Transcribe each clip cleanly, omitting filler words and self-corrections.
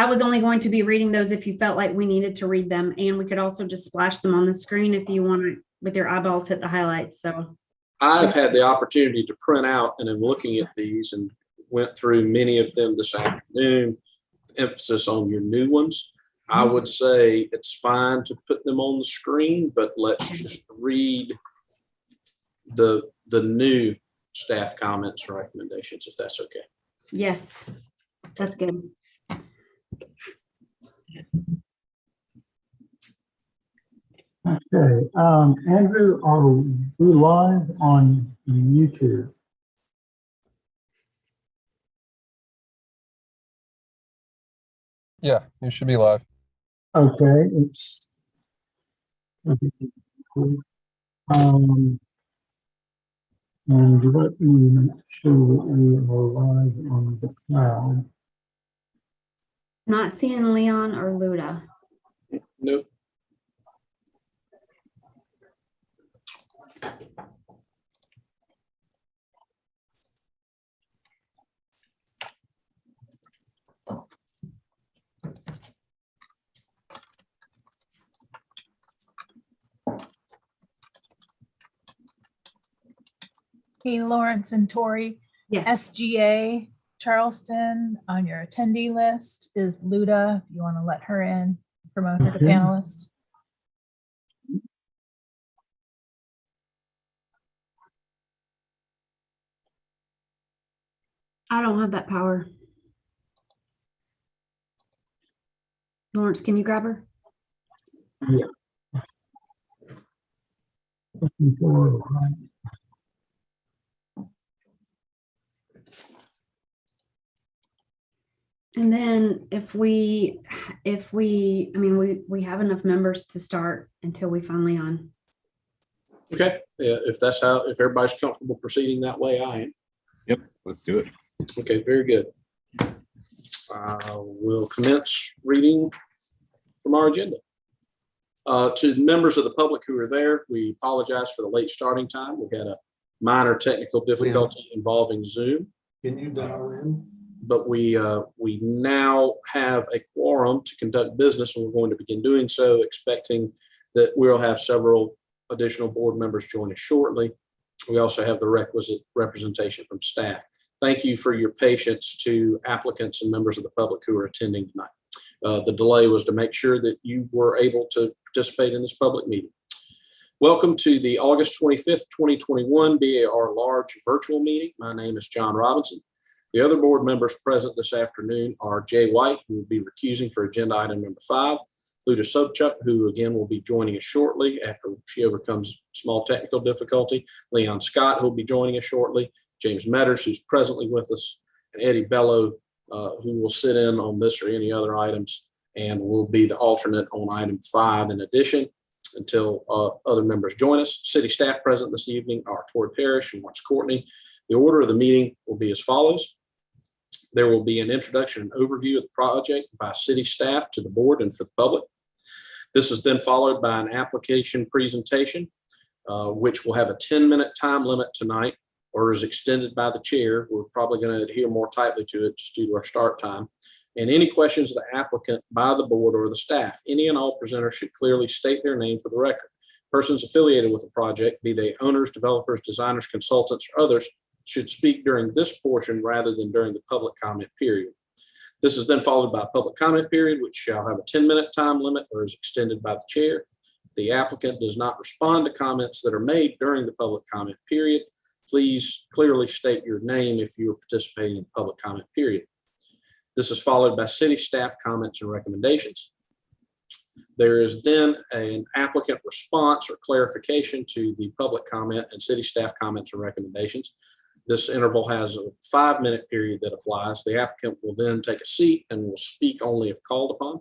I was only going to be reading those if you felt like we needed to read them, and we could also just splash them on the screen if you want to, with your eyeballs, hit the highlights. So I've had the opportunity to print out and I'm looking at these and went through many of them this afternoon. Emphasis on your new ones. I would say it's fine to put them on the screen, but let's just read the new staff comments and recommendations, if that's okay. yes, that's good. Okay, Andrew, are we live on YouTube? Yeah, you should be live. Okay, it's and let me make sure that we are live on the cloud. Not seeing Leon or Luda. Nope. Hey, Lawrence and Tori, Yes. SGA Charleston on your attendee list is Luda. If you want to let her in, promote her to Okay. panelist. I don't have that power. Lawrence, can you grab her? Yeah. Looking for, And then if we, I mean, we have enough members to start until we find Leon. Okay. If that's if everybody's comfortable proceeding that way, I am. Yep, let's do it. Okay, very good. We'll commence reading from our agenda. To members of the public who are there, we apologize for the late starting time. We had a minor technical difficulty involving Zoom. Can you dial in? But we now have a quorum to conduct business, and we're going to begin doing so, expecting that we'll have several additional board members join us shortly. We also have the requisite representation from staff. Thank you for your patience to applicants and members of the public who are attending tonight. The delay was to make sure that you were able to participate in this public meeting. Welcome to the August 25th, 2021 BAR Large virtual meeting. My name is John Robinson. The other board members present this afternoon are Jay White, who will be recusing for agenda item number 5, Luda Sobchuk, who again will be joining us shortly after she overcomes small technical difficulty, Leon Scott, who will be joining us shortly, James Metters, who's presently with us, and Eddie Bello, who will sit in on this or any other items and will be the alternate on item 5 in addition until other members join us. City staff present this evening are Tori Parrish and Lawrence Courtney. The order of the meeting will be as follows. There will be an introduction and overview of the project by city staff to the board and for the public. This is then followed by an application presentation, which will have a 10-minute time limit tonight, or is extended by the chair. We're probably going to adhere more tightly to it just due to our start time. And any questions of the applicant by the board or the staff, any and all presenters should clearly state their name for the record. Persons affiliated with the project, be they owners, developers, designers, consultants, or others, should speak during this portion rather than during the public comment period. This is then followed by a public comment period, which shall have a 10-minute time limit or is extended by the chair. The applicant does not respond to comments that are made during the public comment period. Please clearly state your name if you are participating in the public comment period. This is followed by city staff comments and recommendations. There is then an applicant response or clarification to the public comment and city staff comments and recommendations. This interval has a 5-minute period that applies. The applicant will then take a seat and will speak only if called upon.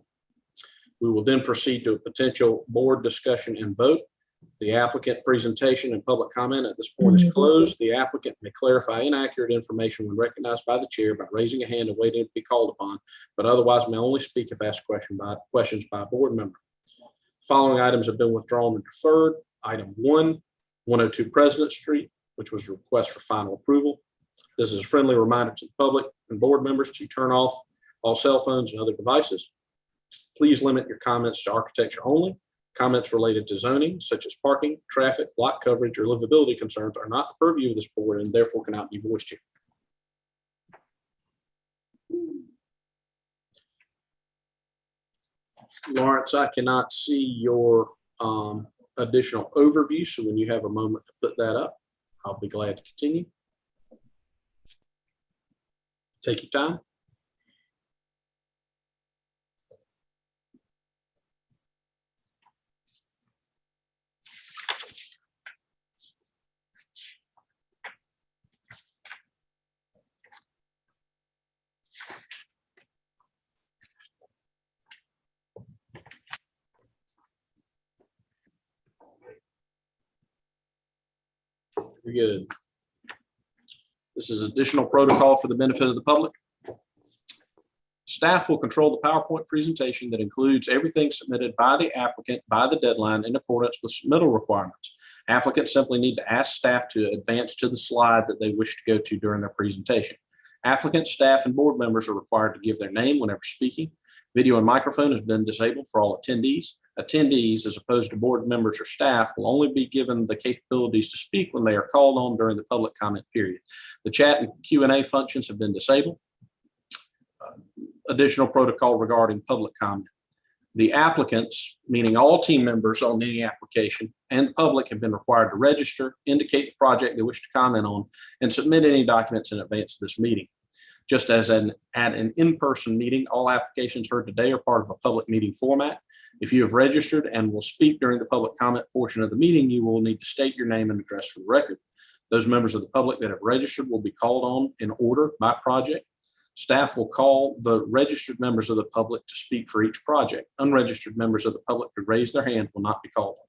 We will then proceed to a potential board discussion and vote. The applicant presentation and public comment at this point is closed. The applicant may clarify inaccurate information when recognized by the chair by raising a hand and waiting to be called upon, but otherwise may only speak if asked questions by a board member. Following items have been withdrawn and deferred. Item 1, 102 President Street, which was a request for final approval. This is a friendly reminder to the public and board members to turn off all cell phones and other devices. Please limit your comments to architecture only. Comments related to zoning, such as parking, traffic, lot coverage, or livability concerns are not the purview of this board and therefore cannot be voiced here. Lawrence, I cannot see your additional overview, so when you have a moment to put that up, I'll be glad to continue. Take your time. Very good. This is additional protocol for the benefit of the public. Staff will control the PowerPoint presentation that includes everything submitted by the applicant by the deadline in accordance with submittal requirements. Applicants simply need to ask staff to advance to the slide that they wish to go to during their presentation. Applicants, staff, and board members are required to give their name whenever speaking. Video and microphone has been disabled for all attendees. Attendees, as opposed to board members or staff, will only be given the capabilities to speak when they are called on during the public comment period. The chat and Q&A functions have been disabled. Additional protocol regarding public comment. The applicants, meaning all team members on any application, and the public have been required to register, indicate the project they wish to comment on, and submit any documents in advance of this meeting. Just as at an in-person meeting, all applications heard today are part of a public meeting format. If you have registered and will speak during the public comment portion of the meeting, you will need to state your name and address for the record. Those members of the public that have registered will be called on in order by project. Staff will call the registered members of the public to speak for each project. Unregistered members of the public who raise their hand will not be called on.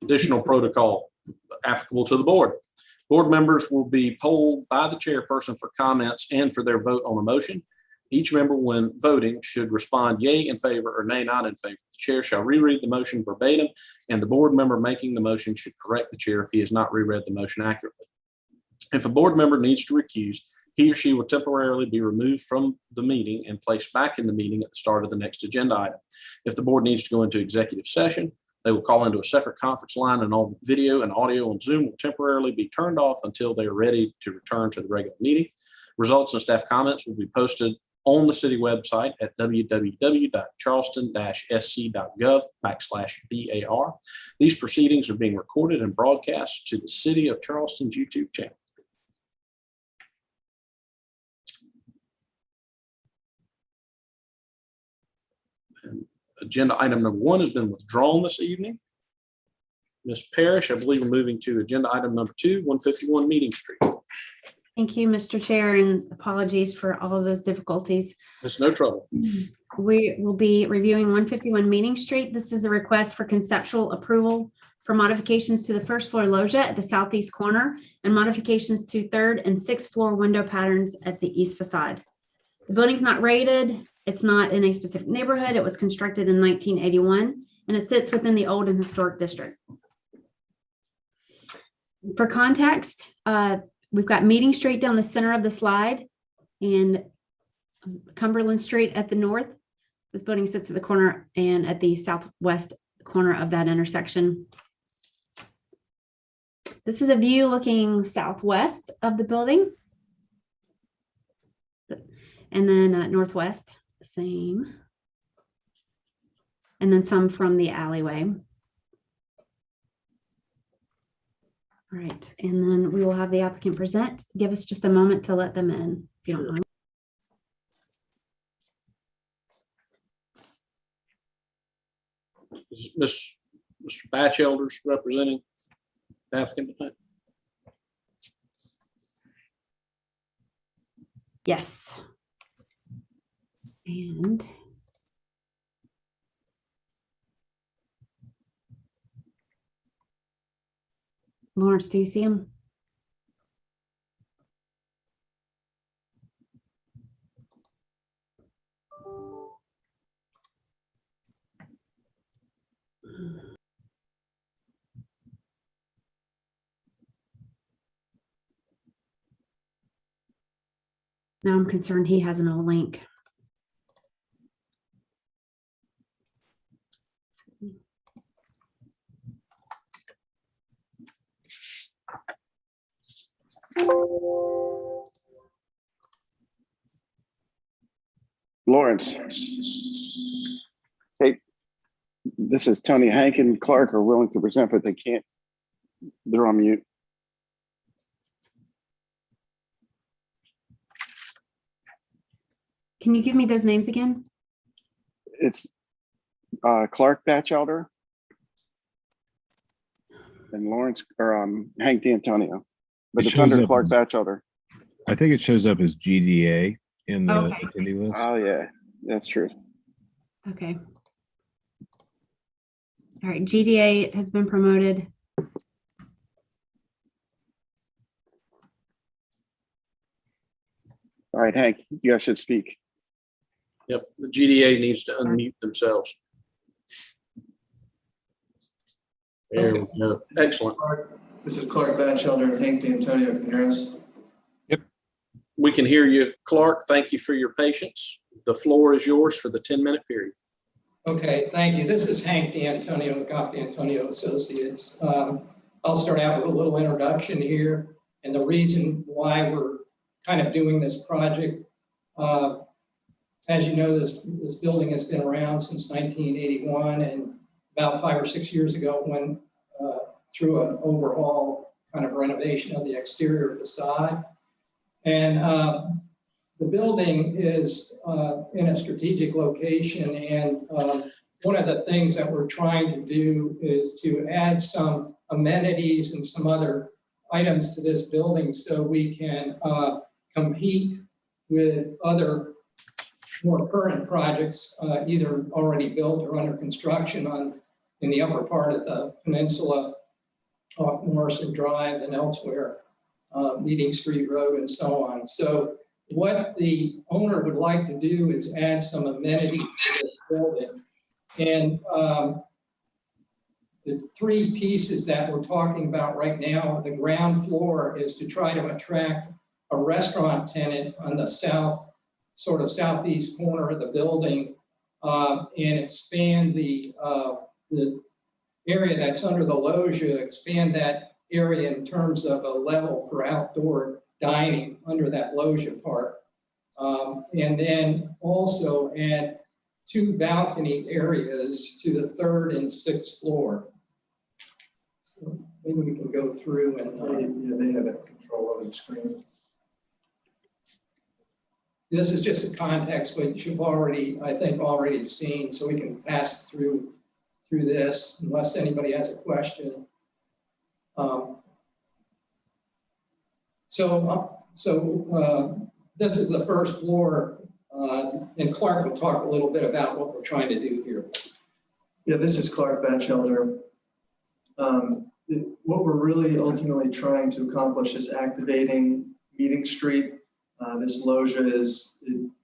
Additional protocol applicable to the board. Board members will be polled by the chairperson for comments and for their vote on a motion. Each member, when voting, should respond yea in favor or nay not in favor. The chair shall reread the motion verbatim, and the board member making the motion should correct the chair if he has not reread the motion accurately. If a board member needs to recuse, he or she will temporarily be removed from the meeting and placed back in the meeting at the start of the next agenda item. If the board needs to go into executive session, they will call into a separate conference line, and all video and audio on Zoom will temporarily be turned off until they are ready to return to the regular meeting. Results and staff comments will be posted on the city website at www.charleston-sc.gov/BAR. These proceedings are being recorded and broadcast to the City of Charleston's YouTube channel. And agenda item number 1 has been withdrawn this evening. Ms. Parrish, I believe we're moving to agenda item number 2, 151 Meeting Street. Thank you, Mr. Chair, and apologies for all of those difficulties. It's no trouble. We will be reviewing 151 Meeting Street. This is a request for conceptual approval for modifications to the first floor loggia at the southeast corner and modifications to 3rd and 6th floor window patterns at the east facade. The building's not rated. It's not in a specific neighborhood. It was constructed in 1981, and it sits within the old and historic district. For context, we've got Meeting Street down the center of the slide and Cumberland Street at the north. This building sits at the corner and at the southwest corner of that intersection. This is a view looking southwest of the building. And then northwest, same. And then some from the alleyway. All right, and then we will have the applicant present. Give us just a moment to let them in, if you don't mind. Is Mr. Batchelder's representing the applicant tonight? Yes. And Lawrence, do you see him? Now I'm concerned he has no link. Lawrence. Hey, this is Tony. Hank and Clark are willing to present, but they can't. They're on mute. Can you give me those names again? It's Clark Batchelder and Lawrence or Hank D'Antonio, but It it's shows under up Clark as- Batchelder. I think it shows up as GDA in the Okay. attendee list. Oh yeah, that's true. Okay. All right, GDA has been promoted. All right, Hank, you guys should speak. Yep, the GDA needs to unmute themselves. There we go. Excellent. This is Clark Batchelder and Hank D'Antonio. Can you hear us? We can hear you, Clark. Thank you for your patience. The floor is yours for the 10-minute period. Okay, thank you. This is Hank D'Antonio with Goff D'Antonio Associates. I'll start out with a little introduction here and the reason why we're kind of doing this project. As you know, this building has been around since 1981, and about 5 or 6 years ago went through an overhaul kind of renovation of the exterior facade. And the building is in a strategic location, and one of the things that we're trying to do is to add some amenities and some other items to this building so we can compete with other more current projects, either already built or under construction in the upper part of the peninsula off Morrison Drive and elsewhere, Meeting Street Road and so on. So what the owner would like to do is add some amenities to this building. And the three pieces that we're talking about right now, the ground floor is to try to attract a restaurant tenant on the sort of southeast corner of the building and expand the area that's under the loggia, expand that area in terms of a level for outdoor dining under that loggia part. And then also add 2 balcony areas to the 3rd and 6th floor. So maybe we can go through and Yeah, they have a control over the screen. this is just a context which you've already, I think, already seen, so we can pass through this unless anybody has a question. This is the 1st floor, and Clark will talk a little bit about what we're trying to do here. Yeah, this is Clark Batchelder. What we're really ultimately trying to accomplish is activating Meeting Street. This loggia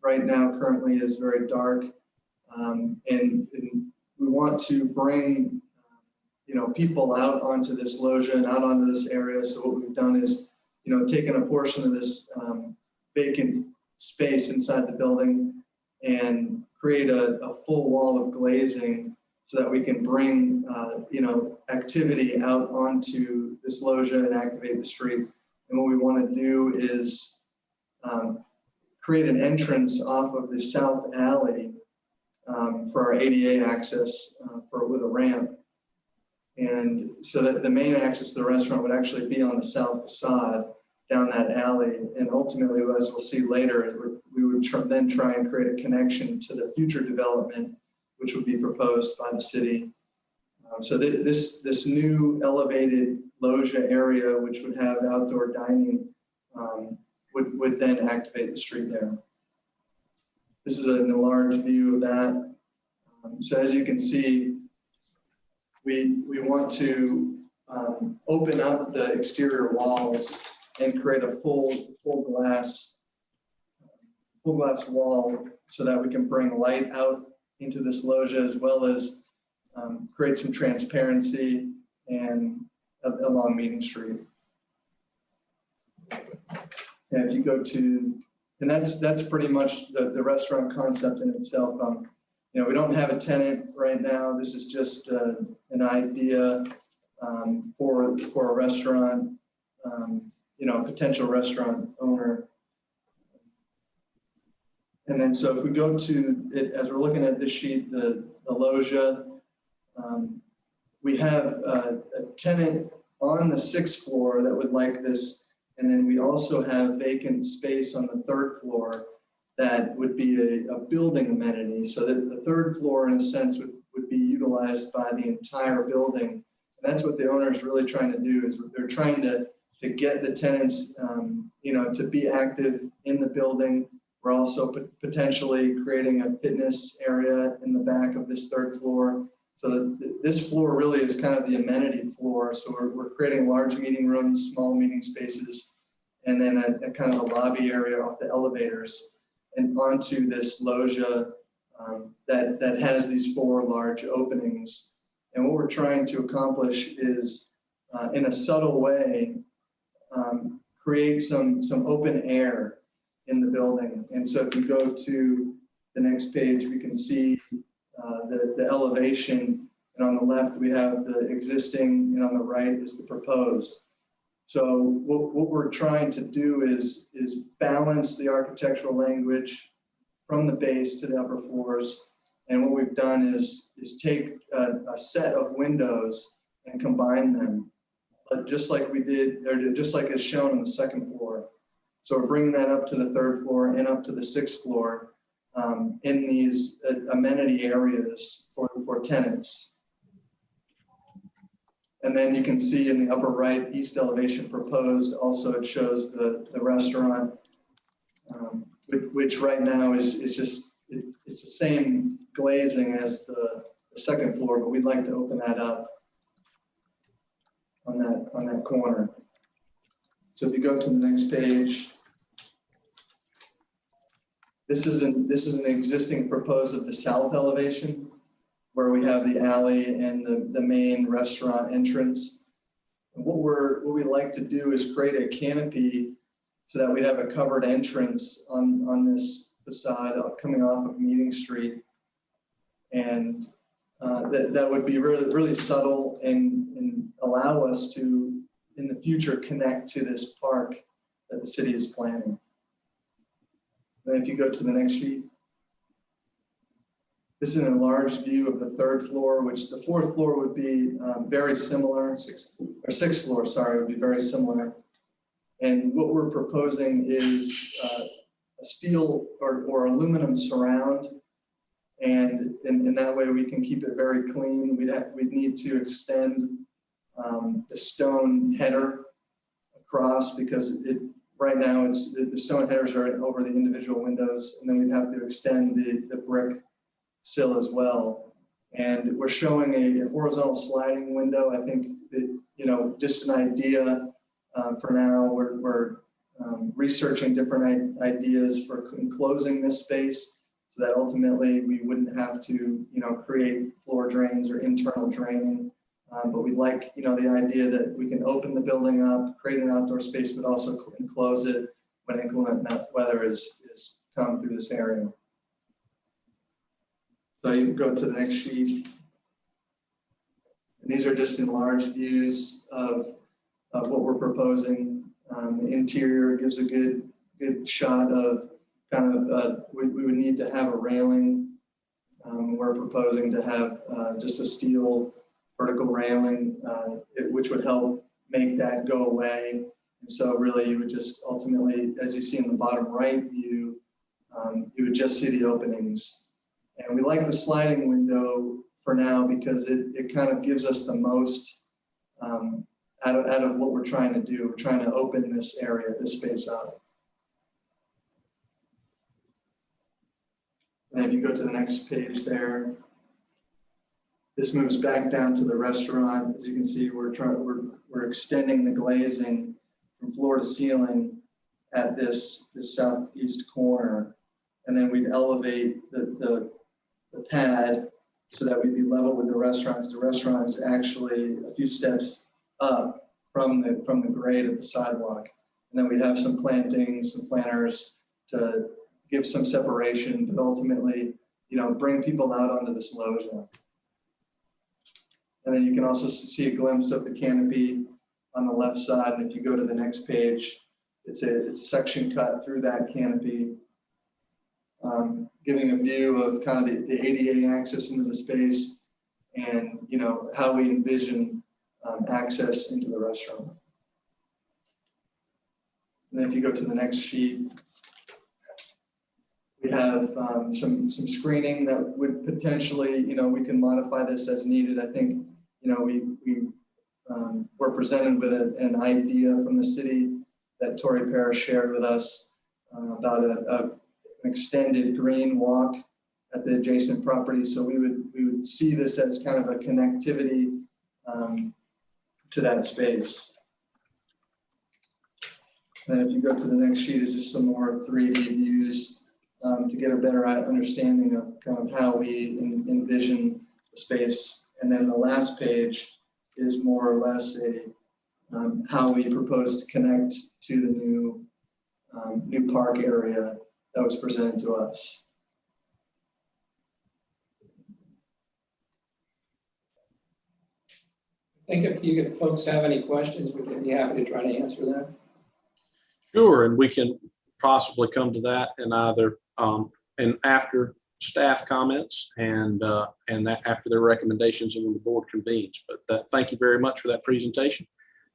right now currently is very dark, and we want to bring people out onto this loggia and out onto this area. So what we've done is taken a portion of this vacant space inside the building and create a full wall of glazing so that we can bring activity out onto this loggia and activate the street. And what we want to do is create an entrance off of the south alley for our ADA access with a ramp. And so that the main access to the restaurant would actually be on the south facade down that alley. And ultimately, as we'll see later, we would then try and create a connection to the future development, which would be proposed by the city. So this new elevated loggia area, which would have outdoor dining, would then activate the street there. This is an enlarged view of that. So as you can see, we want to open up the exterior walls and create a full glass wall so that we can bring light out into this loggia, as well as create some transparency and along Meeting Street. And if you go to, and that's pretty much the restaurant concept in itself. You know, we don't have a tenant right now. This is just an idea for a restaurant, you know, potential restaurant owner. And then, so if we go to it, as we're looking at this sheet, the loggia, we have a tenant on the 6th floor that would like this. And then we also have vacant space on the 3rd floor that would be a building amenity. So that the 3rd floor, in a sense, would be utilized by the entire building. And that's what the owner is really trying to do, is they're trying to get the tenants, you know, to be active in the building. We're also potentially creating a fitness area in the back of this 3rd floor. So this floor really is kind of the amenity floor. So we're creating large meeting rooms, small meeting spaces, and then a kind of a lobby area off the elevators and onto this loggia that has these 4 large openings. And what we're trying to accomplish is, in a subtle way, create some open air in the building. And so if you go to the next page, we can see the elevation, and on the left we have the existing, and on the right is the proposed. So what we're trying to do is balance the architectural language from the base to the upper floors. And what we've done is take a set of windows and combine them, but just like we did, or just like is shown on the 2nd floor. So we're bringing that up to the 3rd floor and up to the 6th floor in these amenity areas for tenants. And then you can see in the upper right, east elevation proposed, also it shows the restaurant, which right now is just, it's the same glazing as the 2nd floor, but we'd like to open that up on that corner. So if you go to the next page, this is an existing proposed of the south elevation, where we have the alley and the main restaurant entrance. And what we like to do is create a canopy so that we'd have a covered entrance on this facade coming off of Meeting Street. And that would be really subtle and allow us to, in the future, connect to this park that the city is planning. And if you go to the next sheet, this is an enlarged view of the 3rd floor, which the 4th floor would be very similar, 6th floor, sorry, would be very similar. And what we're proposing is a steel or aluminum surround. And in that way, we can keep it very clean. We'd need to extend the stone header across, because right now the stone headers are over the individual windows, and then we'd have to extend the brick sill as well. And we're showing a horizontal sliding window. I think that, you know, just an idea for now. We're researching different ideas for enclosing this space, so that ultimately we wouldn't have to, you know, create floor drains or internal draining. But we'd like, you know, the idea that we can open the building up, create an outdoor space, but also enclose it when inclement weather is come through this area. So you can go to the next sheet. And these are just enlarged views of what we're proposing. The interior gives a good shot of kind of, we would need to have a railing. We're proposing to have just a steel vertical railing, which would help make that go away. And so really you would just ultimately, as you see in the bottom right view, you would just see the openings. And we like the sliding window for now because it kind of gives us the most out of what we're trying to do. We're trying to open this area, this space up. And if you go to the next page there, This moves back down to the restaurant. As you can see, we're extending the glazing from floor to ceiling at this southeast corner. And then we'd elevate the pad so that we'd be level with the restaurant, because the restaurant's actually a few steps up from the grade of the sidewalk. And then we'd have some plantings, some planters to give some separation, but ultimately, bring people out onto this loggia. And then you can also see a glimpse of the canopy on the left side. And if you go to the next page, it's a section cut through that canopy, giving a view of kind of the ADA access into the space and, how we envision access into the restaurant. And then if you go to the next sheet, we have some screening that would potentially, we can modify this as needed. I think, we're presented with an idea from the city that Tory Parrish shared with us about an extended green walk at the adjacent property. So we would see this as kind of a connectivity to that space. And if you go to the next sheet, is just some more 3D views to get a better understanding of kind of how we envision the space. And then the last page is more or less how we propose to connect to the new park area that was presented to us. I think if you folks have any questions, we'd be happy to try to answer them. Sure, and we can possibly come to that in either and after staff comments and that after their recommendations and when the board convenes. But thank you very much for that presentation.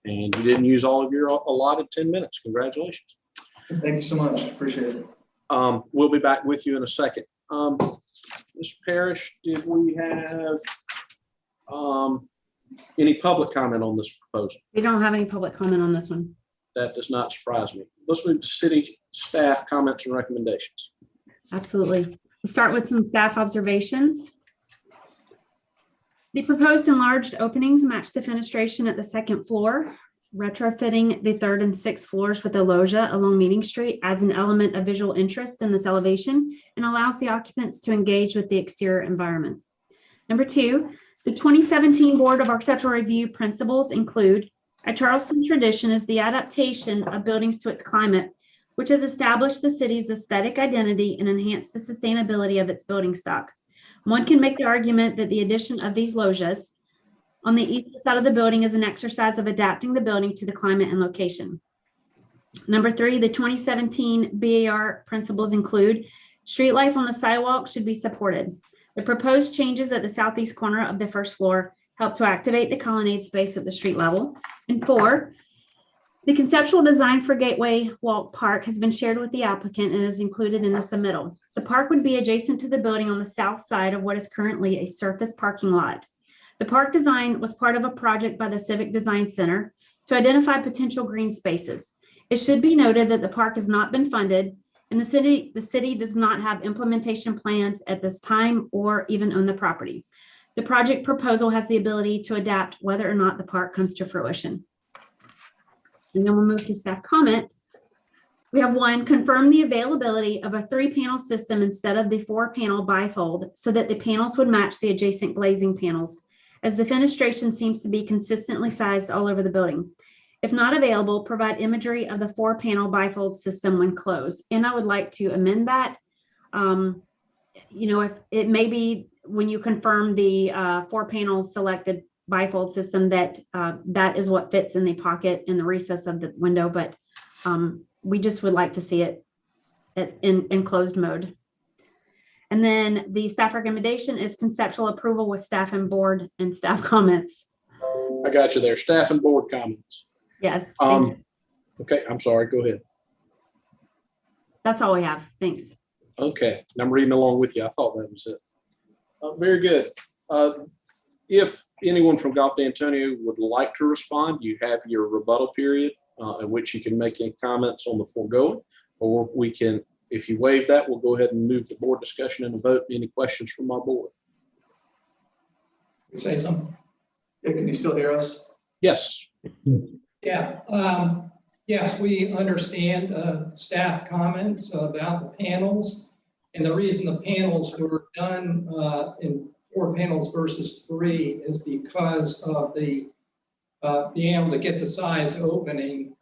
And you didn't use all of your allotted 10 minutes. Congratulations. Thank you so much. Appreciate it. We'll be back with you in a second. Ms. Parrish, did we have any public comment on this proposal? We don't have any public comment on this one. That does not surprise me. Let's move to city staff comments and recommendations. Absolutely. We'll start with some staff observations. The proposed enlarged openings match the fenestration at the second floor. Retrofitting the third and sixth floors with a loggia along Meeting Street adds an element of visual interest in this elevation and allows the occupants to engage with the exterior environment. Number two, the 2017 Board of Architectural Review principles include a Charleston tradition is the adaptation of buildings to its climate, which has established the city's aesthetic identity and enhanced the sustainability of its building stock. One can make the argument that the addition of these loggias on the east side of the building is an exercise of adapting the building to the climate and location. Number three, the 2017 BAR principles include street life on the sidewalk should be supported. The proposed changes at the southeast corner of the first floor help to activate the colonnade space at the street level. And four, the conceptual design for Gateway Walk Park has been shared with the applicant and is included in the submittal. The park would be adjacent to the building on the south side of what is currently a surface parking lot. The park design was part of a project by the Civic Design Center to identify potential green spaces. It should be noted that the park has not been funded and the city does not have implementation plans at this time or even own the property. The project proposal has the ability to adapt whether or not the park comes to fruition. And then we'll move to staff comment. We have one, confirm the availability of a 3-panel system instead of the 4-panel bifold so that the panels would match the adjacent glazing panels, as the fenestration seems to be consistently sized all over the building. If not available, provide imagery of the 4-panel bifold system when closed. And I would like to amend that. If it may be when you confirm the 4-panel selected bifold system that that is what fits in the pocket in the recess of the window, but we just would like to see it in closed mode. And then the staff recommendation is conceptual approval with staff and board and staff comments. I got you there. Staff and board comments. Yes. Thank you. Okay, I'm sorry. Go ahead. That's all we have. Thanks. Okay, and I'm reading along with you. I thought that was it. Very good. If anyone from Gulf D'Antonio would like to respond, you have your rebuttal period in which you can make any comments on the foregoing, or we can, if you waive that, we'll go ahead and move to board discussion and a vote. Any questions from our board? Say something? Yeah, can you still hear us? Yes. Yeah, yes, we understand staff comments about the panels. And the reason the panels were done in 4 panels versus 3 is because of the being able to get the size opening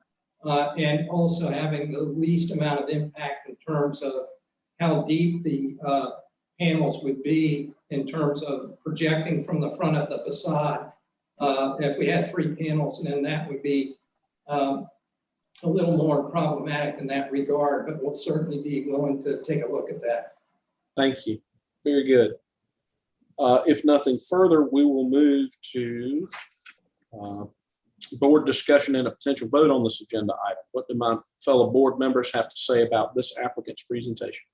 and also having the least amount of impact in terms of how deep the panels would be in terms of projecting from the front of the facade. If we had 3 panels, then that would be a little more problematic in that regard, but we'll certainly be willing to take a look at that. Thank you. Very good. If nothing further, we will move to board discussion and a potential vote on this agenda item. What do my fellow board members have to say about this applicant's presentation?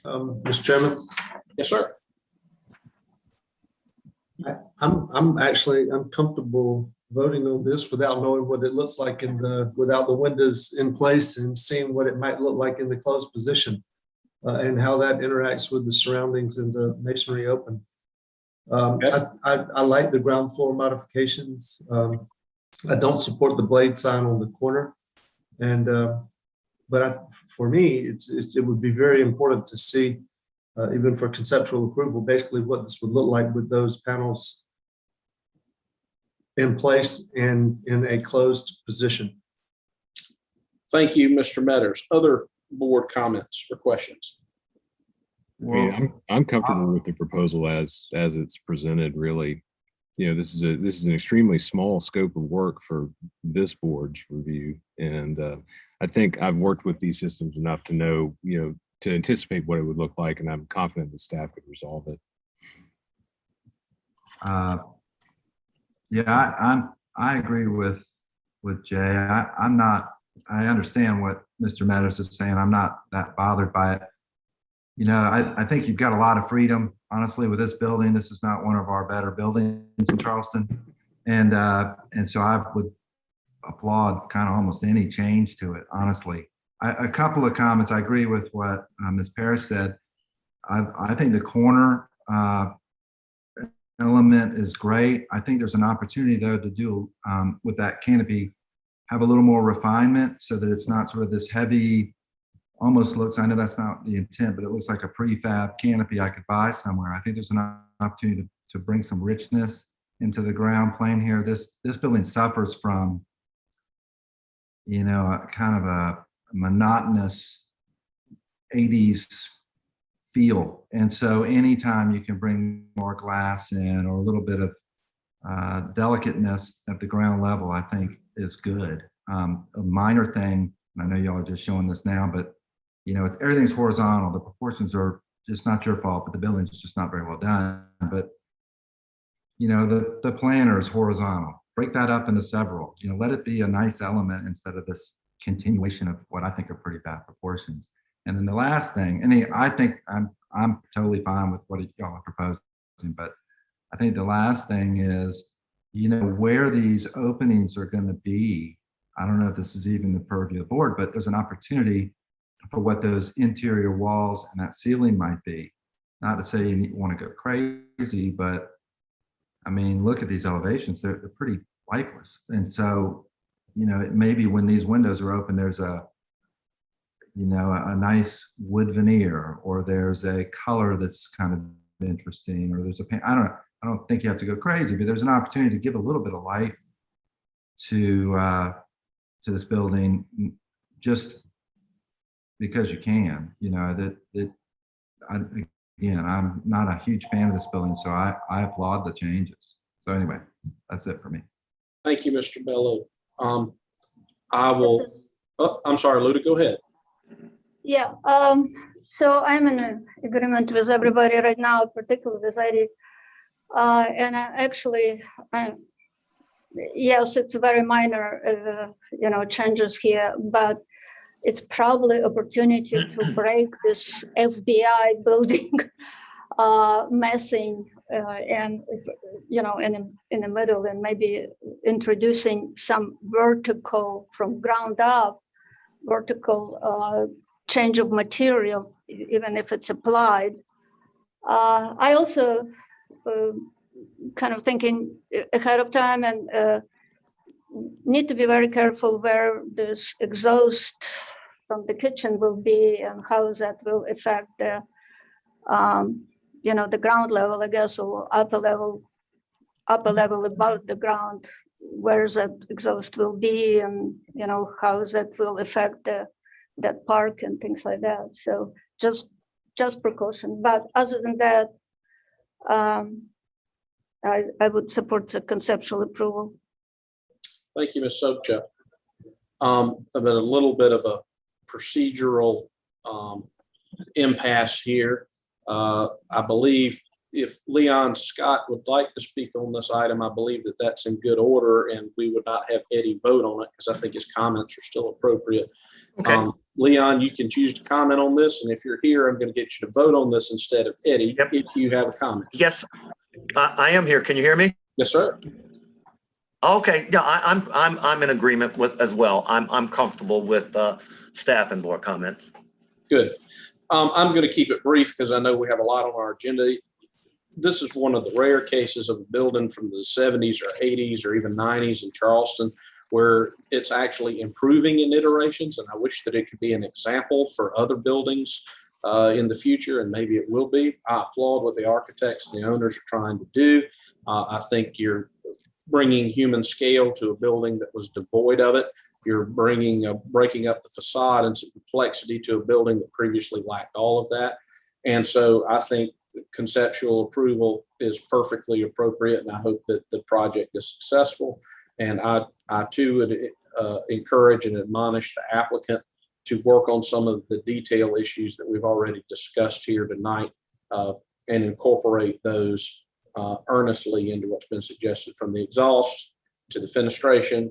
Mr. Chairman, Yes, sir. I'm comfortable voting on this without knowing what it looks like without the windows in place and seeing what it might look like in the closed position and how that interacts with the surroundings and the masonry open. I like the ground floor modifications. I don't support the blade sign on the corner, but for me, it would be very important to see, even for conceptual approval, basically what this would look like with those panels in place and in a closed position. Thank you, Mr. Metters. Other board comments or questions? I mean, I'm comfortable with the proposal as it's presented, really. You know, this is an extremely small scope of work for this board's review. And I think I've worked with these systems enough to know, you know, to anticipate what it would look like, and I'm confident the staff could resolve it. Yeah, I agree with Jay. I understand what Mr. Meadows is saying. I'm not that bothered by it. You know, I think you've got a lot of freedom, honestly, with this building. This is not one of our better buildings in Charleston. And so I would applaud kind of almost any change to it, honestly. A couple of comments. I agree with what Ms. Parrish said. I think the corner element is great. I think there's an opportunity, though, to do with that canopy, have a little more refinement so that it's not sort of this heavy, almost looks, I know that's not the intent, but it looks like a prefab canopy I could buy somewhere. I think there's an opportunity to bring some richness into the ground plane here. This building suffers from, you know, a kind of a monotonous 80s feel. And so anytime you can bring more glass in or a little bit of delicateness at the ground level, I think is good. A minor thing, and I know y'all are just showing this now, but you know, everything's horizontal. The proportions are just not your fault, but the building's just not very well done. But you know, the planner is horizontal. Break that up into several. You know, let it be a nice element instead of this continuation of what I think are pretty bad proportions. And then the last thing, and I think I'm totally fine with what y'all are proposing, but I think the last thing is, you know, where these openings are going to be. I don't know if this is even the purview of the board, but there's an opportunity for what those interior walls and that ceiling might be. Not to say you want to go crazy, but I mean, look at these elevations, they're pretty lifeless. And so, you know, maybe when these windows are open, there's a nice wood veneer, or there's a color that's kind of interesting, or there's a paint. I don't think you have to go crazy, but there's an opportunity to give a little bit of life to this building, just because you can. You know, again, I'm not a huge fan of this building, so I applaud the changes. So anyway, that's it for me. Thank you, Mr. Bello. I will, I'm sorry, Luda, go ahead. Yeah, so I'm in agreement with everybody right now, particularly with Eddie. And yes, it's very minor, you know, changes here, but it's probably opportunity to break this FBI building messing and, you know, in the middle, and maybe introducing some vertical from ground up, vertical change of material, even if it's applied, I also kind of thinking ahead of time and need to be very careful where this exhaust from the kitchen will be and how that will affect the, the ground level, I guess, or upper level above the ground, where that exhaust will be, and how that will affect that park and things like that. So just precaution. But other than that, I would support the conceptual approval. Thank you, Ms. Sobchak. I've been a little bit of a procedural impasse here. I believe if Leon Scott would like to speak on this item, I believe that that's in good order, and we would not have Eddie vote on it because I think his comments are still appropriate. Okay. Leon, you can choose to comment on this, and if you're here, I'm going to get you to vote on this instead of Eddie. Yep. If you have a comment. Yes, I am here. Can you hear me? Yes, sir. Okay, yeah, I'm in agreement with as well. I'm comfortable with staff and board comments. Good. I'm going to keep it brief because I know we have a lot on our agenda. This is one of the rare cases of a building from the 70s or 80s or even 90s in Charleston where it's actually improving in iterations. And I wish that it could be an example for other buildings in the future, and maybe it will be. I applaud what the architects and the owners are trying to do. I think you're bringing human scale to a building that was devoid of it. You're breaking up the facade and some complexity to a building that previously lacked all of that. And so I think conceptual approval is perfectly appropriate, and I hope that the project is successful. And I too would encourage and admonish the applicant to work on some of the detail issues that we've already discussed here tonight and incorporate those earnestly into what's been suggested, from the exhaust to the fenestration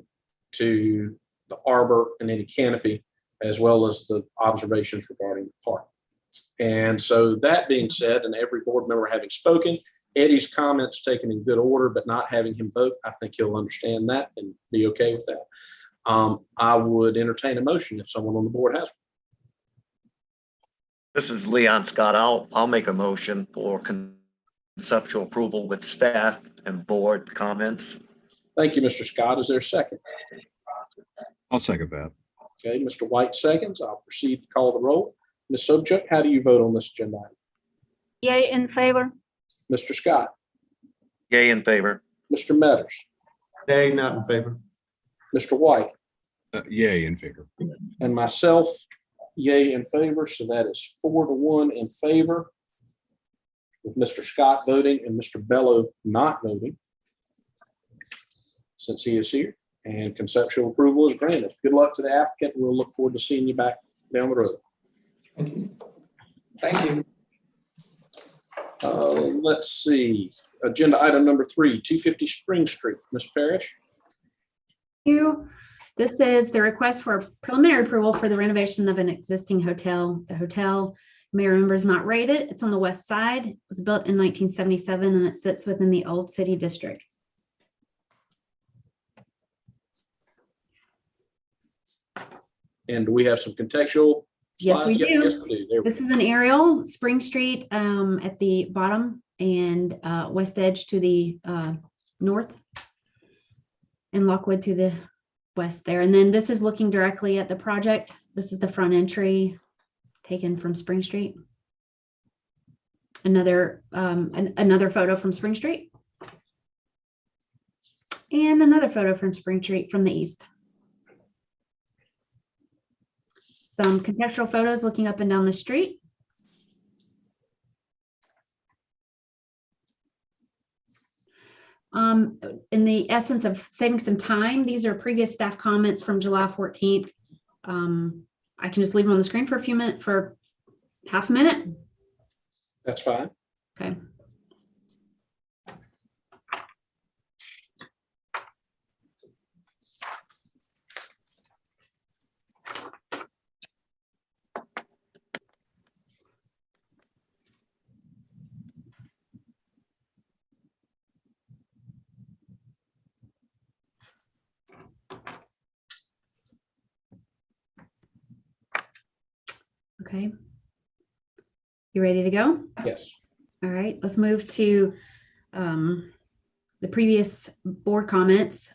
to the arbor and any canopy, as well as the observations regarding the park. And so that being said, and every board member having spoken, Eddie's comments taken in good order, but not having him vote, I think he'll understand that and be okay with that. I would entertain a motion if someone on the board has one. This is Leon Scott. I'll make a motion for conceptual approval with staff and board comments. Thank you, Mr. Scott. Is there a second? I'll second that. Okay, Mr. White seconds. I'll proceed to call the roll. Ms. Sobchak, how do you vote on this agenda item? Yay in favor. Mr. Scott, Yay in favor. Mr. Metters, Nay, not in favor. Mr. White, Yay in favor. and myself, yay in favor. So that is 4-1 in favor, with Mr. Scott voting and Mr. Bello not voting, since he is here. And conceptual approval is granted. Good luck to the applicant. We'll look forward to seeing you back down the road. Thank you. Thank you. Let's see. Agenda item number 3, 250 Spring Street. Ms. Parrish. This is the request for preliminary approval for the renovation of an existing hotel. The hotel, you may remember, is not rated. It's on the west side. It was built in 1977 and it sits within the Old City District. And do we have some contextual Yes, slides? we do. Yes, we do. There we This is an aerial, Spring Street at the bottom and west edge to the north, and Lockwood to the west there. And then this is looking directly at the project. This is the front entry taken from Spring Street. Another photo from Spring Street. And another photo from Spring Street from the east. Some contextual photos looking up and down the street. In the essence of saving some time, these are previous staff comments from July 14th. I can just leave them on the screen for a few minutes, for half a minute. That's fine. Okay. Okay. You ready to go? Yes. All right, let's move to the previous board comments.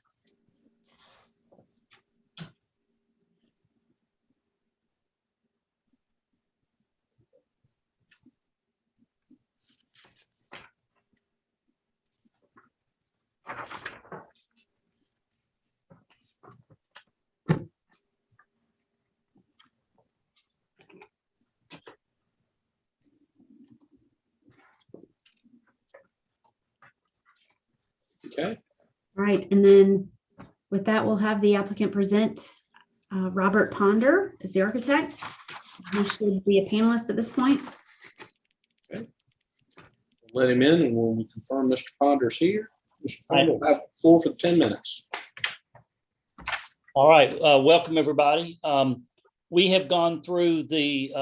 Okay, All right, and then with that, we'll have the applicant present. Robert Ponder is the architect. He should be a panelist at this point. let him in and we'll confirm Mr. Ponder's here. Mr. Right. Ponder will have the floor for 10 minutes. All right, welcome everybody. We have gone through the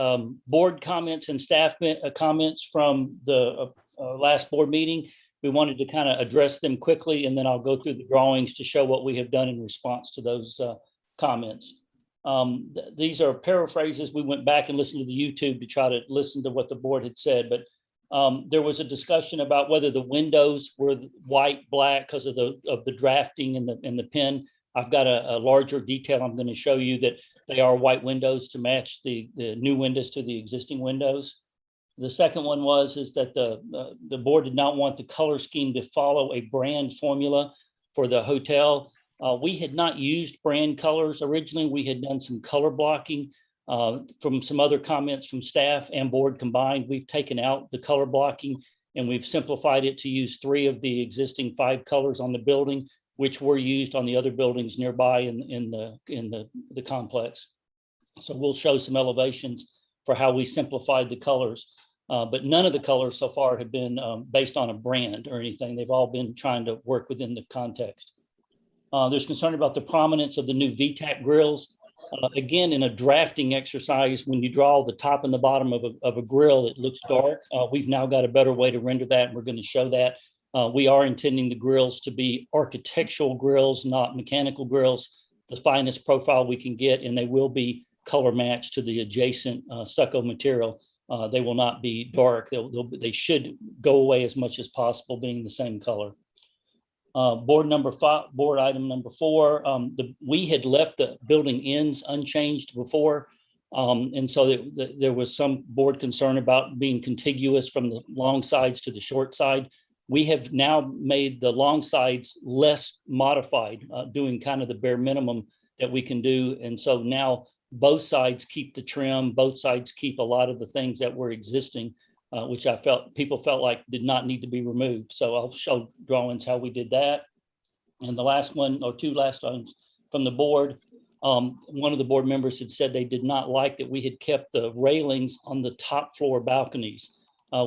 board comments and staff comments from the last board meeting. We wanted to kind of address them quickly, and then I'll go through the drawings to show what we have done in response to those comments. These are paraphrases. We went back and listened to the YouTube to try to listen to what the board had said, but there was a discussion about whether the windows were white, black because of the drafting and the pen. I've got a larger detail I'm going to show you that they are white windows to match the new windows to the existing windows. The second one is that the board did not want the color scheme to follow a brand formula for the hotel. We had not used brand colors originally. We had done some color blocking from some other comments from staff and board combined. We've taken out the color blocking and we've simplified it to use 3 of the existing 5 colors on the building, which were used on the other buildings nearby in the complex. So we'll show some elevations for how we simplified the colors. But none of the colors so far have been based on a brand or anything. They've all been trying to work within the context. There's concern about the prominence of the new VTAC grills. Again, in a drafting exercise, when you draw the top and the bottom of a grill, it looks dark. We've now got a better way to render that, and we're going to show that. We are intending the grills to be architectural grills, not mechanical grills, the finest profile we can get, and they will be color matched to the adjacent stucco material. They will not be dark. They should go away as much as possible being the same color. Board item number 4, we had left the building ends unchanged before. And so there was some board concern about being contiguous from the long sides to the short side. We have now made the long sides less modified, doing kind of the bare minimum that we can do. And so now both sides keep the trim, both sides keep a lot of the things that were existing, which people felt like did not need to be removed. So I'll show drawings how we did that. And the last one, or 2 last ones from the board, one of the board members had said they did not like that we had kept the railings on the top floor balconies.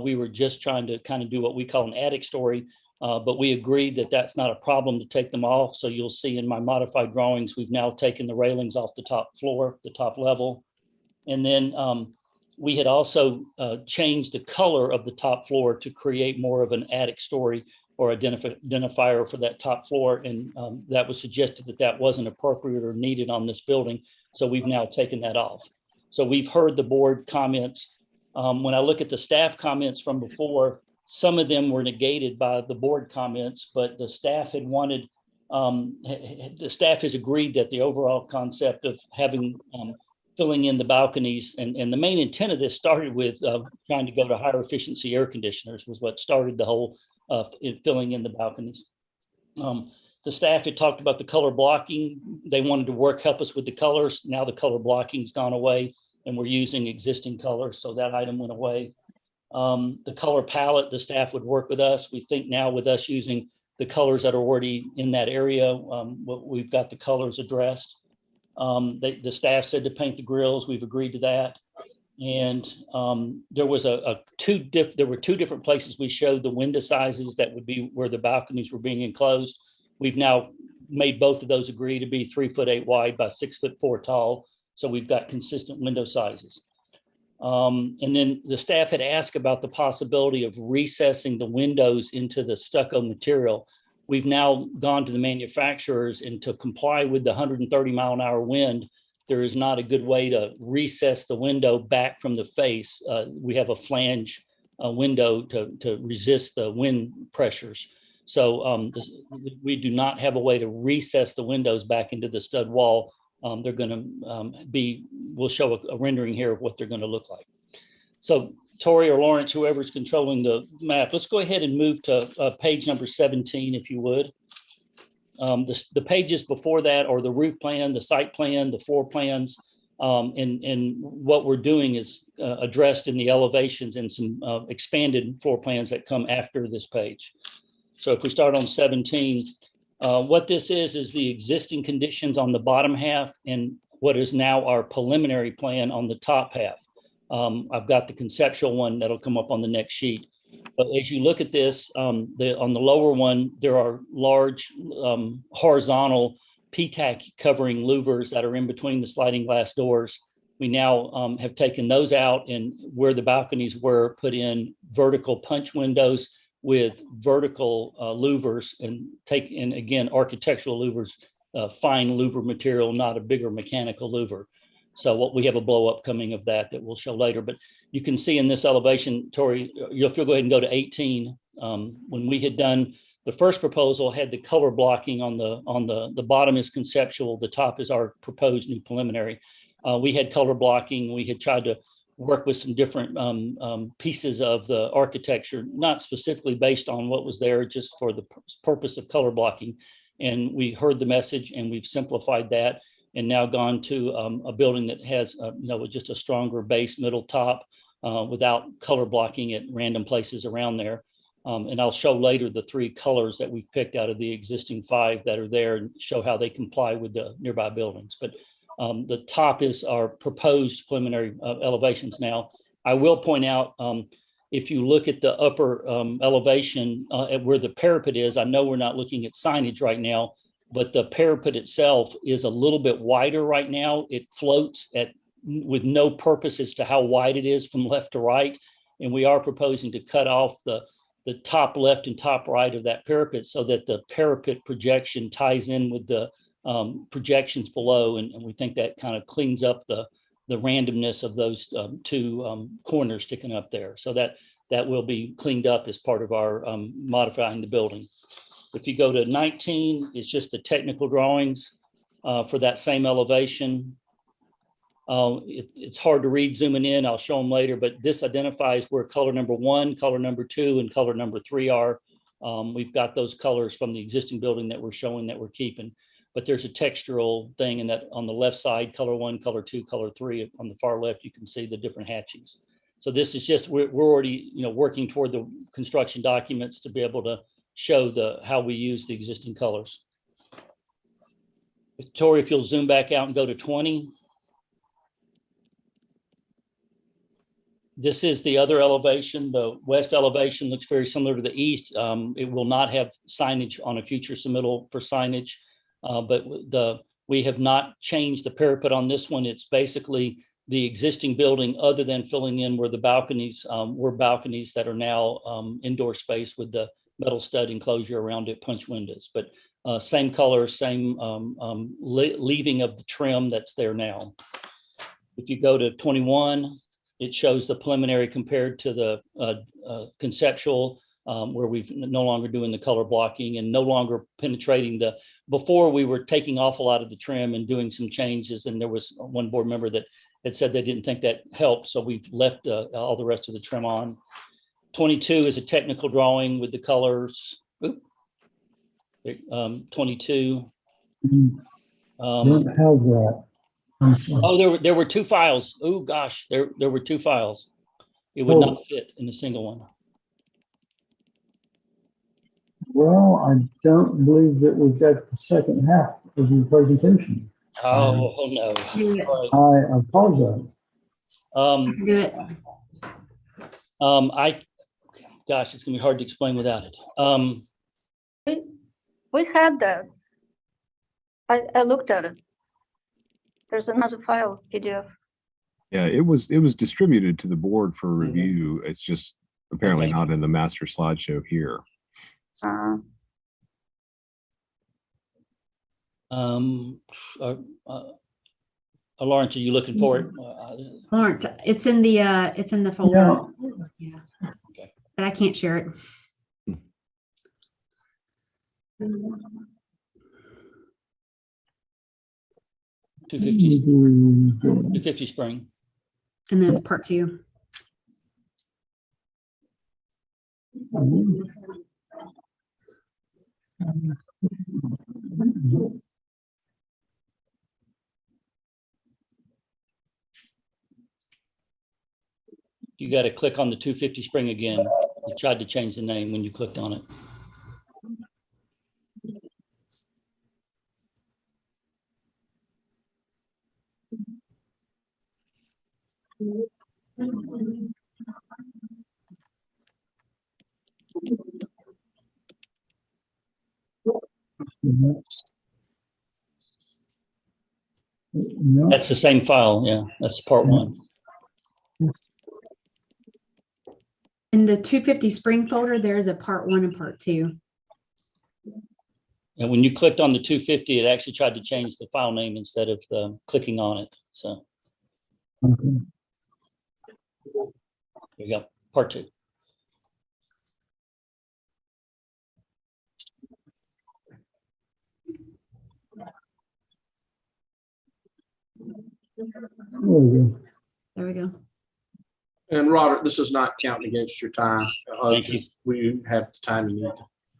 We were just trying to kind of do what we call an attic story, but we agreed that that's not a problem to take them off. So you'll see in my modified drawings, we've now taken the railings off the top floor, the top level. And then we had also changed the color of the top floor to create more of an attic story or identifier for that top floor. And that was suggested that that wasn't appropriate or needed on this building. So we've now taken that off. So we've heard the board comments. When I look at the staff comments from before, some of them were negated by the board comments, but the staff had wanted, the staff has agreed that the overall concept of having filling in the balconies and the main intent of this started with trying to go to higher efficiency air conditioners was what started the whole filling in the balconies. The staff had talked about the color blocking. They wanted to help us with the colors. Now the color blocking's gone away and we're using existing colors. So that item went away. The color palette, the staff would work with us. We think now with us using the colors that are already in that area, we've got the colors addressed. The staff said to paint the grills. We've agreed to that. And there was there were 2 different places we showed the window sizes that would be where the balconies were being enclosed. We've now made both of those agree to be 3'8" wide by 6'4" tall. So we've got consistent window sizes. And then the staff had asked about the possibility of recessing the windows into the stucco material. We've now gone to the manufacturers, and to comply with the 130-mile-an-hour wind, there is not a good way to recess the window back from the face. We have a flange window to resist the wind pressures. So we do not have a way to recess the windows back into the stud wall. They're going to we'll show a rendering here of what they're going to look like. So Tori or Lawrence, whoever's controlling the map, let's go ahead and move to page number 17, if you would. The pages before that are the roof plan, the site plan, the floor plans, and what we're doing is addressed in the elevations and some expanded floor plans that come after this page. So if we start on 17, what this is the existing conditions on the bottom half and what is now our preliminary plan on the top half. I've got the conceptual one that'll come up on the next sheet. But as you look at this, on the lower one, there are large horizontal P-tack covering louvers that are in between the sliding glass doors. We now have taken those out, and where the balconies were, put in vertical punch windows with vertical louvers, and take in, again, architectural louvers, fine louver material, not a bigger mechanical louver. So what we have a blow up coming of that we'll show later. But you can see in this elevation, Tori, if you'll go ahead and go to 18, when we had done the first proposal, had the color blocking on the bottom is conceptual, the top is our proposed new preliminary. We had color blocking. We had tried to work with some different pieces of the architecture, not specifically based on what was there, just for the purpose of color blocking. And we heard the message, and we've simplified that, and now gone to a building that has just a stronger base, middle, top, without color blocking at random places around there. And I'll show later the 3 colors that we've picked out of the existing 5 that are there, and show how they comply with the nearby buildings. But the top is our proposed preliminary elevations now. I will point out, if you look at the upper elevation at where the parapet is, I know we're not looking at signage right now, but the parapet itself is a little bit wider right now. It floats with no purpose as to how wide it is from left to right. And we are proposing to cut off the top left and top right of that parapet so that the parapet projection ties in with the projections below, and we think that kind of cleans up the randomness of those 2 corners sticking up there. So that will be cleaned up as part of our modifying the building. If you go to 19, it's just the technical drawings for that same elevation. It's hard to read zooming in. I'll show them later, but this identifies where color number 1, color number 2, and color number 3 are. We've got those colors from the existing building that we're showing that we're keeping. But there's a textural thing in that on the left side, color 1, color 2, color 3. On the far left, you can see the different hatchings. So this is just, we're already working toward the construction documents to be able to show how we use the existing colors. Tori, if you'll zoom back out and go to 20. This is the other elevation. The west elevation looks very similar to the east. It will not have signage on a future submittal for signage. But we have not changed the parapet on this one. It's basically the existing building, other than filling in where the balconies were balconies that are now indoor space with the metal stud enclosure around it, punch windows. But same color, same leaving of the trim that's there now. If you go to 21, it shows the preliminary compared to the conceptual, where we've no longer doing the color blocking and no longer penetrating before we were taking off a lot of the trim and doing some changes. And there was one board member that had said they didn't think that helped. So we've left all the rest of the trim on. 22 is a technical drawing with the colors. 22. Don't have that. I'm sorry. Oh, there were 2 files. Oh gosh, there were 2 files. It would not fit in a single one. Well, I don't believe that we've got the second half of your presentation. Oh no. I apologize. Do it. Gosh, it's gonna be hard to explain without it. We had that. I looked at it. There's another file, PDF. Yeah, it was distributed to the board for review. It's just apparently not in the master slideshow here. Lawrence, are you looking for it? Lawrence, it's in the folder. Yeah. but I can't share it. 250 Spring. And then it's part 2. You got to click on the 250 Spring again. You tried to change the name when you clicked on it. That's the same file. Yeah, that's part 1. In the 250 Spring folder, there's a part 1 and part 2. And when you clicked on the 250, it actually tried to change the file name instead of clicking on it. So there you go, part 2. There we go. And Robert, this is not counting against your time. Thank you. We have the time you need to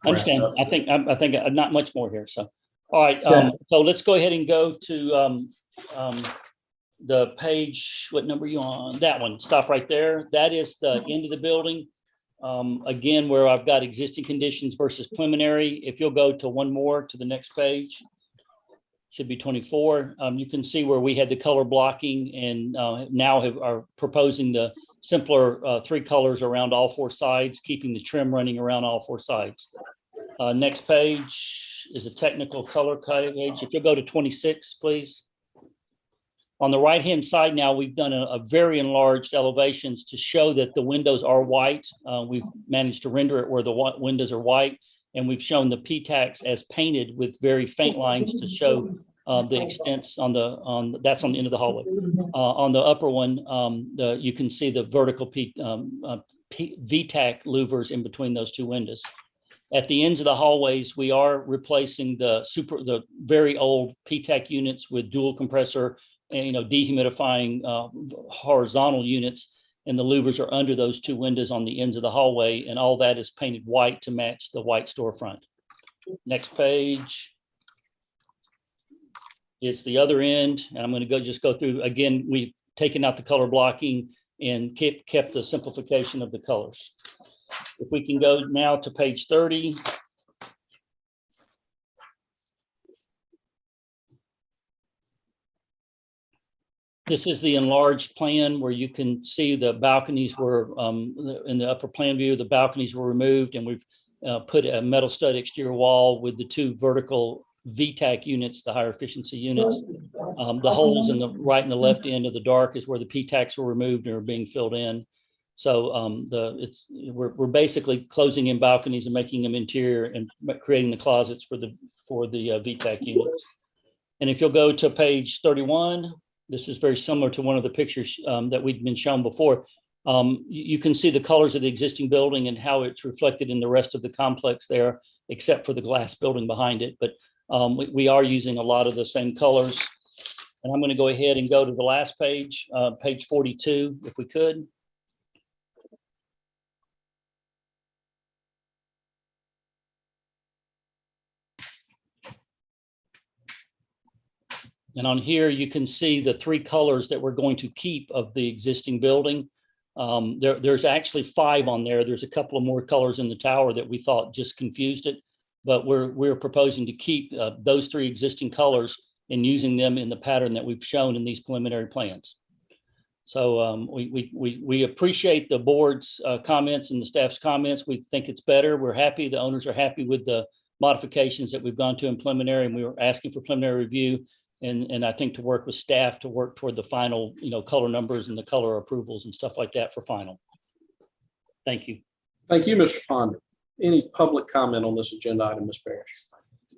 I understand. wrap up. I think not much more here. So, all right. So let's go ahead and go to the page. What number are you on? That one. Stop right there. That is the end of the building. Again, where I've got existing conditions versus preliminary. If you'll go to one more to the next page, should be 24. You can see where we had the color blocking and now are proposing the simpler 3 colors around all 4 sides, keeping the trim running around all 4 sides. Next page is a technical color page. If you'll go to 26, please. On the right-hand side now, we've done a very enlarged elevations to show that the windows are white. We've managed to render it where the windows are white, and we've shown the P-tax as painted with very faint lines to show the extents that's on the end of the hallway. On the upper one, you can see the vertical VTAC louvers in between those 2 windows. At the ends of the hallways, we are replacing the very old PTAC units with dual compressor and dehumidifying horizontal units, and the louvers are under those 2 windows on the ends of the hallway, and all that is painted white to match the white storefront. Next page is the other end, and I'm going to just go through again. We've taken out the color blocking and kept the simplification of the colors. If we can go now to page 30. This is the enlarged plan where you can see the balconies were in the upper plan view, the balconies were removed, and we've put a metal stud exterior wall with the 2 vertical VTAC units, the higher efficiency units. The holes in the right and the left end of the dark is where the PTACs were removed and are being filled in. So we're basically closing in balconies and making them interior and creating the closets for the VTAC units. And if you'll go to page 31, this is very similar to one of the pictures that we've been shown before. You can see the colors of the existing building and how it's reflected in the rest of the complex there, except for the glass building behind it. But we are using a lot of the same colors. And I'm going to go ahead and go to the last page, page 42, if we could. And on here, you can see the 3 colors that we're going to keep of the existing building. There's actually 5 on there. There's a couple of more colors in the tower that we thought just confused it, but we're proposing to keep those 3 existing colors and using them in the pattern that we've shown in these preliminary plans. So we appreciate the board's comments and the staff's comments. We think it's better. We're happy. The owners are happy with the modifications that we've gone to in preliminary, and we were asking for preliminary review. And I think to work with staff to work toward the final, color numbers and the color approvals and stuff like that for final. Thank you. Thank you, Mr. Ponder. Any public comment on this agenda item, Ms. Parrish?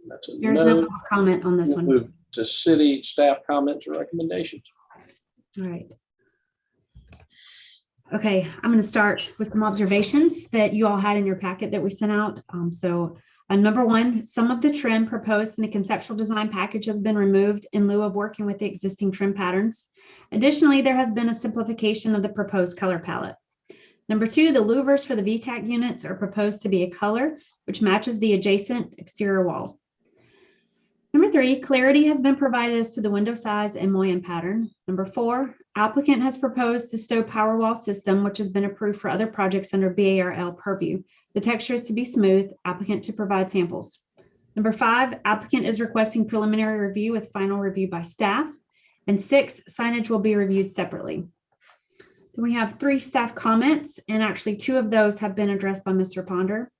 That's a There's no public comment on this We'll one. move to city staff comments or recommendations. All right. Okay, I'm going to start with some observations that you all had in your packet that we sent out. Number one, some of the trim proposed in the conceptual design package has been removed in lieu of working with the existing trim patterns. Additionally, there has been a simplification of the proposed color palette. Number two, the louvers for the VTAC units are proposed to be a color which matches the adjacent exterior wall. Number three, clarity has been provided as to the window size and mullion pattern. Number four, applicant has proposed the Stowe power wall system, which has been approved for other projects under BARL purview. The texture is to be smooth, applicant to provide samples. Number five, applicant is requesting preliminary review with final review by staff. And six, signage will be reviewed separately. Then we have 3 staff comments, and actually 2 of those have been addressed by Mr. Ponder.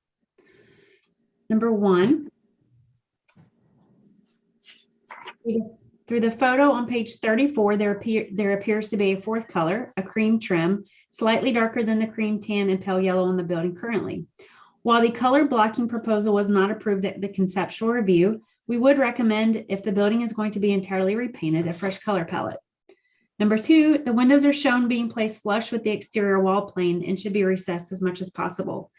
Number one, through the photo on page 34, there appears to be a 4th color, a cream trim, slightly darker than the cream tan and pale yellow on the building currently. While the color blocking proposal was not approved at the conceptual review, we would recommend, if the building is going to be entirely repainted, a fresh color palette. Number 2, the windows are shown being placed flush with the exterior wall plane and should be recessed as much as possible.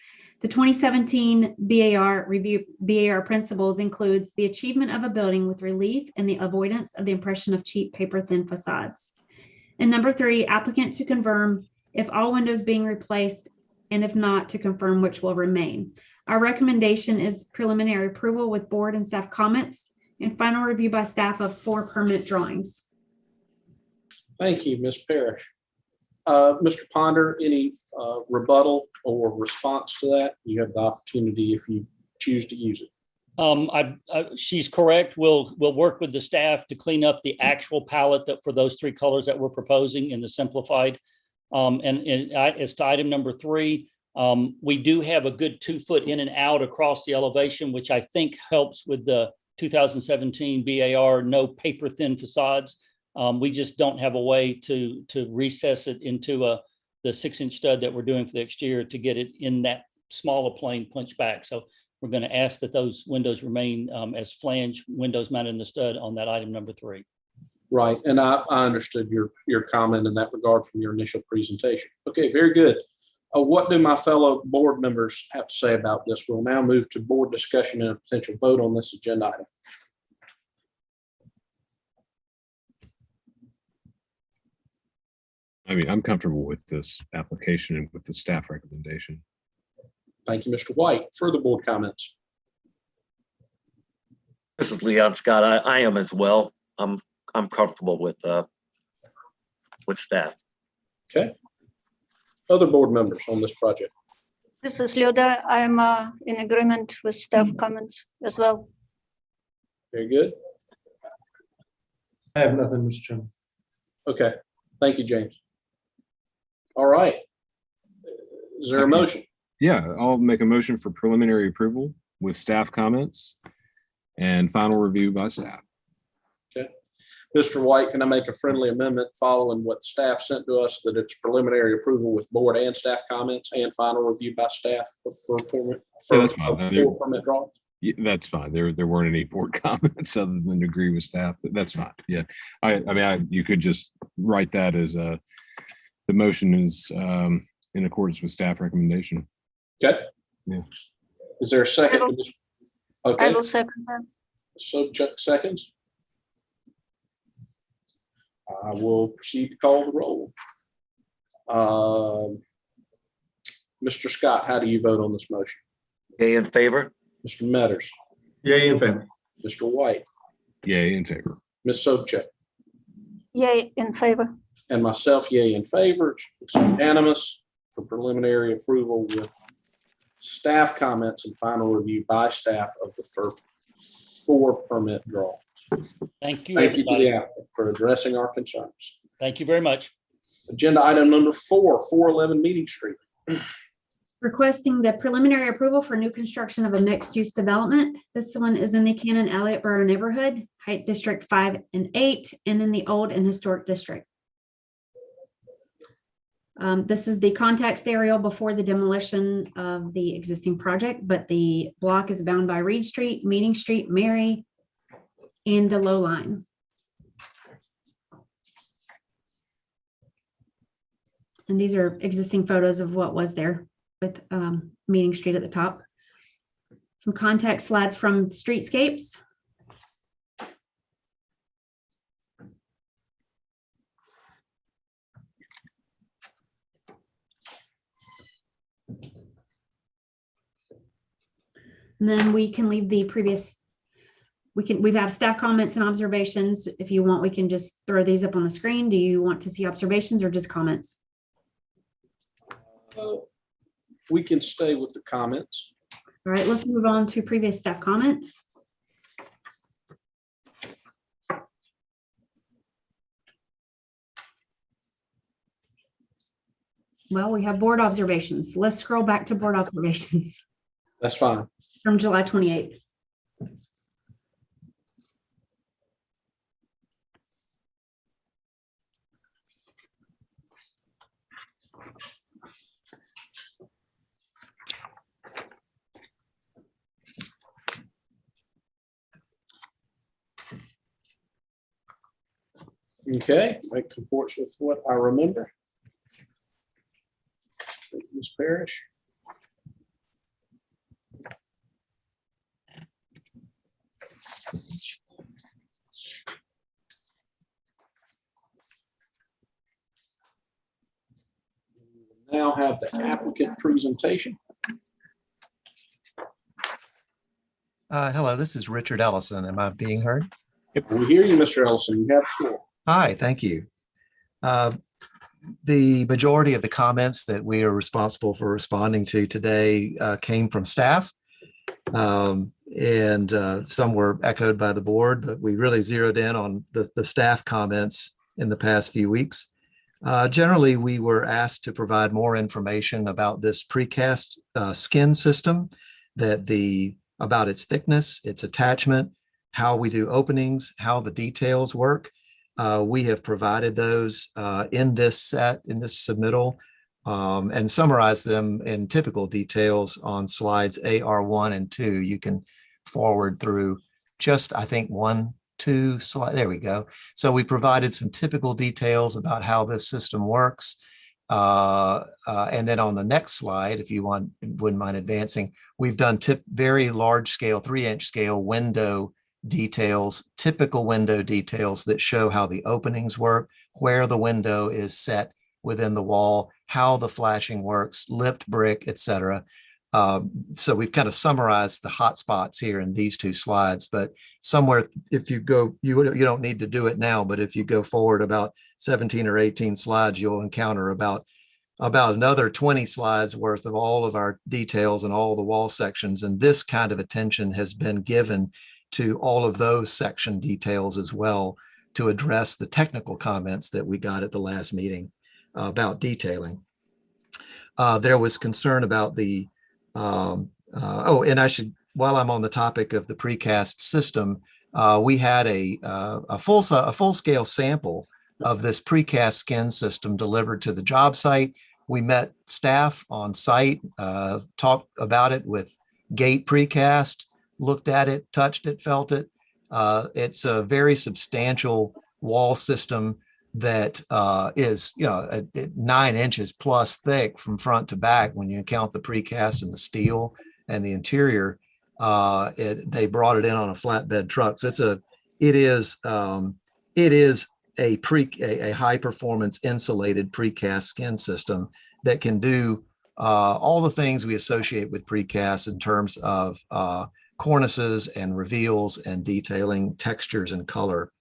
The 2017 BAR principles includes the achievement of a building with relief and the avoidance of the impression of cheap paper-thin facades. And number 3, applicant to confirm if all windows being replaced, and if not, to confirm which will remain. Our recommendation is preliminary approval with board and staff comments and final review by staff of 4 permanent drawings. Thank you, Ms. Parrish. Mr. Ponder, any rebuttal or response to that? You have the opportunity if you choose to use it. She's correct. We'll work with the staff to clean up the actual palette that for those 3 colors that we're proposing in the simplified. As to item number 3, we do have a good 2 foot in and out across the elevation, which I think helps with the 2017 BAR no paper thin facades. We just don't have a way to recess it into the 6-inch stud that we're doing for the exterior to get it in that smaller plane punch back. So we're going to ask that those windows remain as flange windows mounted in the stud on that item number 3. Right, and I understood your comment in that regard from your initial presentation. Okay, very good. What do my fellow board members have to say about this? We'll now move to board discussion and a potential vote on this agenda item. I mean, I'm comfortable with this application and with the staff recommendation. Thank you, Mr. White. Further board comments? This is Leon Scott. I am as well. I'm comfortable with staff. Okay. Other board members on this project? This is Luda. I'm in agreement with staff comments as well. Very good. I have nothing, Mr. Chairman. Okay. Thank you, James. All right. Is there a motion? Yeah, I'll make a motion for preliminary approval with staff comments and final review by staff. Okay. Mr. White, can I make a friendly amendment following what staff sent to us that it's preliminary approval with board and staff comments and final review by staff for permit? Yeah, that's fine. For permit drawings? Yeah, that's fine. There weren't any board comments other than to agree with staff. But that's fine. Yeah, I mean, you could just write that as the motion is in accordance with staff recommendation. Okay. Yeah. Is there a second? Okay. I will second that. So Chuck seconds. I will proceed to call the roll. Mr. Scott, how do you vote on this motion? Yay in favor? Mr. Metters? Yay in favor. Mr. White? Yay in favor. Ms. Sobchak? Yay in favor. And myself, yay in favor. It's unanimous for preliminary approval with staff comments and final review by staff of the first 4 permit draws. Thank you. Thank you to everybody. the applicant for addressing our concerns. Thank you very much. Agenda item number 4, 411 Meeting Street. Requesting the preliminary approval for new construction of a mixed-use development. This one is in the Cannon Elliott Borough neighborhood, Height District 5 and 8, and in the Old and Historic District. This is the context aerial before the demolition of the existing project, but the block is bound by Reed Street, Meeting Street, Mary, and the low line. And these are existing photos of what was there with Meeting Street at the top. Some context slides from Streetscapes. And then we can leave the previous, we have staff comments and observations. If you want, we can just throw these up on the screen. Do you want to see observations or just comments? We can stay with the comments. All right, let's move on to previous staff comments. Well, we have board observations. Let's scroll back to board observations That's fine. from July 28th. Okay, that comports with what I remember. Ms. Parrish. We now have the applicant presentation. Hello, this is Richard Ellison. Am I being heard? Yep, we hear you, Mr. Ellison. You have the floor. Hi, thank you. The majority of the comments that we are responsible for responding to today came from staff. And some were echoed by the board, but we really zeroed in on the staff comments in the past few weeks. Generally, we were asked to provide more information about this precast skin system, about its thickness, its attachment, how we do openings, how the details work. We have provided those in this submittal and summarized them in typical details on slides AR1 and 2. You can forward through just, I think, 1, 2 slide. There we go. So we provided some typical details about how this system works. And then on the next slide, if you wouldn't mind advancing, we've done very large scale, 3-inch scale window details, typical window details that show how the openings work, where the window is set within the wall, how the flashing works, lipped brick, etc. So we've kind of summarized the hot spots here in these 2 slides, but somewhere, if you go, you don't need to do it now, but if you go forward about 17 or 18 slides, you'll encounter about another 20 slides worth of all of our details and all the wall sections. And this kind of attention has been given to all of those section details as well to address the technical comments that we got at the last meeting about detailing. There was concern about the, and I should, while I'm on the topic of the precast system, we had a full-scale sample of this precast skin system delivered to the job site. We met staff on site, talked about it with Gate Precast, looked at it, touched it, felt it. It's a very substantial wall system that is, 9 inches plus thick from front to back when you count the precast and the steel and the interior. They brought it in on a flatbed truck. So it is a high performance insulated precast skin system that can do all the things we associate with precast in terms of cornices and reveals and detailing, textures and color.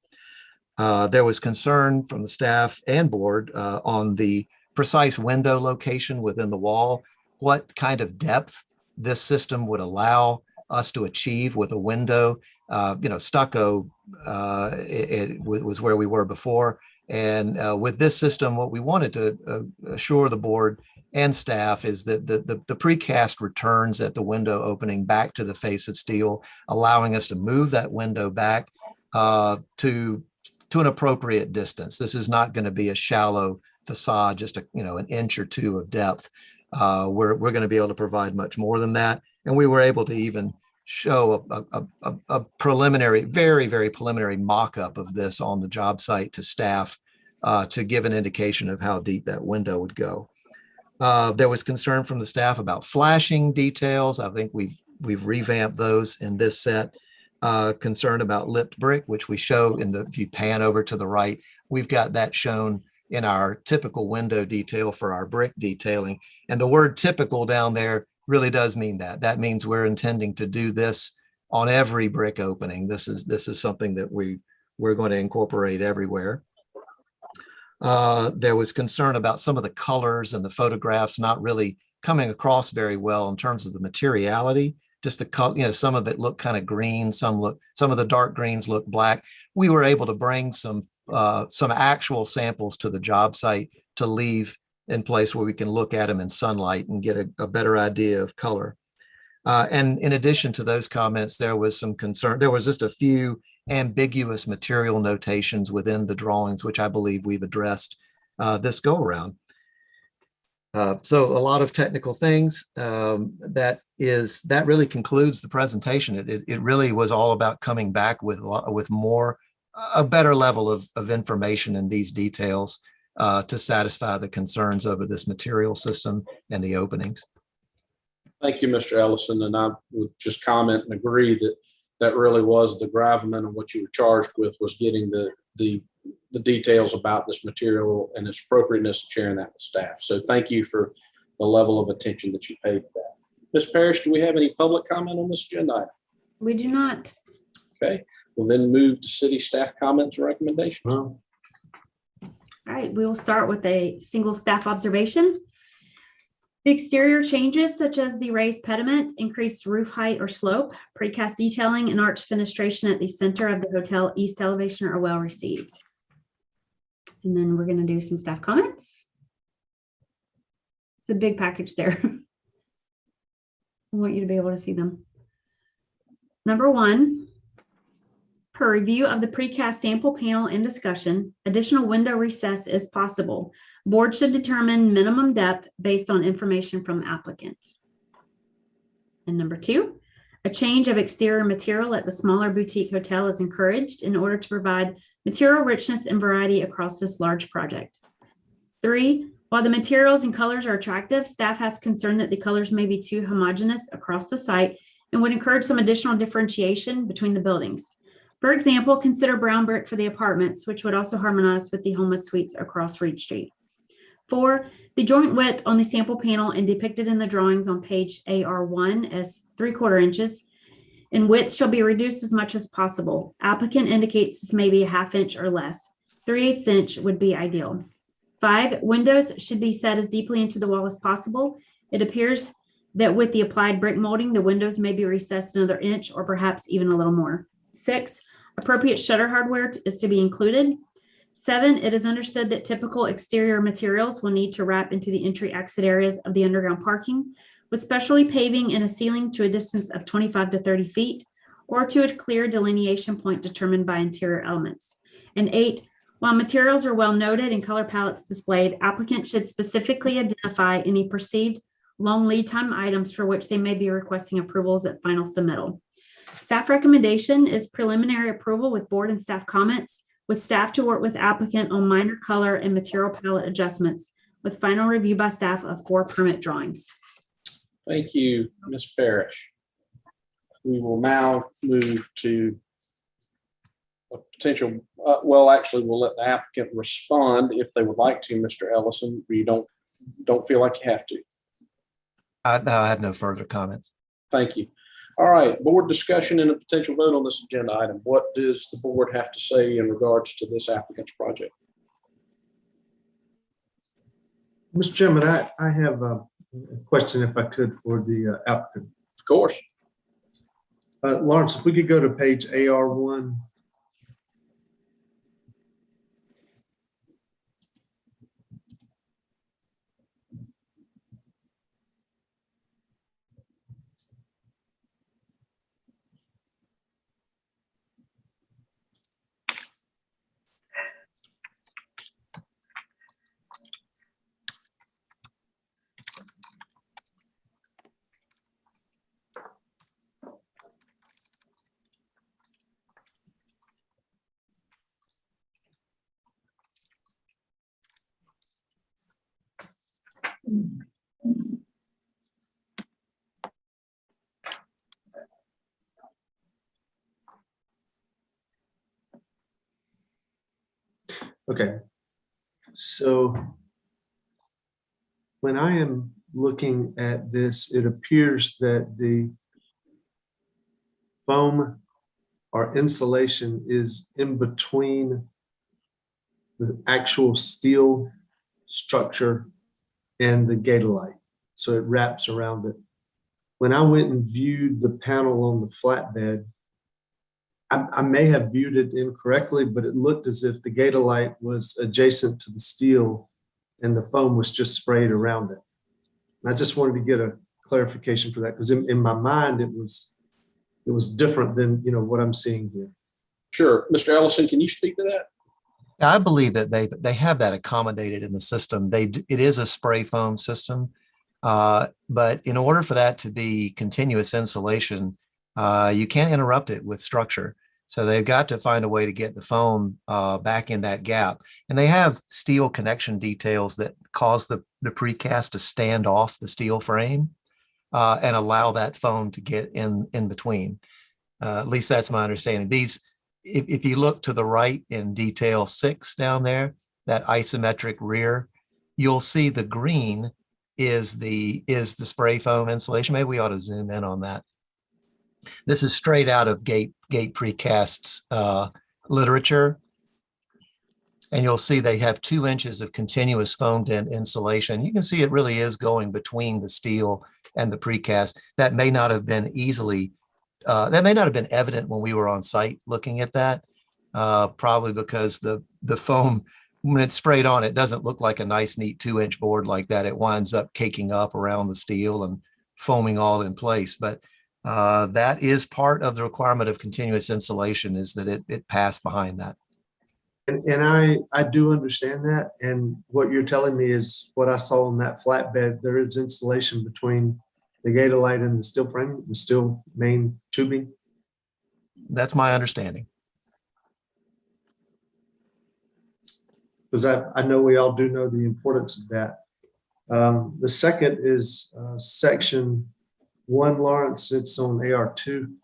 There was concern from the staff and board on the precise window location within the wall, what kind of depth this system would allow us to achieve with a window. Stucco it was where we were before. And with this system, what we wanted to assure the board and staff is that the precast returns at the window opening back to the face of steel, allowing us to move that window back to an appropriate distance. This is not going to be a shallow facade, just an inch or 2 of depth. We're going to be able to provide much more than that. And we were able to even show a preliminary, very, very preliminary mock-up of this on the job site to staff to give an indication of how deep that window would go. There was concern from the staff about flashing details. I think we've revamped those in this set. Concern about lipped brick, which we show if you pan over to the right, we've got that shown in our typical window detail for our brick detailing. And the word typical down there really does mean that. That means we're intending to do this on every brick opening. This is something that we're going to incorporate everywhere. There was concern about some of the colors and the photographs not really coming across very well in terms of the materiality. Just the color, some of it looked kind of green, some of the dark greens look black. We were able to bring some actual samples to the job site to leave in place where we can look at them in sunlight and get a better idea of color. And in addition to those comments, there was some concern. There was just a few ambiguous material notations within the drawings, which I believe we've addressed this go around. So a lot of technical things. That really concludes the presentation. It really was all about coming back with a better level of information in these details to satisfy the concerns over this material system and the openings. Thank you, Mr. Ellison. And I would just comment and agree that really was the gravamen of what you were charged with, was getting the details about this material and its appropriateness and sharing that with staff. So thank you for the level of attention that you paid to that. Ms. Parrish, do we have any public comment on this agenda item? We do not. Okay, we'll then move to city staff comments and recommendations. All right, we will start with a single staff observation. The exterior changes such as the raised pediment, increased roof height or slope, precast detailing, and arch fenestration at the center of the hotel east elevation are well received. And then we're going to do some staff comments. It's a big package there. I want you to be able to see them. Number one, per review of the precast sample panel and discussion, additional window recess is possible. Board should determine minimum depth based on information from applicant. And number two, a change of exterior material at the smaller boutique hotel is encouraged in order to provide material richness and variety across this large project. Three, while the materials and colors are attractive, staff has concern that the colors may be too homogeneous across the site and would encourage some additional differentiation between the buildings. For example, consider brown brick for the apartments, which would also harmonize with the Homewood Suites across Reed Street. 4, the joint width on the sample panel and depicted in the drawings on page AR1 as 3/4 inches, and width shall be reduced as much as possible. Applicant indicates this may be a 1/2 inch or less. 3/8 inch would be ideal. 5, windows should be set as deeply into the wall as possible. It appears that with the applied brick molding, the windows may be recessed another inch or perhaps even a little more. 6, appropriate shutter hardware is to be included. 7, it is understood that typical exterior materials will need to wrap into the entry/exit areas of the underground parking, with specially paving and a ceiling to a distance of 25 to 30 feet, or to a clear delineation point determined by interior elements. And 8, while materials are well noted and color palettes displayed, applicants should specifically identify any perceived long lead time items for which they may be requesting approvals at final submittal. Staff recommendation is preliminary approval with board and staff comments, with staff to work with applicant on minor color and material palette adjustments, with final review by staff of 4 permit drawings. Thank you, Ms. Parrish. We will now move to a potential, actually, we'll let the applicant respond if they would like to, Mr. Ellison. You don't feel like you have to. No, I have no further comments. Thank you. All right, board discussion and a potential vote on this agenda item. What does the board have to say in regards to this applicant's project? Mr. Chairman, I have a question, if I could, for the applicant. Of course. Lawrence, if we could go to page AR1. Okay. So when I am looking at this, it appears that the foam or insulation is in between the actual steel structure and the gatorite. So it wraps around it. When I went and viewed the panel on the flatbed, I may have viewed it incorrectly, but it looked as if the gatorite was adjacent to the steel and the foam was just sprayed around it. And I just wanted to get a clarification for that, because in my mind, it was different than, what I'm seeing here. Sure. Mr. Ellison, can you speak to that? I believe that they have that accommodated in the system. It is a spray foam system, but in order for that to be continuous insulation, you can't interrupt it with structure. So they've got to find a way to get the foam back in that gap. And they have steel connection details that cause the precast to stand off the steel frame and allow that foam to get in between. At least that's my understanding. If you look to the right in detail 6 down there, that isometric rear, you'll see the green is the spray foam insulation. Maybe we ought to zoom in on that. This is straight out of Gate Precast's literature. And you'll see they have 2 inches of continuous foamed in insulation. You can see it really is going between the steel and the precast. That may not have been evident when we were on site looking at that, probably because the foam, when it's sprayed on, it doesn't look like a nice, neat 2-inch board like that. It winds up caking up around the steel and foaming all in place. But that is part of the requirement of continuous insulation, is that it pass behind that. And I do understand that. And what you're telling me is what I saw on that flatbed. There is insulation between the gatorite and the steel frame, the steel main tubing. That's my understanding. Because I know we all do know the importance of that. The second is section 1, Lawrence. It's on AR2.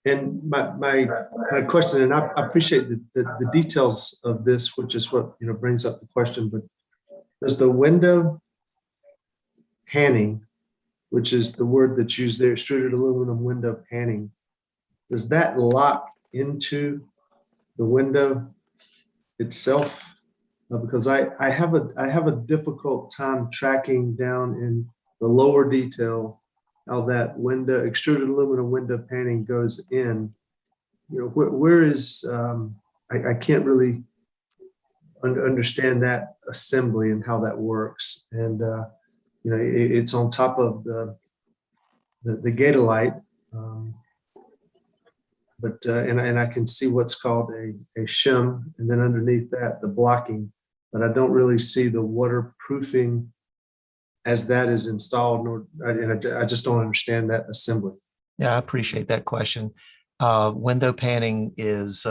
And my question, and I appreciate the details of this, which is what brings up the question, but does the window panning, which is the word that's used there, extruded aluminum window panning, does that lock into the window itself? Because I have a difficult time tracking down in the lower detail how that window, extruded aluminum window panning goes in. Where is, I can't really understand that assembly and how that works. And, it's on top of the gatorite, but and I can see what's called a shim, and then underneath that, the blocking, but I don't really see the waterproofing as that is installed, and I just don't understand that assembly. Yeah, I appreciate that question. Window panning is,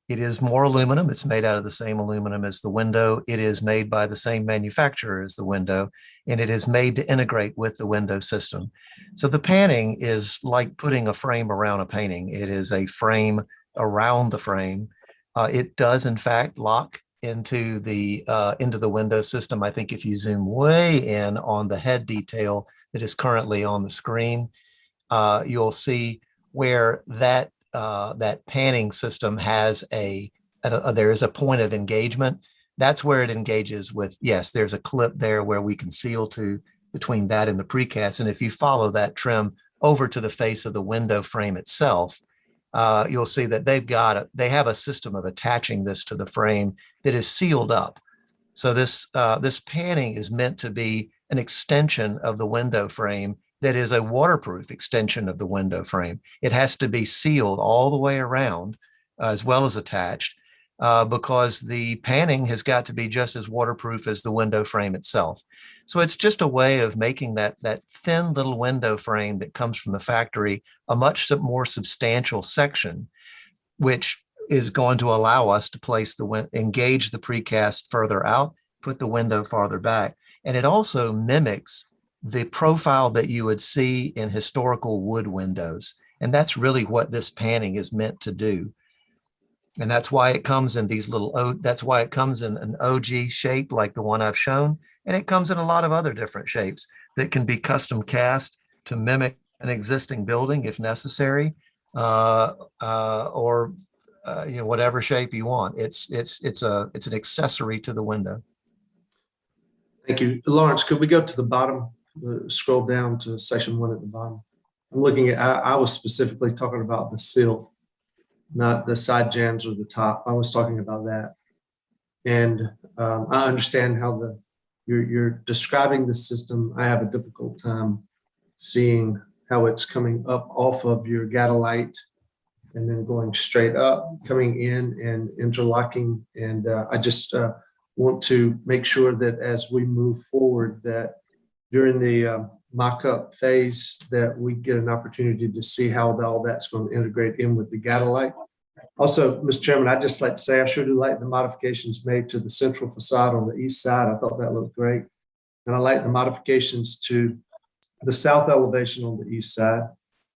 it is more aluminum. It's made out of the same aluminum as the window. It is made by the same manufacturer as the window, and it is made to integrate with the window system. So the panning is like putting a frame around a painting. It is a frame around the frame. It does, in fact, lock into the window system. I think if you zoom way in on the head detail that is currently on the screen, you'll see where that panning system has there is a point of engagement. That's where it engages with, yes, there's a clip there where we can seal to between that and the precast. And if you follow that trim over to the face of the window frame itself, you'll see that they have a system of attaching this to the frame that is sealed up. So this panning is meant to be an extension of the window frame that is a waterproof extension of the window frame. It has to be sealed all the way around as well as attached because the panning has got to be just as waterproof as the window frame itself. So it's just a way of making that thin little window frame that comes from the factory a much more substantial section, which is going to allow us to place engage the precast further out, put the window farther back. And it also mimics the profile that you would see in historical wood windows. And that's really what this panning is meant to do. And that's why it comes in these that's why it comes in an OG shape like the one I've shown. And it comes in a lot of other different shapes that can be custom cast to mimic an existing building if necessary, or whatever shape you want. It's an accessory to the window. Thank you. Lawrence, could we go to the bottom, scroll down to section 1 at the bottom? I'm looking at, I was specifically talking about the sill, not the side jambs or the top. I was talking about that. And I understand how you're describing the system. I have a difficult time seeing how it's coming up off of your Gatolite and then going straight up, coming in and interlocking. And I just want to make sure that as we move forward, that during the mock-up phase, that we get an opportunity to see how all that's going to integrate in with the Gatolite. Also, Mr. Chairman, I'd just like to say I sure do like the modifications made to the central facade on the east side. I thought that looked great. And I like the modifications to the south elevation on the east side.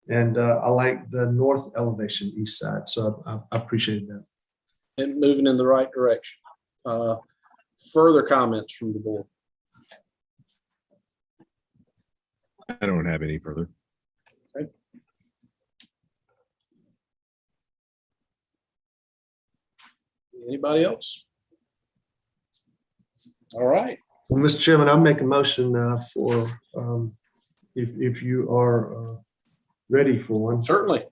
And I like the north elevation east side. So I appreciate that. And moving in the right direction. Further comments from the board? I don't have any further. Okay. Anybody else? All right. Well, Mr. Chairman, I'll make a motion for if you are ready for one. Certainly.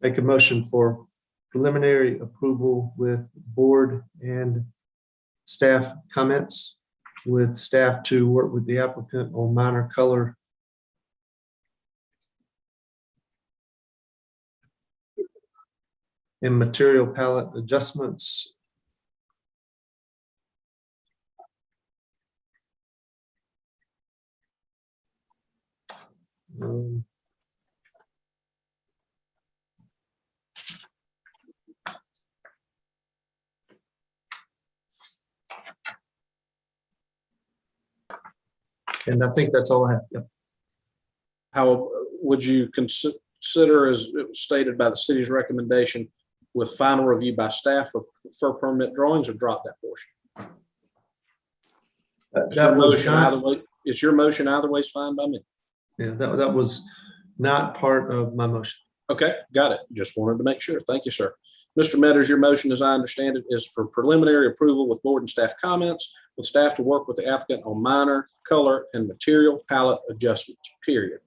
Make a motion for preliminary approval with board and staff comments, with staff to work with the applicant on minor color and material palette adjustments. And I think that's all I have. Yep. How would you consider, as it was stated by the city's recommendation, with final review by staff for permit drawings, or drop that portion? That was either way. Is your motion either way is fine by me? Yeah, that was not part of my motion. Okay, got it. Just wanted to make sure. Thank you, sir. Mr. Metters, your motion, as I understand it, is for preliminary approval with board and staff comments, with staff to work with the applicant on minor color and material palette adjustments, period.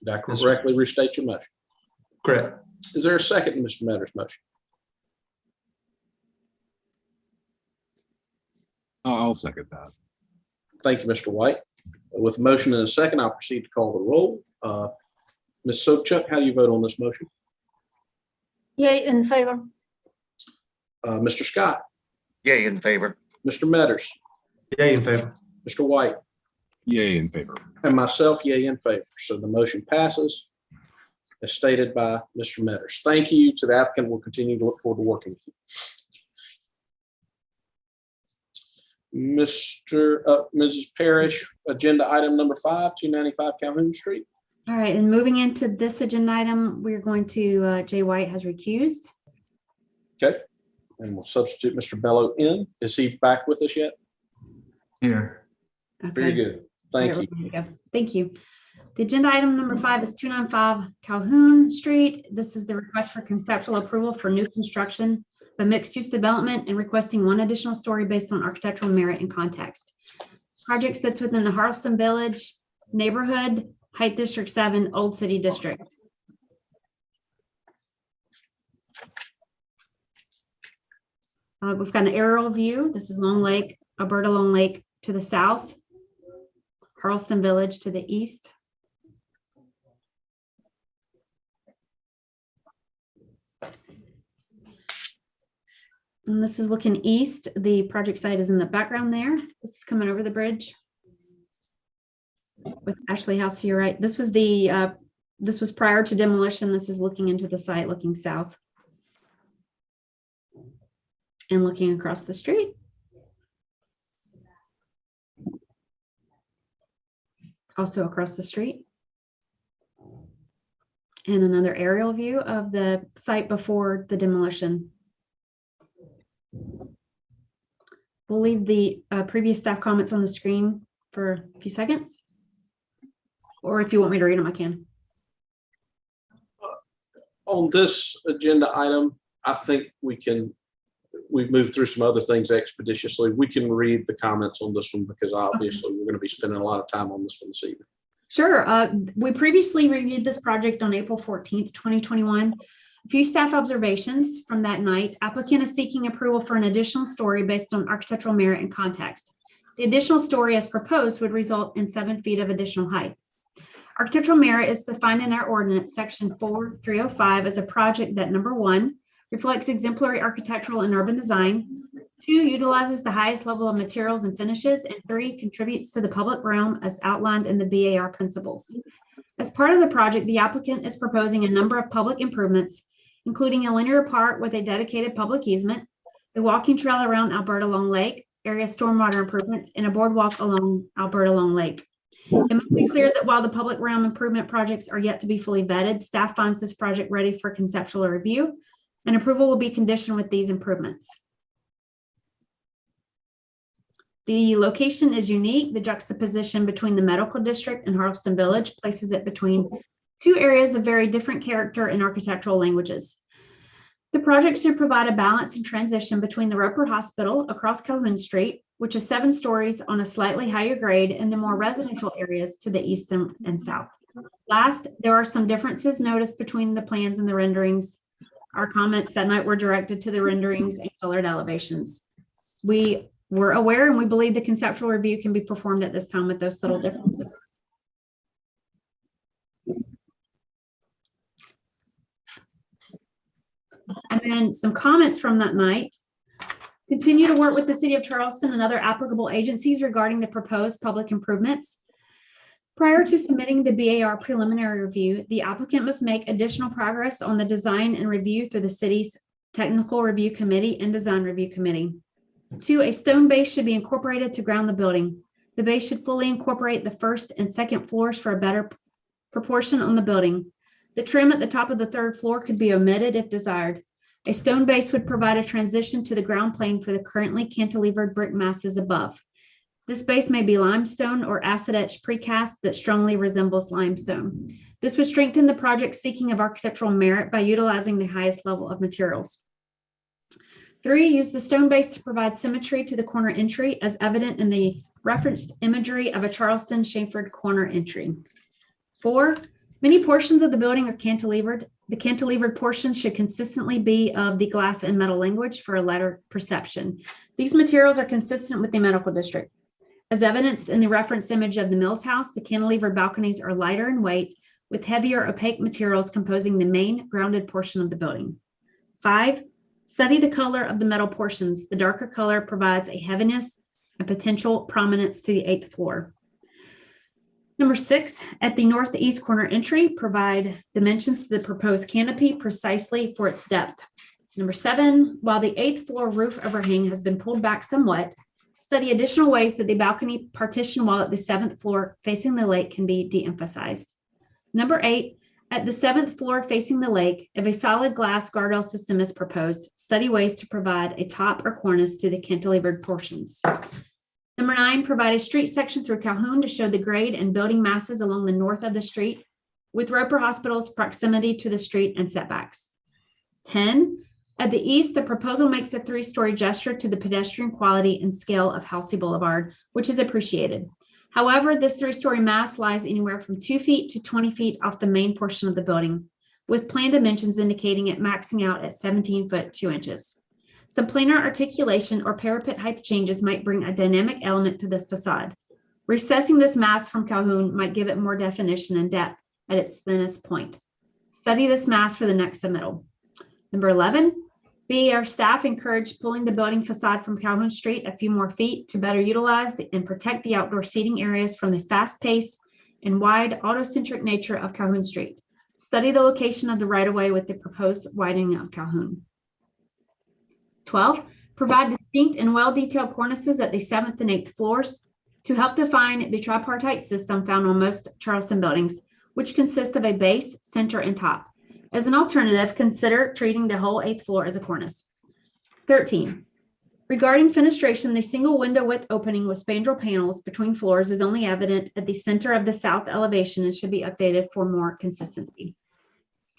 Did I correctly restate your motion? Correct. Is there a second to Mr. Metters' motion? I'll second that. Thank you, Mr. White. With a motion and a second, I'll proceed to call the roll. Ms. Sobchuk, how do you vote on this motion? Yay, in favor. Mr. Scott? Yay, in favor. Mr. Metters? Yay, in favor. Mr. White? Yay, in favor. And myself, yay, in favor. So the motion passes as stated by Mr. Metters. Thank you to the applicant. We'll continue to look forward to working with you. Mrs. Parrish, agenda item number 5, 295 Calhoun Street. All right, and moving into this agenda item, we're going to, Jay White has recused. Okay, and we'll substitute Mr. Bello in. Is he back with us yet? Here. Very good. Thank you. Thank you. The agenda item number 5 is 295 Calhoun Street. This is the request for conceptual approval for new construction, a mixed-use development, and requesting one additional story based on architectural merit and context. Project sits within the Charleston Village neighborhood, Height District 7, Old City District. We've got an aerial view. This is Long Lake, Alberta Long Lake to the south, Charleston Village to the east. And this is looking east. The project site is in the background there. This is coming over the bridge. with Ashley House to your right. This was this was prior to demolition. This is looking into the site, looking south. And looking across the street. Also across the street. And another aerial view of the site before the demolition. We'll leave the previous staff comments on the screen for a few seconds. Or if you want me to read them, I can. On this agenda item, I think we've moved through some other things expeditiously. We can read the comments on this one because obviously we're going to be spending a lot of time on this one this evening. Sure. We previously reviewed this project on April 14th, 2021. A few staff observations from that night. Applicant is seeking approval for an additional story based on architectural merit and context. The additional story as proposed would result in 7 feet of additional height. Architectural merit is defined in our ordinance, section 4305, as a project that, number 1, reflects exemplary architectural and urban design, 2, utilizes the highest level of materials and finishes, and 3, contributes to the public realm as outlined in the BAR principles. As part of the project, the applicant is proposing a number of public improvements, including a linear park with a dedicated public easement, a walking trail around Alberta Long Lake, area stormwater improvements, and a boardwalk along Alberta Long Lake. It must be clear that while the public realm improvement projects are yet to be fully vetted, staff finds this project ready for conceptual review, and approval will be conditioned with these improvements. The location is unique. The juxtaposition between the medical district and Charleston Village places it between 2 areas of very different character and architectural languages. The project should provide a balance and transition between the Roper Hospital across Calhoun Street, which is 7 stories on a slightly higher grade, and the more residential areas to the east and south. Last, there are some differences noticed between the plans and the renderings. Our comments that night were directed to the renderings and colored elevations. We were aware and we believe the conceptual review can be performed at this time with those subtle differences. And then some comments from that night. Continue to work with the City of Charleston and other applicable agencies regarding the proposed public improvements. Prior to submitting the BAR preliminary review, the applicant must make additional progress on the design and review through the city's Technical Review Committee and Design Review Committee. 2, a stone base should be incorporated to ground the building. The base should fully incorporate the first and second floors for a better proportion on the building. The trim at the top of the 3rd floor could be omitted if desired. A stone base would provide a transition to the ground plane for the currently cantilevered brick masses above. This base may be limestone or acid etched precast that strongly resembles limestone. This would strengthen the project's seeking of architectural merit by utilizing the highest level of materials. 3, use the stone base to provide symmetry to the corner entry as evident in the referenced imagery of a Charleston chamfered corner entry. 4, many portions of the building are cantilevered. The cantilevered portions should consistently be of the glass and metal language for a lighter perception. These materials are consistent with the medical district. As evidenced in the referenced image of the Mills House, the cantilevered balconies are lighter in weight with heavier opaque materials composing the main grounded portion of the building. 5, study the color of the metal portions. The darker color provides a heaviness and potential prominence to the 8th floor. Number 6, at the northeast corner entry, provide dimensions to the proposed canopy precisely for its depth. Number 7, while the 8th floor roof overhang has been pulled back somewhat, study additional ways that the balcony partition wall at the 7th floor facing the lake can be de-emphasized. Number 8, at the 7th floor facing the lake, if a solid glass guardrail system is proposed, study ways to provide a top or cornice to the cantilevered portions. Number 9, provide a street section through Calhoun to show the grade and building masses along the north of the street with Roper Hospital's proximity to the street and setbacks. 10, at the east, the proposal makes a 3-story gesture to the pedestrian quality and scale of Halsey Boulevard, which is appreciated. However, this 3-story mass lies anywhere from 2 feet to 20 feet off the main portion of the building, with plan dimensions indicating it maxing out at 17 foot 2 inches. Some planar articulation or parapet height changes might bring a dynamic element to this facade. Recessing this mass from Calhoun might give it more definition and depth at its thinnest point. Study this mass for the next submittal. Number 11, BAR staff encourage pulling the building facade from Calhoun Street a few more feet to better utilize and protect the outdoor seating areas from the fast-paced and wide auto-centric nature of Calhoun Street. Study the location of the right-of-way with the proposed widening of Calhoun. 12, provide distinct and well-detailed cornices at the 7th and 8th floors to help define the tripartite system found on most Charleston buildings, which consist of a base, center, and top. As an alternative, consider treating the whole 8th floor as a cornice. 13, regarding fenestration, the single window width opening with spandrel panels between floors is only evident at the center of the south elevation and should be updated for more consistency.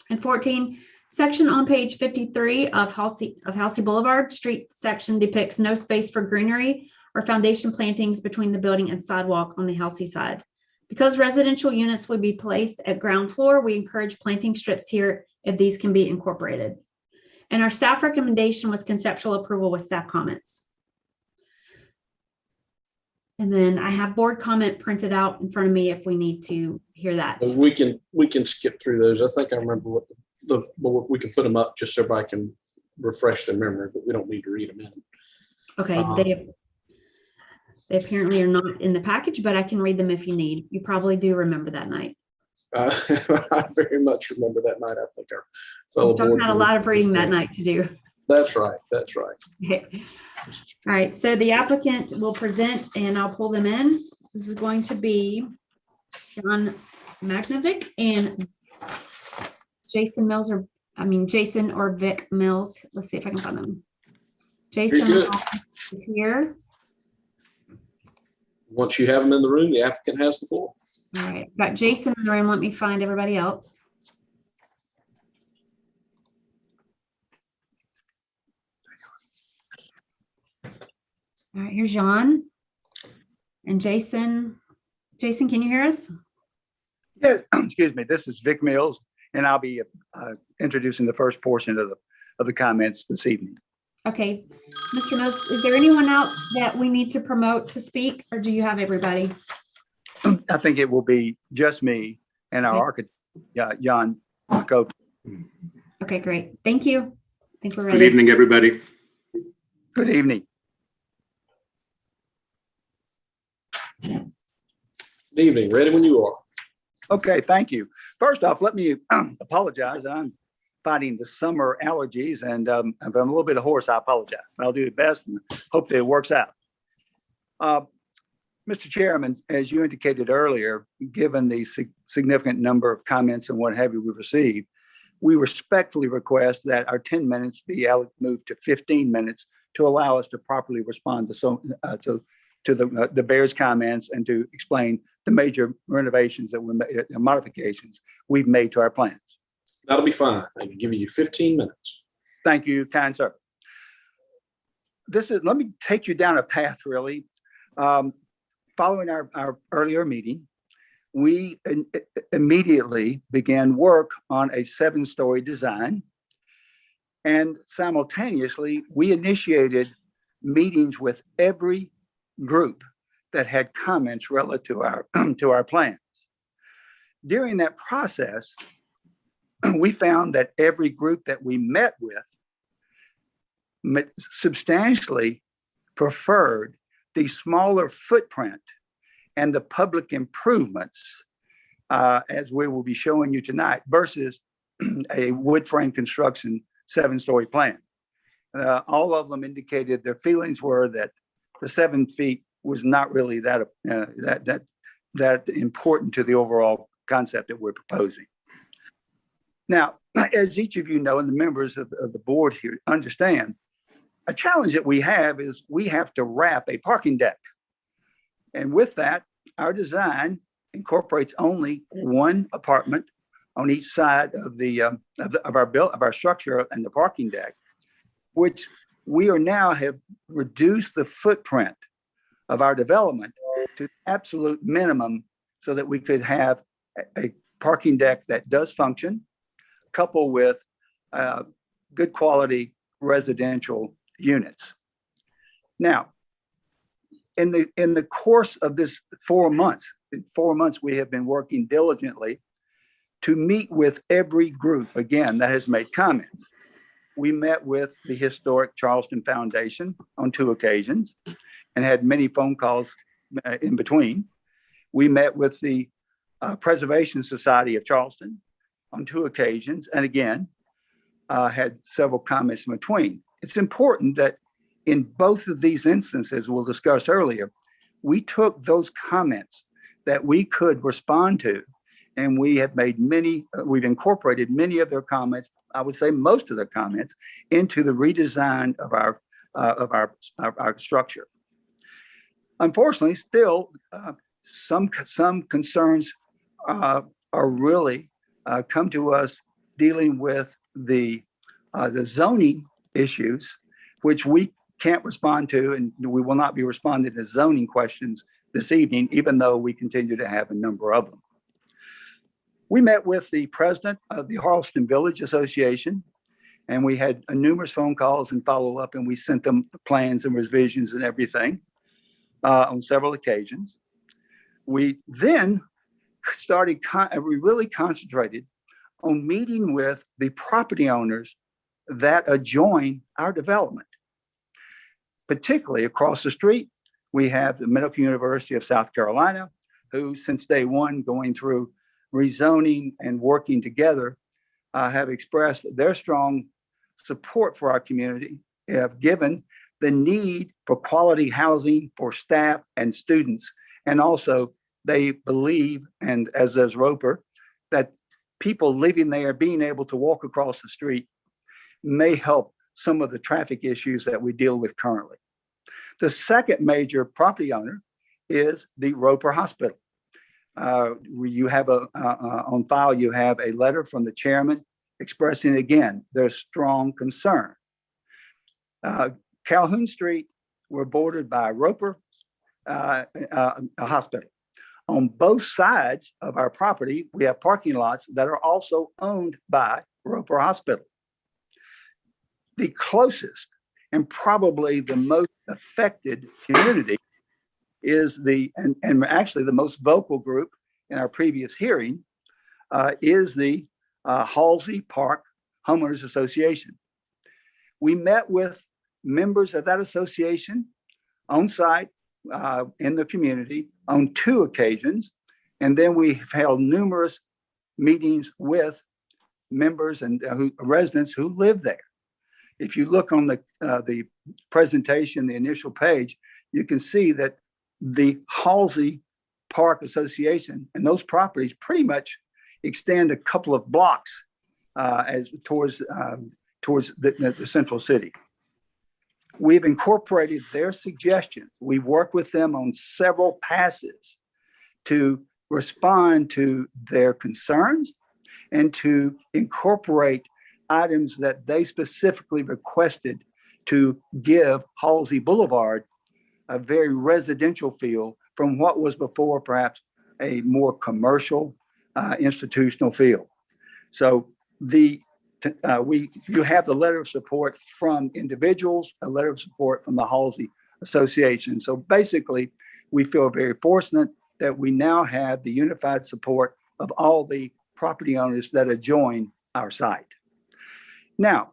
And 14, section on page 53 of Halsey Boulevard Street section depicts no space for greenery or foundation plantings between the building and sidewalk on the Halsey side. Because residential units would be placed at ground floor, we encourage planting strips here if these can be incorporated. And our staff recommendation was conceptual approval with staff comments. And then I have board comment printed out in front of me if we need to hear that. We can skip through those. I think I remember what we can put them up just so everybody can refresh their memory, but we don't need to read them in. Okay, they apparently are not in the package, but I can read them if you need. You probably do remember that night. I very much remember that night. I think our fellow John board had a lot of reading that night to do. That's right. That's right. Okay. All right, so the applicant will present and I'll pull them in. This is going to be John Magnovic and Jason or Vic Mills. Let's see if I can find them. Jason is here. Once you have them in the room, the applicant has the floor. All right, got Jason in the room. Let me find everybody else. All right, here's John and Jason. Jason, can you hear us? Yes, excuse me. This is Vic Mills, and I'll be introducing the first portion of the comments this evening. Okay, Mr. Mills, is there anyone else that we need to promote to speak, or do you have everybody? I think it will be just me and our architect, Jan Jacob. Okay, great. Thank you. I think we're ready. Good evening, everybody. Good evening. Good evening. Ready when you are. Okay, thank you. First off, let me apologize. I'm fighting the summer allergies, and if I'm a little bit hoarse, I apologize. But I'll do the best and hopefully it works out. Mr. Chairman, as you indicated earlier, given the significant number of comments and what have you we've received, we respectfully request that our 10 minutes be moved to 15 minutes to allow us to properly respond to the Bears comments and to explain the major renovations that modifications we've made to our plans. That'll be fine. I can give you 15 minutes. Thank you, kind sir. Let me take you down a path, really. Following our earlier meeting, we immediately began work on a 7-story design. And simultaneously, we initiated meetings with every group that had comments relative to our plans. During that process, we found that every group that we met with substantially preferred the smaller footprint and the public improvements, as we will be showing you tonight, versus a wood frame construction 7-story plan. All of them indicated their feelings were that the 7 feet was not really that important to the overall concept that we're proposing. Now, as each of you know, and the members of the board here understand, a challenge that we have is we have to wrap a parking deck. And with that, our design incorporates only one apartment on each side of our structure and the parking deck, which we have reduced the footprint of our development to absolute minimum so that we could have a parking deck that does function, coupled with good quality residential units. Now, in the course of this 4 months, we have been working diligently to meet with every group, again, that has made comments. We met with the historic Charleston Foundation on 2 occasions and had many phone calls in between. We met with the Preservation Society of Charleston on 2 occasions, and again, had several comments in between. It's important that in both of these instances we'll discuss earlier, we took those comments that we could respond to, and we have made many, we've incorporated many of their comments, I would say most of their comments, into the redesign of our structure. Unfortunately, still, some concerns are really come to us dealing with the zoning issues, which we can't respond to, and we will not be responding to zoning questions this evening, even though we continue to have a number of them. We met with the president of the Charleston Village Association, and we had numerous phone calls and follow-up, and we sent them plans and revisions and everything on several occasions. We then we really concentrated on meeting with the property owners that adjoin our development. Particularly across the street, we have the Medical University of South Carolina, who since day one going through rezoning and working together have expressed their strong support for our community, given the need for quality housing for staff and students. And also they believe, and as does Roper, that people living there being able to walk across the street may help some of the traffic issues that we deal with currently. The second major property owner is the Roper Hospital. You have on file, you have a letter from the chairman expressing again their strong concern. Calhoun Street, we're bordered by Roper a hospital. On both sides of our property, we have parking lots that are also owned by Roper Hospital. The closest and probably the most affected community is and actually the most vocal group in our previous hearing is the Halsey Park Homeowners Association. We met with members of that association on site in the community on 2 occasions, and then we've held numerous meetings with members and residents who live there. If you look on the presentation, the initial page, you can see that the Halsey Park Association and those properties pretty much extend a couple of blocks towards the central city. We've incorporated their suggestions. We work with them on several passes to respond to their concerns and to incorporate items that they specifically requested to give Halsey Boulevard a very residential feel from what was before perhaps a more commercial institutional feel. So you have the letter of support from individuals, a letter of support from the Halsey Association. So basically, we feel very fortunate that we now have the unified support of all the property owners that adjoin our site. Now,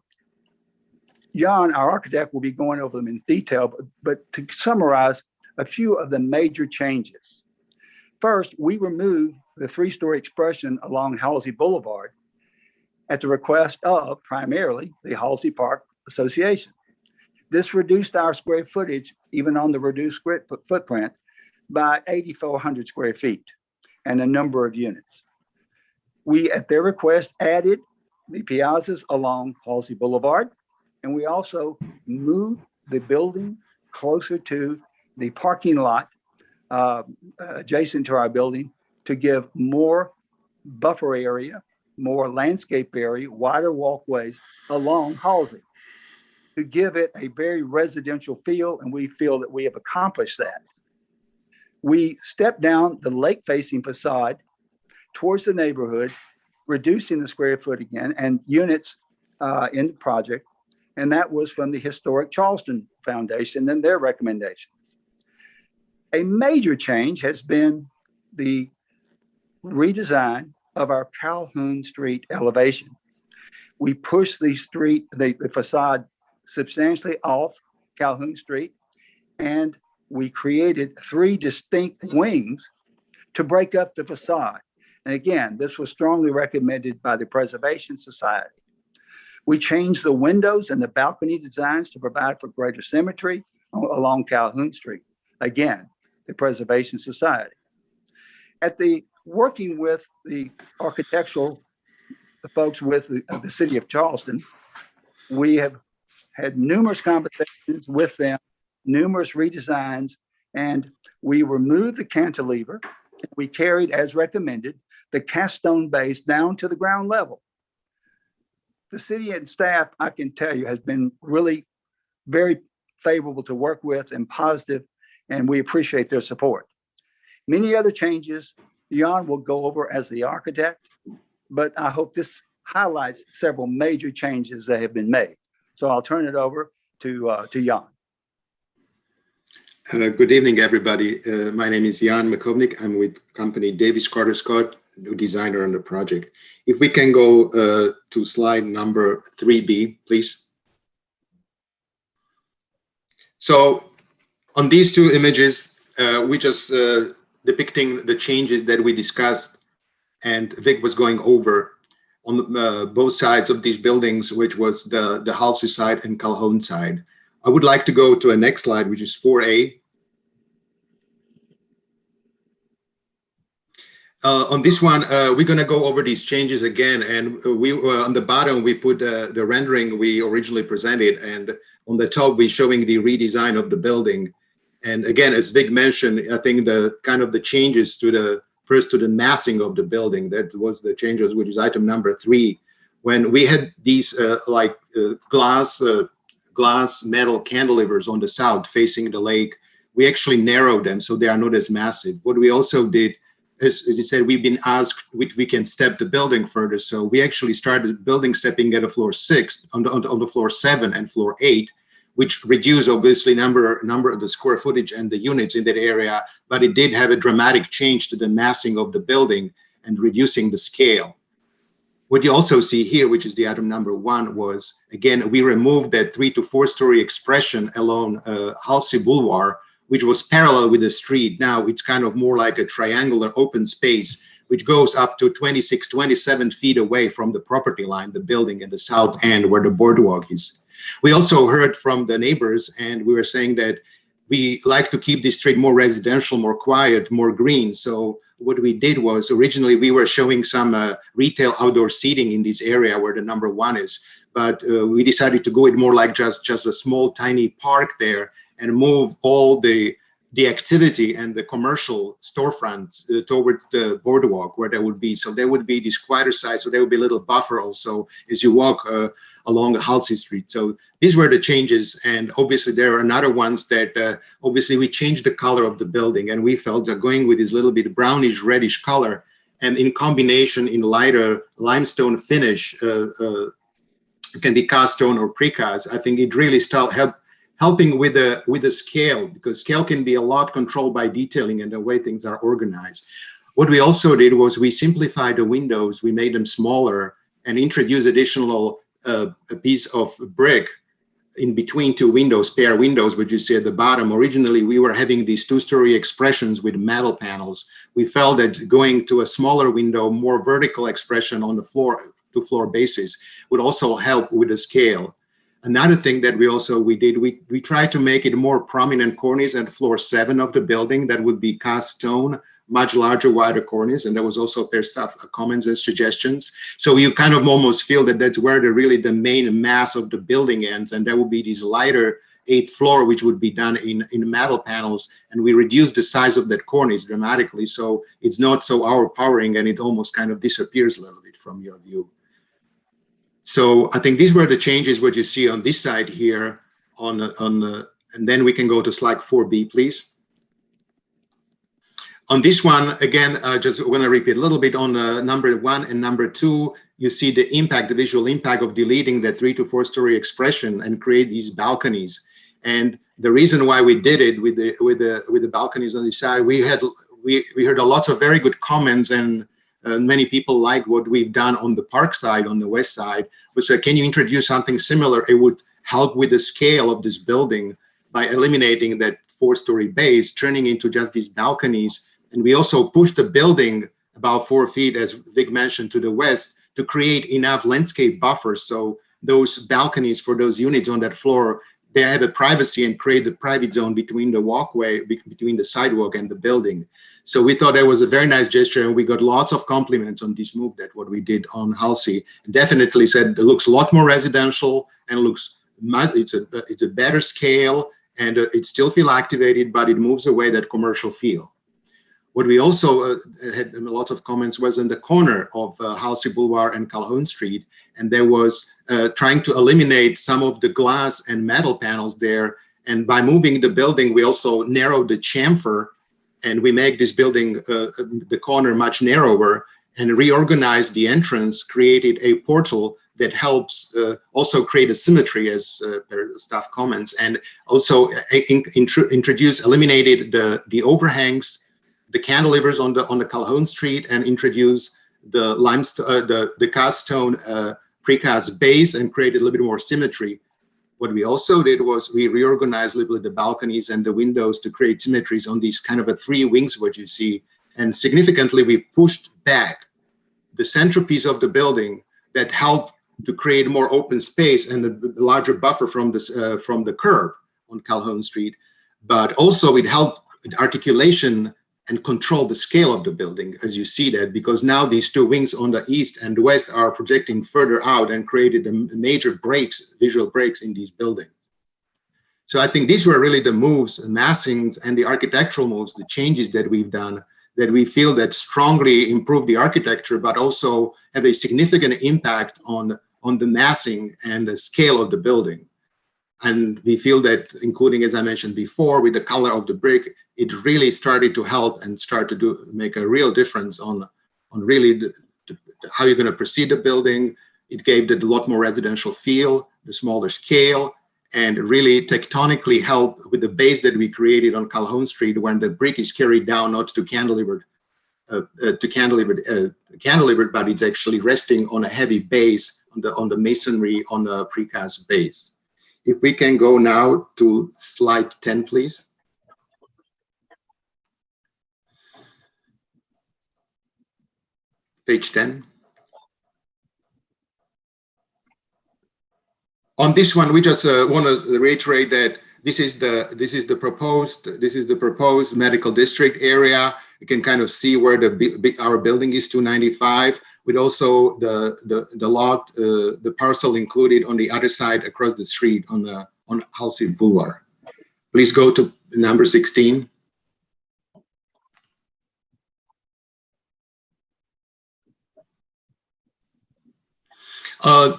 Jan, our architect, will be going over them in detail, but to summarize a few of the major changes. First, we removed the 3-story expression along Halsey Boulevard at the request of primarily the Halsey Park Association. This reduced our square footage, even on the reduced footprint, by 8,400 square feet and a number of units. We, at their request, added the piazzas along Halsey Boulevard, and we also moved the building closer to the parking lot adjacent to our building to give more buffer area, more landscape area, wider walkways along Halsey to give it a very residential feel, and we feel that we have accomplished that. We stepped down the lake-facing facade towards the neighborhood, reducing the square foot again and units in the project, and that was from the Historic Charleston Foundation and their recommendations. A major change has been the redesign of our Calhoun Street elevation. We pushed the facade substantially off Calhoun Street, and we created 3 distinct wings to break up the facade. And again, this was strongly recommended by the Preservation Society. We changed the windows and the balcony designs to provide for greater symmetry along Calhoun Street. Again, the Preservation Society. Working with the architectural folks with the city of Charleston, we have had numerous conversations with them, numerous redesigns, and we removed the cantilever. We carried, as recommended, the cast stone base down to the ground level. The city and staff, I can tell you, has been really very favorable to work with and positive, and we appreciate their support. Many other changes Jan will go over as the architect, but I hope this highlights several major changes that have been made. So I'll turn it over to Jan. Good evening, everybody. My name is Jan Makovnik. I'm with company Davis Carter Scott, new designer on the project. If we can go to slide number 3B, please. So on these two images, we just depicting the changes that we discussed and Vic was going over on both sides of these buildings, which was the Halsey side and Calhoun side. I would like to go to a next slide, which is 4A. On this one, we're going to go over these changes again, and we on the bottom we put the rendering we originally presented, and on the top we're showing the redesign of the building. And again, as Vic mentioned, I think the kind of the changes to the first to the massing of the building, that was the changes, which is item number 3. When we had these glass metal cantilevers on the south facing the lake, we actually narrowed them so they are not as massive. What we also did, as you said, we've been asked if we can step the building further. So we actually started building stepping at a floor 6 on the floor 7 and floor 8, which reduced obviously number of the square footage and the units in that area, but it did have a dramatic change to the massing of the building and reducing the scale. What you also see here, which is the item number 1, was, again, we removed that 3 to 4 story expression along Halsey Boulevard, which was parallel with the street. Now it's kind of more like a triangular open space, which goes up to 26, 27 feet away from the property line, the building at the south end where the boardwalk is. We also heard from the neighbors, and we were saying that we like to keep this street more residential, more quiet, more green. So what we did was, originally we were showing some retail outdoor seating in this area where the number 1 is, but we decided to go with more like just a small tiny park there and move all the activity and the commercial storefronts towards the boardwalk where there would be. So there would be this quieter side, so there would be a little buffer also as you walk along Halsey Street. So these were the changes, and obviously there are another ones that obviously we changed the color of the building, and we felt that going with this little bit brownish reddish color and in combination in lighter limestone finish, it can be cast stone or precast. I think it really helping with the scale, because scale can be a lot controlled by detailing and the way things are organized. What we also did was we simplified the windows, we made them smaller and introduced additional a piece of brick in between 2 windows, spare windows, which you see at the bottom. Originally, we were having these 2-story expressions with metal panels. We felt that going to a smaller window, more vertical expression on the floor to floor basis would also help with the scale. Another thing that we did, we tried to make it more prominent cornice at floor 7 of the building that would be cast stone, much larger, wider cornice, and there was also their staff comments and suggestions. So you kind of almost feel that that's where the main mass of the building ends, and there will be this lighter 8th floor, which would be done in metal panels, and we reduced the size of that cornice dramatically, so it's not so overpowering, and it almost kind of disappears a little bit from your view. So I think these were the changes what you see on this side here, and then we can go to slide 4B, please. On this one, again, just want to repeat a little bit on number 1 and number 2. You see the impact, the visual impact of deleting the 3 to 4 story expression and create these balconies. And the reason why we did it with the balconies on the side, we heard a lot of very good comments, and many people like what we've done on the park side, on the west side, which said, can you introduce something similar? It would help with the scale of this building by eliminating that 4-story base, turning into just these balconies. And we also pushed the building about 4 feet, as Vic mentioned, to the west to create enough landscape buffers. So those balconies for those units on that floor, they have a privacy and create the private zone between the walkway, between the sidewalk and the building. So we thought that was a very nice gesture, and we got lots of compliments on this move, that what we did on Halsey. Definitely said it looks a lot more residential and looks much, it's a better scale, and it still feel activated, but it moves away that commercial feel. What we also had lots of comments was in the corner of Halsey Boulevard and Calhoun Street, and there was trying to eliminate some of the glass and metal panels there. And by moving the building, we also narrowed the chamfer, and we make this building, the corner, much narrower, and reorganized the entrance, created a portal that helps also create a symmetry, as per staff comments, and also eliminated the overhangs, the cantilevers on the Calhoun Street, and introduce the limestone, the cast stone precast base, and created a little bit more symmetry. What we also did was we reorganized a little bit the balconies and the windows to create symmetries on these kind of 3 wings, what you see. And significantly, we pushed back the centerpiece of the building that helped to create more open space and a larger buffer from the curb on Calhoun Street. But also it helped articulation and control the scale of the building, as you see that, because now these 2 wings on the east and west are projecting further out and created a major breaks, visual breaks in these buildings. So I think these were really the moves, massings, and the architectural moves, the changes that we've done, that we feel that strongly improve the architecture, but also have a significant impact on the massing and the scale of the building. And we feel that, including, as I mentioned before, with the color of the brick, it really started to help and start to make a real difference on really how you're going to proceed the building. It gave it a lot more residential feel, the smaller scale, and really tectonically help with the base that we created on Calhoun Street, when the brick is carried down, not to cantilevered, but it's actually resting on a heavy base on the masonry on the precast base. If we can go now to slide 10, please. Page 10. On this one, we just want to reiterate that this is the proposed medical district area. You can kind of see where our building is, 295, with also the lot, the parcel included on the other side across the street on Halsey Boulevard. Please go to number 16.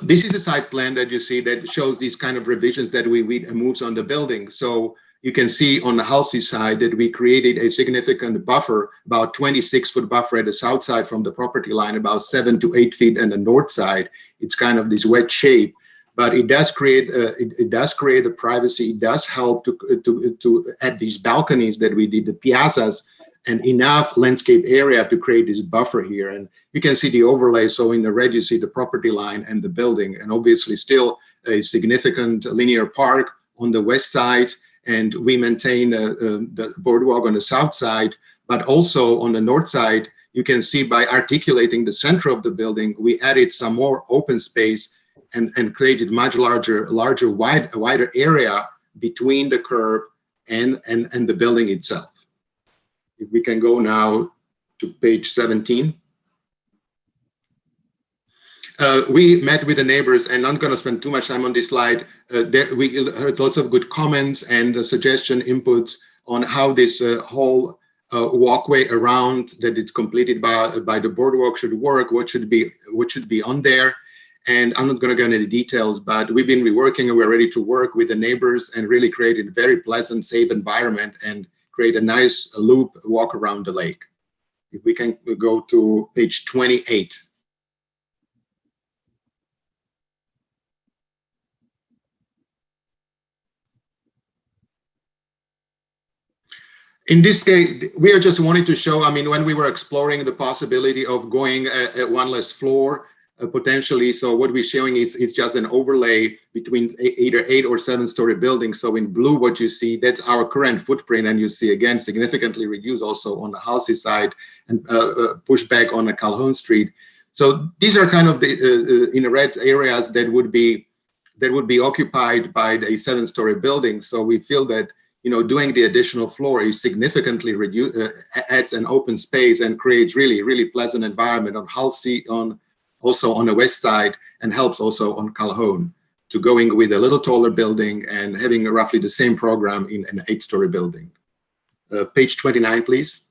This is a site plan that you see that shows these kind of revisions that we moves on the building. So you can see on the Halsey side that we created a significant buffer, about 26-foot buffer at the south side from the property line, about 7 to 8 feet on the north side. It's kind of this wedge shape, but it does create the privacy. It does help to add these balconies that we did, the piazzas, and enough landscape area to create this buffer here. And you can see the overlay. So in the red, you see the property line and the building, and obviously still a significant linear park on the west side. And we maintain the boardwalk on the south side, but also on the north side, you can see by articulating the center of the building, we added some more open space and created much wider area between the curb and the building itself. If we can go now to page 17. We met with the neighbors, and I'm going to spend too much time on this slide. We heard lots of good comments and suggestion inputs on how this whole walkway around that it's completed by the boardwalk should work, what should be on there. And I'm not going to go into the details, but we've been reworking and we're ready to work with the neighbors and really create a very pleasant, safe environment and create a nice loop walk around the lake. If we can go to page 28. In this case, we are just wanting to show, I mean, when we were exploring the possibility of going at one less floor, potentially. So what we're showing is just an overlay between either 8 or 7-story buildings. So in blue, what you see, that's our current footprint. And you see, again, significantly reduced also on the Halsey side and push back on the Calhoun Street. So these are kind of the in red areas that would be occupied by a 7-story building. So we feel that, you know, doing the additional floor is significantly adds an open space and creates really pleasant environment on Halsey, also on the west side, and helps also on Calhoun to going with a little taller building and having roughly the same program in an 8-story building. Page 29, please.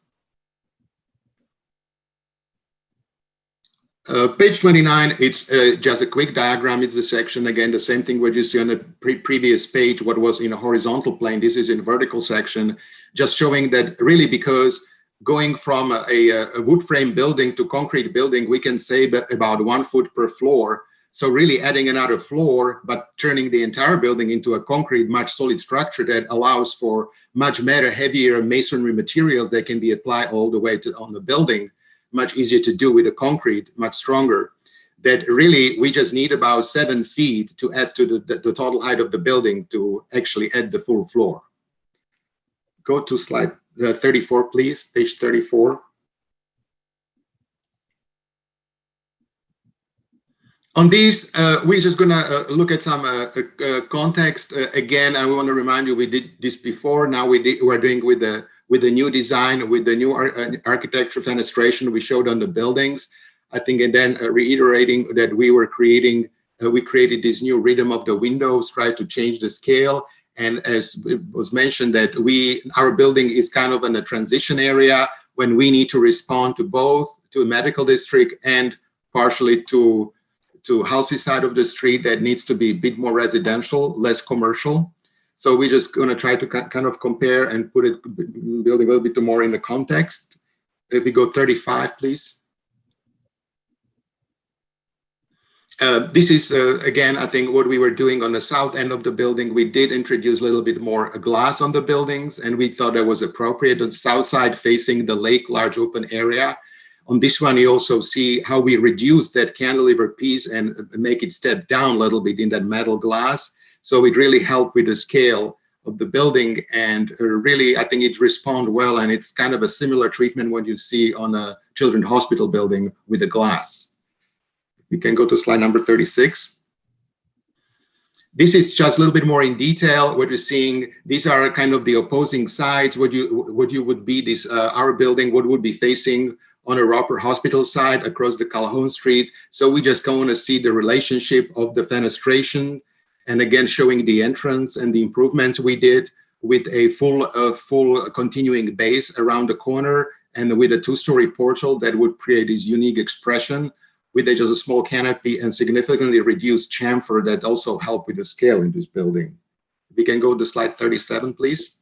Page 29, it's just a quick diagram. It's a section, again, the same thing what you see on the previous page, what was in a horizontal plane. This is in vertical section, just showing that really, because going from a wood frame building to concrete building, we can save about 1 foot per floor. So really adding another floor, but turning the entire building into a concrete, much solid structure that allows for much better, heavier masonry materials that can be applied all the way on the building. Much easier to do with a concrete, much stronger. That really, we just need about 7 feet to add to the total height of the building to actually add the full floor. Go to slide 34, please, page 34. On these, we're just gonna look at some context. Again, I want to remind you, we did this before. Now we're doing with the new design, with the new architecture fenestration we showed on the buildings. I think, and then reiterating that we created this new rhythm of the windows, tried to change the scale. And as it was mentioned, that our building is kind of in a transition area when we need to respond to both to a medical district and partially to Halsey side of the street that needs to be a bit more residential, less commercial. So we're just going to try to kind of compare and put it, building a little bit more in the context. If we go 35, please. This is, again, I think what we were doing on the south end of the building. We did introduce a little bit more glass on the buildings, and we thought that was appropriate. On the south side facing the lake, large open area. On this one, you also see how we reduce that cantilever piece and make it step down a little bit in that metal glass. So it really helped with the scale of the building, and really, I think it responds well, and it's kind of a similar treatment what you see on a children's hospital building with the glass. We can go to slide number 36. This is just a little bit more in detail. What you're seeing, these are kind of the opposing sides. What you would be this our building, what would be facing on a Roper Hospital side across the Calhoun Street. So we just going to see the relationship of the fenestration, and again showing the entrance and the improvements we did with a full continuing base around the corner, and with a 2-story portal that would create this unique expression with just a small canopy and significantly reduced chamfer that also help with the scale in this building. We can go to slide 37, please.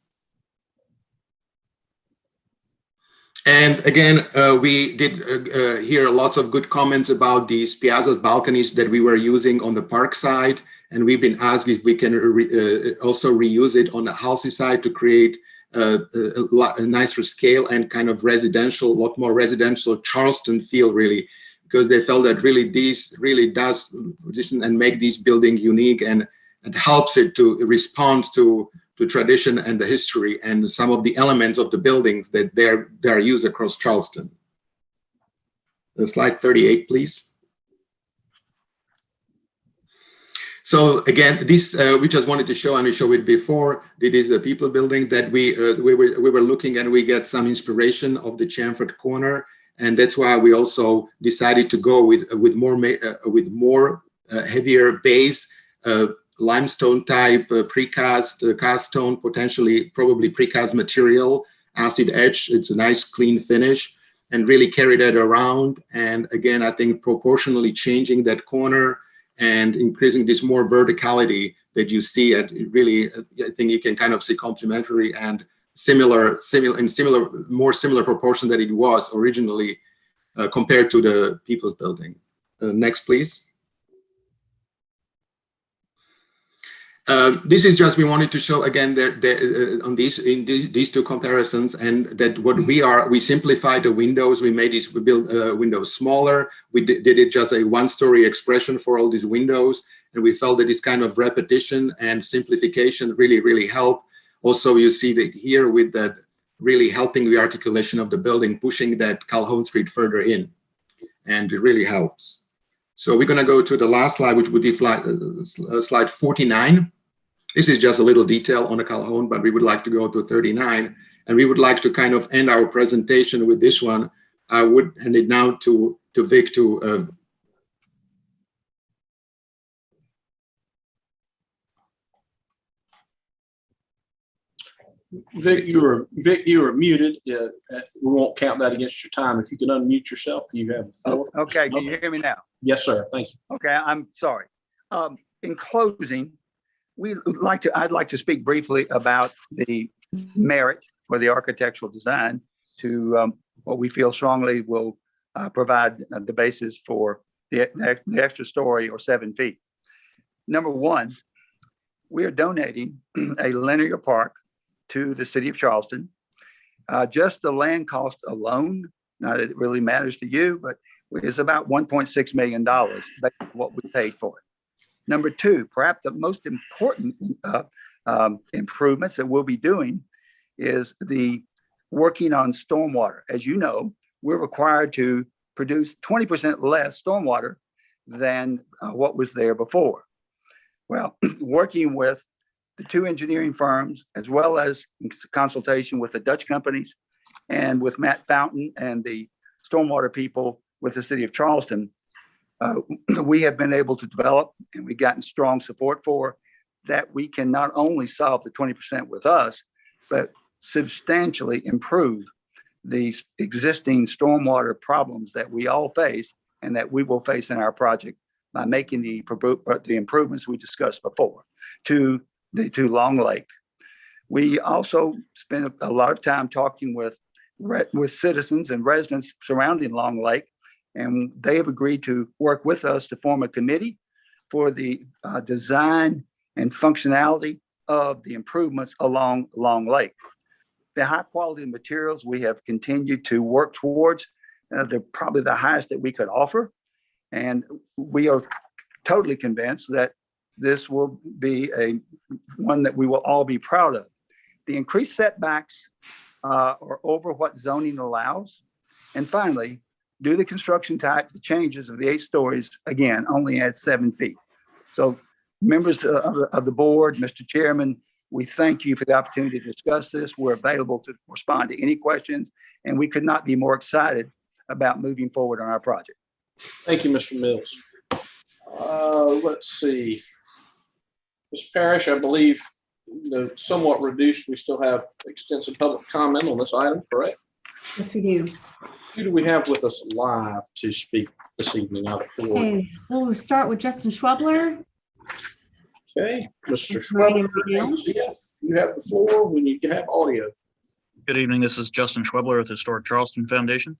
And again, we did hear lots of good comments about these piazzas, balconies that we were using on the park side. And we've been asked if we can also reuse it on the Halsey side to create a nicer scale and kind of residential, a lot more residential Charleston feel, really, because they felt that really this really does position and make this building unique, and it helps it to respond to tradition and the history and some of the elements of the buildings that they're used across Charleston. Slide 38, please. So again, this we just wanted to show, and we showed it before. It is a people building that we were looking, and we get some inspiration of the chamfered corner, and that's why we also decided to go with more heavier base, limestone type precast, cast stone, potentially probably precast material, acid etch. It's a nice clean finish, and really carry that around. And again, I think proportionally changing that corner and increasing this more verticality that you see at really, I think you can kind of see complementary and more similar proportion that it was originally compared to the people's building. Next, please. This is just, we wanted to show again that on these two comparisons, and that what we simplified the windows. We built windows smaller. We did it just a one-story expression for all these windows. And we felt that this kind of repetition and simplification really help. Also, you see that here with that really helping the articulation of the building, pushing that Calhoun Street further in, and it really helps. So we're going to go to the last slide, which would be slide 49. This is just a little detail on the Calhoun, but we would like to go to 39, and we would like to kind of end our presentation with this one. I would hand it now to Vic to Vic, you were muted. We won't count that against your time. If you can unmute yourself, you have the floor. Okay, can you hear me now? Yes, sir. Thank you. Okay, I'm sorry. In closing, I'd like to speak briefly about the merit for the architectural design to what we feel strongly will provide the basis for the extra story or 7 feet. Number one, we are donating a linear park to the city of Charleston. Just the land cost alone, not that it really matters to you, but it's about $1.6 million, based on what we paid for it. Number two, perhaps the most important improvements that we'll be doing is the working on stormwater. As you know, we're required to produce 20% less stormwater than what was there before. Well, working with the 2 engineering firms, as well as in consultation with the Dutch companies and with Matt Fountain and the stormwater people with the city of Charleston, we have been able to develop, and we've gotten strong support for, that we can not only solve the 20% with us, but substantially improve the existing stormwater problems that we all face and that we will face in our project by making the improvements we discussed before to Long Lake. We also spent a lot of time talking with citizens and residents surrounding Long Lake, and they have agreed to work with us to form a committee for the design and functionality of the improvements along Long Lake. The high quality materials we have continued to work towards, they're probably the highest that we could offer. And we are totally convinced that this will be one that we will all be proud of. The increased setbacks are over what zoning allows. And finally, due to construction type, the changes of the 8 stories, again, only at 7 feet. So members of the board, Mr. Chairman, we thank you for the opportunity to discuss this. We're available to respond to any questions, and we could not be more excited about moving forward on our project. Thank you, Mr. Mills. Let's see. Ms. Parrish, I believe, somewhat reduced. We still have extensive public comment on this item, correct? Yes, we do. Who do we have with us live to speak this evening out of 4? Okay, we'll start with Justin Schwebler. Okay, Mr. Schwebler, you have the floor when you have audio. Good evening. This is Justin Schwebler with the Historic Charleston Foundation.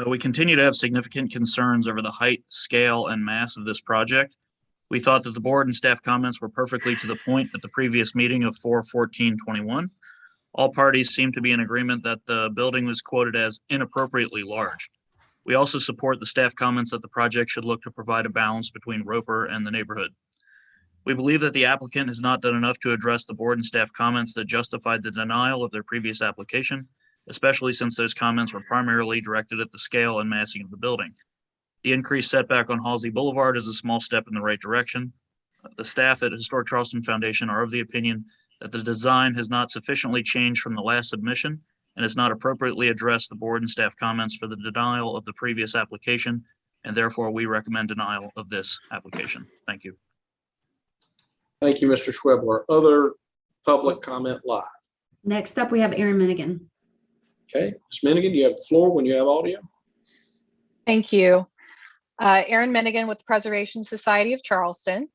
We continue to have significant concerns over the height, scale, and mass of this project. We thought that the board and staff comments were perfectly to the point at the previous meeting of 4/14/21. All parties seem to be in agreement that the building was quoted as inappropriately large. We also support the staff comments that the project should look to provide a balance between Roper and the neighborhood. We believe that the applicant has not done enough to address the board and staff comments that justified the denial of their previous application, especially since those comments were primarily directed at the scale and massing of the building. The increased setback on Halsey Boulevard is a small step in the right direction. The staff at Historic Charleston Foundation are of the opinion that the design has not sufficiently changed from the last submission and has not appropriately addressed the board and staff comments for the denial of the previous application, and therefore we recommend denial of this application. Thank you. Thank you, Mr. Schwebler. Other public comment live. Next up, we have Aaron Minigan. Okay, Ms. Minigan, you have the floor when you have audio. Thank you. Erin Minigan with the Preservation Society of Charleston.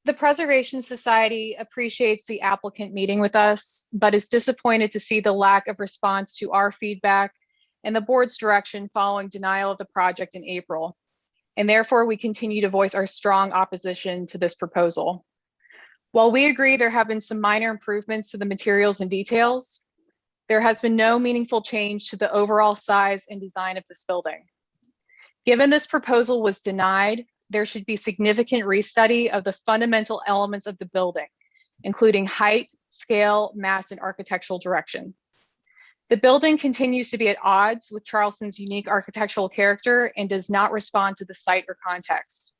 The Preservation Society appreciates the applicant meeting with us, but is disappointed to see the lack of response to our feedback and the board's direction following denial of the project in April. and therefore we continue to voice our strong opposition to this proposal. While we agree there have been some minor improvements to the materials and details, there has been no meaningful change to the overall size and design of this building. Given this proposal was denied, there should be significant restudy of the fundamental elements of the building, including height, scale, mass, and architectural direction. The building continues to be at odds with Charleston's unique architectural character and does not respond to the site or context.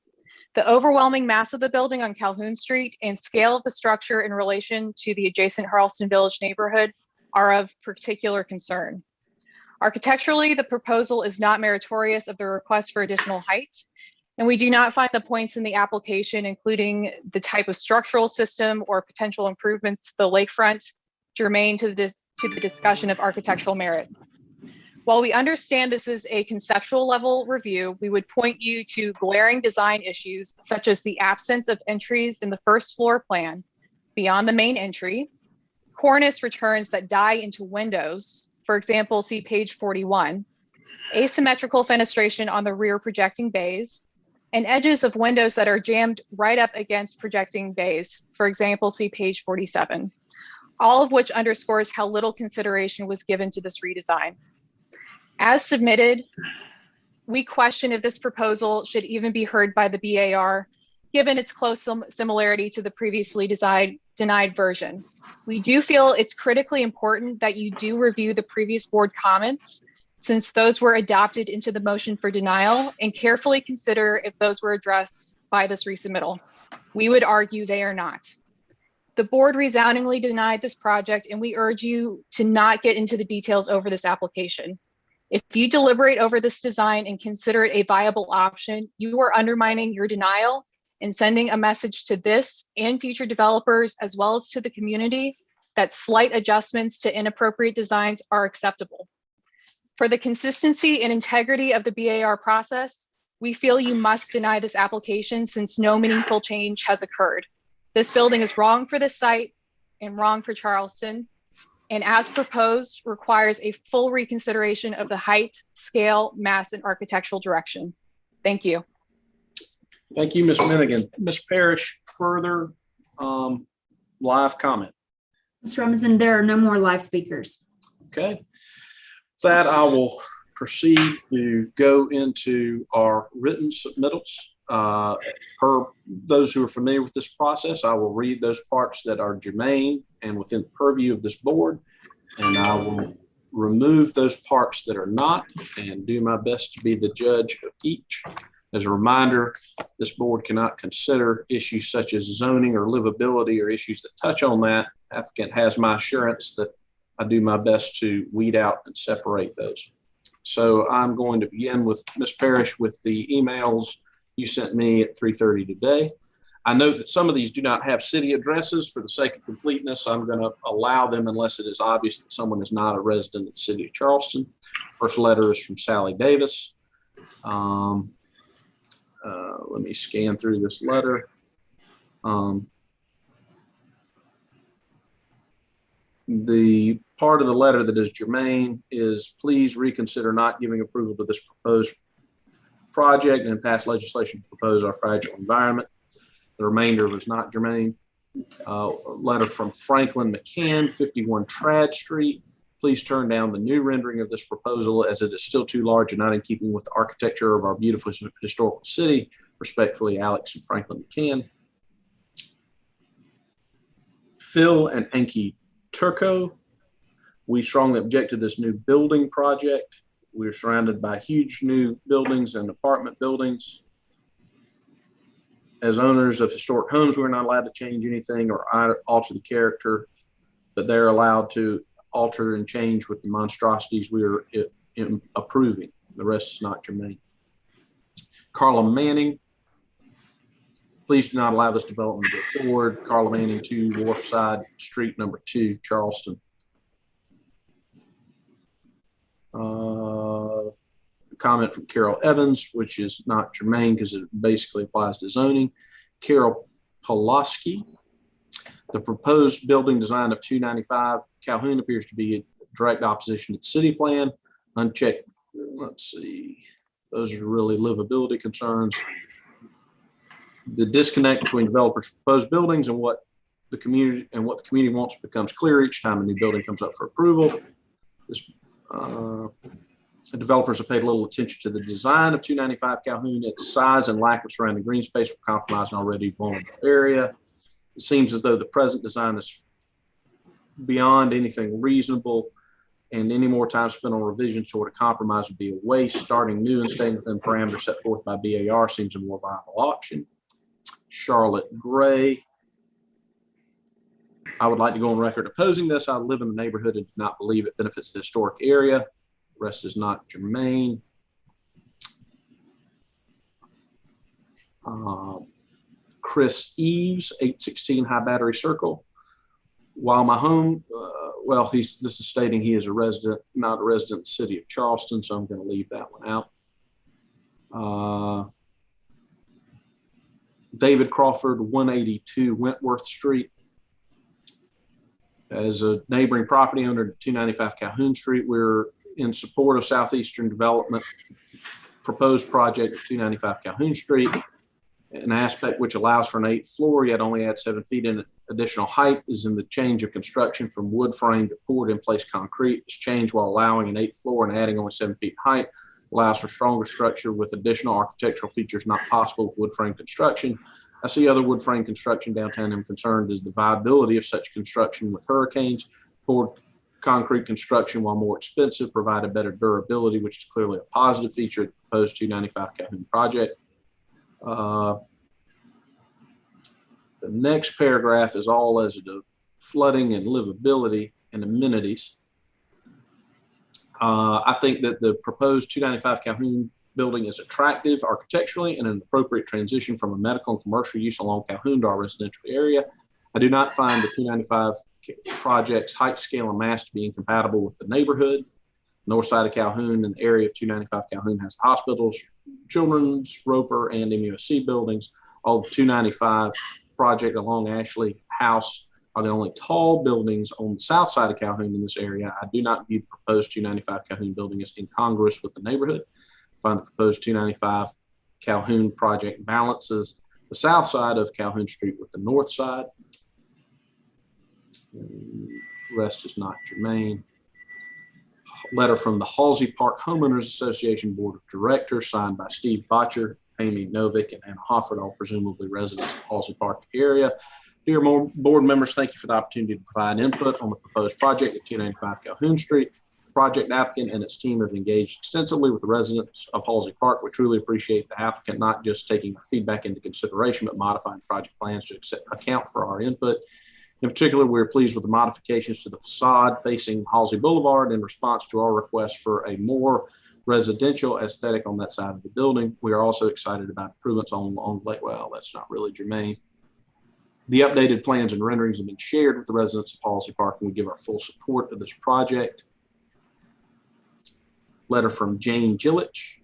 The overwhelming mass of the building on Calhoun Street and scale of the structure in relation to the adjacent Charleston Village neighborhood are of particular concern. Architecturally, the proposal is not meritorious of the request for additional height, and we do not find the points in the application, including the type of structural system or potential improvements to the lakefront, germane to the discussion of architectural merit. While we understand this is a conceptual level review, we would point you to glaring design issues such as the absence of entries in the first floor plan beyond the main entry, cornice returns that die into windows, for example, see page 41, asymmetrical fenestration on the rear projecting bays, and edges of windows that are jammed right up against projecting bays, for example, see page 47, all of which underscores how little consideration was given to this redesign. As submitted, we question if this proposal should even be heard by the BAR, given its close similarity to the previously denied version. We do feel it's critically important that you do review the previous board comments, since those were adopted into the motion for denial, and carefully consider if those were addressed by this resubmittal. We would argue they are not. The board resoundingly denied this project, and we urge you to not get into the details over this application. If you deliberate over this design and consider it a viable option, you are undermining your denial and sending a message to this and future developers, as well as to the community, that slight adjustments to inappropriate designs are acceptable. For the consistency and integrity of the BAR process, we feel you must deny this application since no meaningful change has occurred. This building is wrong for this site and wrong for Charleston, and as proposed, requires a full reconsideration of the height, scale, mass, and architectural direction. Thank you. Thank you, Ms. Minigan. Ms. Parrish, further live comment. Mr. Robinson, there are no more live speakers. Okay. With that, I will proceed to go into our written submittals. Per those who are familiar with this process, I will read those parts that are germane and within the purview of this board, and I will remove those parts that are not and do my best to be the judge of each. As a reminder, this board cannot consider issues such as zoning or livability or issues that touch on that. Applicant has my assurance that I do my best to weed out and separate those. So I'm going to begin with Ms. Parrish with the emails you sent me at 3:30 today. I note that some of these do not have city addresses. For the sake of completeness, I'm going to allow them unless it is obvious that someone is not a resident of the city of Charleston. First letter is from Sally Davis. Let me scan through this letter. The part of the letter that is germane is please reconsider not giving approval to this proposed project and pass legislation to propose our fragile environment. The remainder was not germane. A letter from Franklin McCann, 51 Trad Street. Please turn down the new rendering of this proposal as it is still too large and not in keeping with the architecture of our beautiful historical city. Respectfully, Alex and Franklin McCann. Phil and Enki Turco. We strongly object to this new building project. We're surrounded by huge new buildings and apartment buildings. As owners of historic homes, we're not allowed to change anything or alter the character, but they're allowed to alter and change with the monstrosities we are approving. The rest is not germane. Carla Manning, please do not allow this development to go forward. Carla Manning, 2 Wharfside Street, number 2, Charleston. Comment from Carol Evans, which is not germane because it basically applies to zoning. Carol Pulaski, the proposed building design of 295 Calhoun appears to be in direct opposition to the city plan. Unchecked, let's see, Those are really livability concerns. The disconnect between developers' proposed buildings and what the community wants becomes clear each time a new building comes up for approval. The developers have paid little attention to the design of 295 Calhoun. Its size and lack of surrounding green space will compromise an already vulnerable area. It seems as though the present design is beyond anything reasonable, and any more time spent on revisions toward a compromise would be a waste. Starting new and staying within parameters set forth by BAR seems a more viable option. Charlotte Gray. I would like to go on record opposing this. I live in the neighborhood and do not believe it benefits the historic area. The rest is not germane. Chris Eves, 816 High Battery Circle. While my home, this is stating he is a resident, not a resident of the city of Charleston, so I'm going to leave that one out. David Crawford, 182 Wentworth Street. As a neighboring property owner to 295 Calhoun Street, we're in support of Southeastern Development proposed project at 295 Calhoun Street. An aspect which allows for an 8th floor, yet only adds 7 feet in additional height, is in the change of construction from wood frame to poured in place concrete. This change, while allowing an 8th floor and adding only 7 feet in height, allows for stronger structure with additional architectural features not possible with wood frame construction. I see other wood frame construction downtown. I'm concerned is the viability of such construction with hurricanes. Poured concrete construction, while more expensive, provided better durability, which is clearly a positive feature of the proposed 295 Calhoun project. The next paragraph is all as to flooding and livability and amenities. I think that the proposed 295 Calhoun building is attractive architecturally and an appropriate transition from a medical and commercial use along Calhoun to our residential area. I do not find the 295 project's height, scale, and mass to be incompatible with the neighborhood. North side of Calhoun and the area of 295 Calhoun has hospitals, children's, Roper, and MUSC buildings. All the 295 project along Ashley House are the only tall buildings on the south side of Calhoun in this area. I do not view the proposed 295 Calhoun building as incongruous with the neighborhood. I find the proposed 295 Calhoun project balances the south side of Calhoun Street with the north side. The rest is not germane. Letter from the Halsey Park Homeowners Association Board of Directors, signed by Steve Botcher, Amy Novick, and Anna Hofford, all presumably residents of the Halsey Park area. Dear board members, thank you for the opportunity to provide input on the proposed project at 295 Calhoun Street. The project applicant and its team have engaged extensively with the residents of Halsey Park. We truly appreciate the applicant not just taking our feedback into consideration, but modifying project plans to account for our input. In particular, we're pleased with the modifications to the facade facing Halsey Boulevard in response to our request for a more residential aesthetic on that side of the building. We are also excited about improvements on Lake. Well, that's not really germane. The updated plans and renderings have been shared with the residents of Halsey Park, and we give our full support to this project. Letter from Jane Gillich.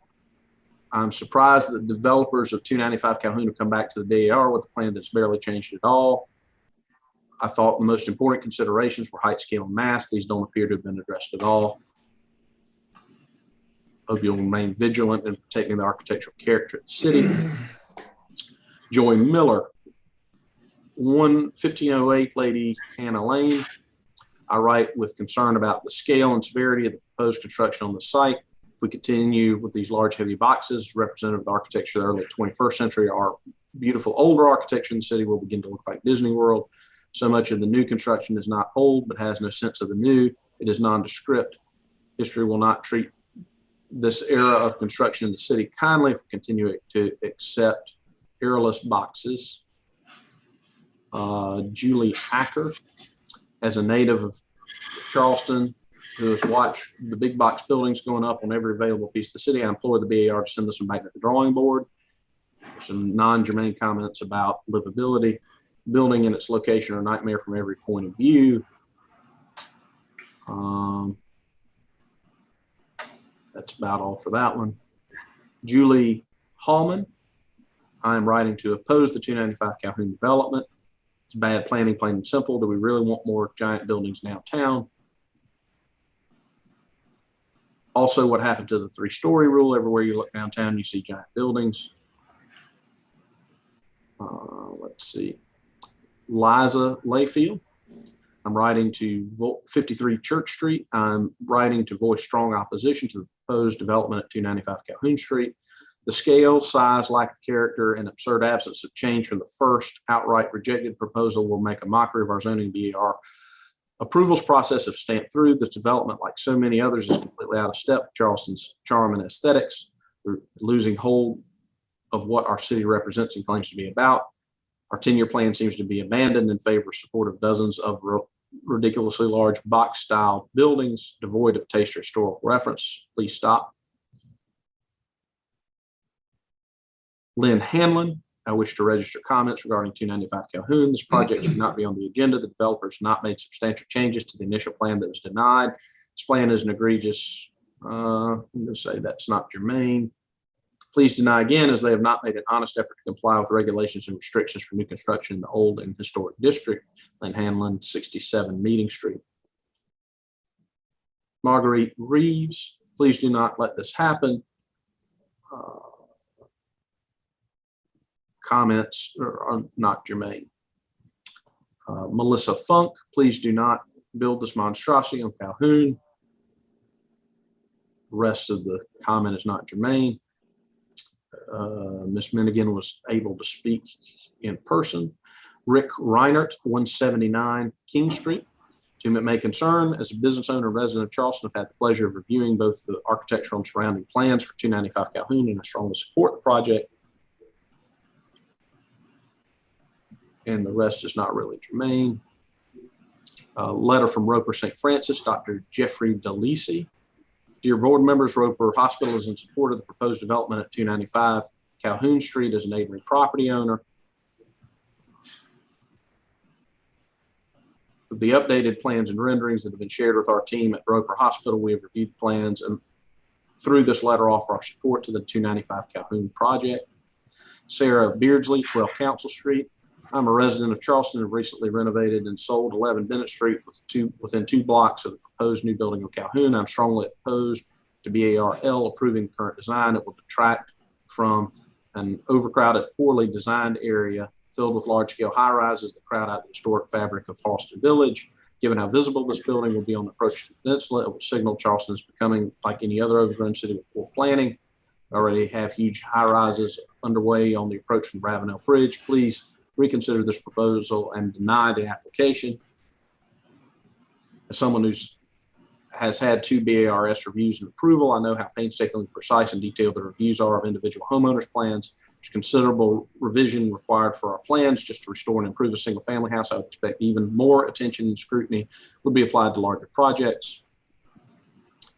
I'm surprised that the developers of 295 Calhoun have come back to the DAR with a plan that's barely changed at all. I thought the most important considerations were height, scale, and mass. These don't appear to have been addressed at all. Hope you'll remain vigilant in protecting the architectural character of the city. Joy Miller, 1508 Lady Hannah Lane. I write with concern about the scale and severity of the proposed construction on the site. If we continue with these large, heavy boxes representative of the architecture of the early 21st century, our beautiful older architecture in the city will begin to look like Disney World. So much of the new construction is not old, but has no sense of the new. It is nondescript. History will not treat this era of construction in the city kindly if we continue to accept errorless boxes. Julie Acker, as a native of Charleston, who has watched the big box buildings going up on every available piece of the city, I implore the BAR to send this one back to the drawing board. There's some non-germane comments about livability. Building and its location are a nightmare from every point of view. That's about all for that one. Julie Hallman, I am writing to oppose the 295 Calhoun development. It's bad planning, plain and simple. Do we really want more giant buildings downtown? Also, what happened to the 3-story rule? Everywhere you look downtown, you see giant buildings. Let's see. Liza Layfield. I'm writing to 53 Church Street. I'm writing to voice strong opposition to the proposed development at 295 Calhoun Street. The scale, size, lack of character, and absurd absence of change from the first outright rejected proposal will make a mockery of our zoning BAR approvals process if stamped through. This development, like so many others, is completely out of step with Charleston's charm and aesthetics. We're losing hold of what our city represents and claims to be about. Our 10-year plan seems to be abandoned in favor of support of dozens of ridiculously large box-style buildings devoid of taste or historical reference. Please stop. Lynn Hanlon, I wish to register comments regarding 295 Calhoun. This project should not be on the agenda. The developers not made substantial changes to the initial plan that was denied. This plan is an egregious, I'm going to say that's not germane. Please deny again, as they have not made an honest effort to comply with regulations and restrictions for new construction in the old and historic district. Lynn Hanlon, 67 Meeting Street. Marguerite Reeves, please do not let this happen. Comments are not germane. Melissa Funk, please do not build this monstrosity on Calhoun. The rest of the comment is not germane. Ms. Minigan was able to speak in person. Rick Reinert, 179 King Street. To whom it may concern, as a business owner and resident of Charleston, I've had the pleasure of reviewing both the architectural and surrounding plans for 295 Calhoun, and I strongly support the project. And the rest is not really germane. A letter from Roper St. Francis, Dr. Jeffrey DeLisi. Dear board members, Roper Hospital is in support of the proposed development at 295 Calhoun Street as a neighboring property owner. With the updated plans and renderings that have been shared with our team at Roper Hospital, we have reviewed plans and through this letter offer our support to the 295 Calhoun project. Sarah Beardsley, 12 Council Street. I'm a resident of Charleston and have recently renovated and sold 11 Bennett Street within 2 blocks of the proposed new building of Calhoun. I'm strongly opposed to BARL approving the current design. It will detract from an overcrowded, poorly designed area filled with large-scale high-rises that crowd out the historic fabric of Halston Village. Given how visible this building will be on the approach to the peninsula, it will signal Charleston is becoming like any other overgrown city with poor planning. We already have huge high-rises underway on the approach from Ravenel Bridge. Please reconsider this proposal and deny the application. As someone who has had 2 BARS reviews and approval, I know how painstakingly precise and detailed the reviews are of individual homeowners' plans. There's considerable revision required for our plans just to restore and improve a single family house. I would expect even more attention and scrutiny would be applied to larger projects.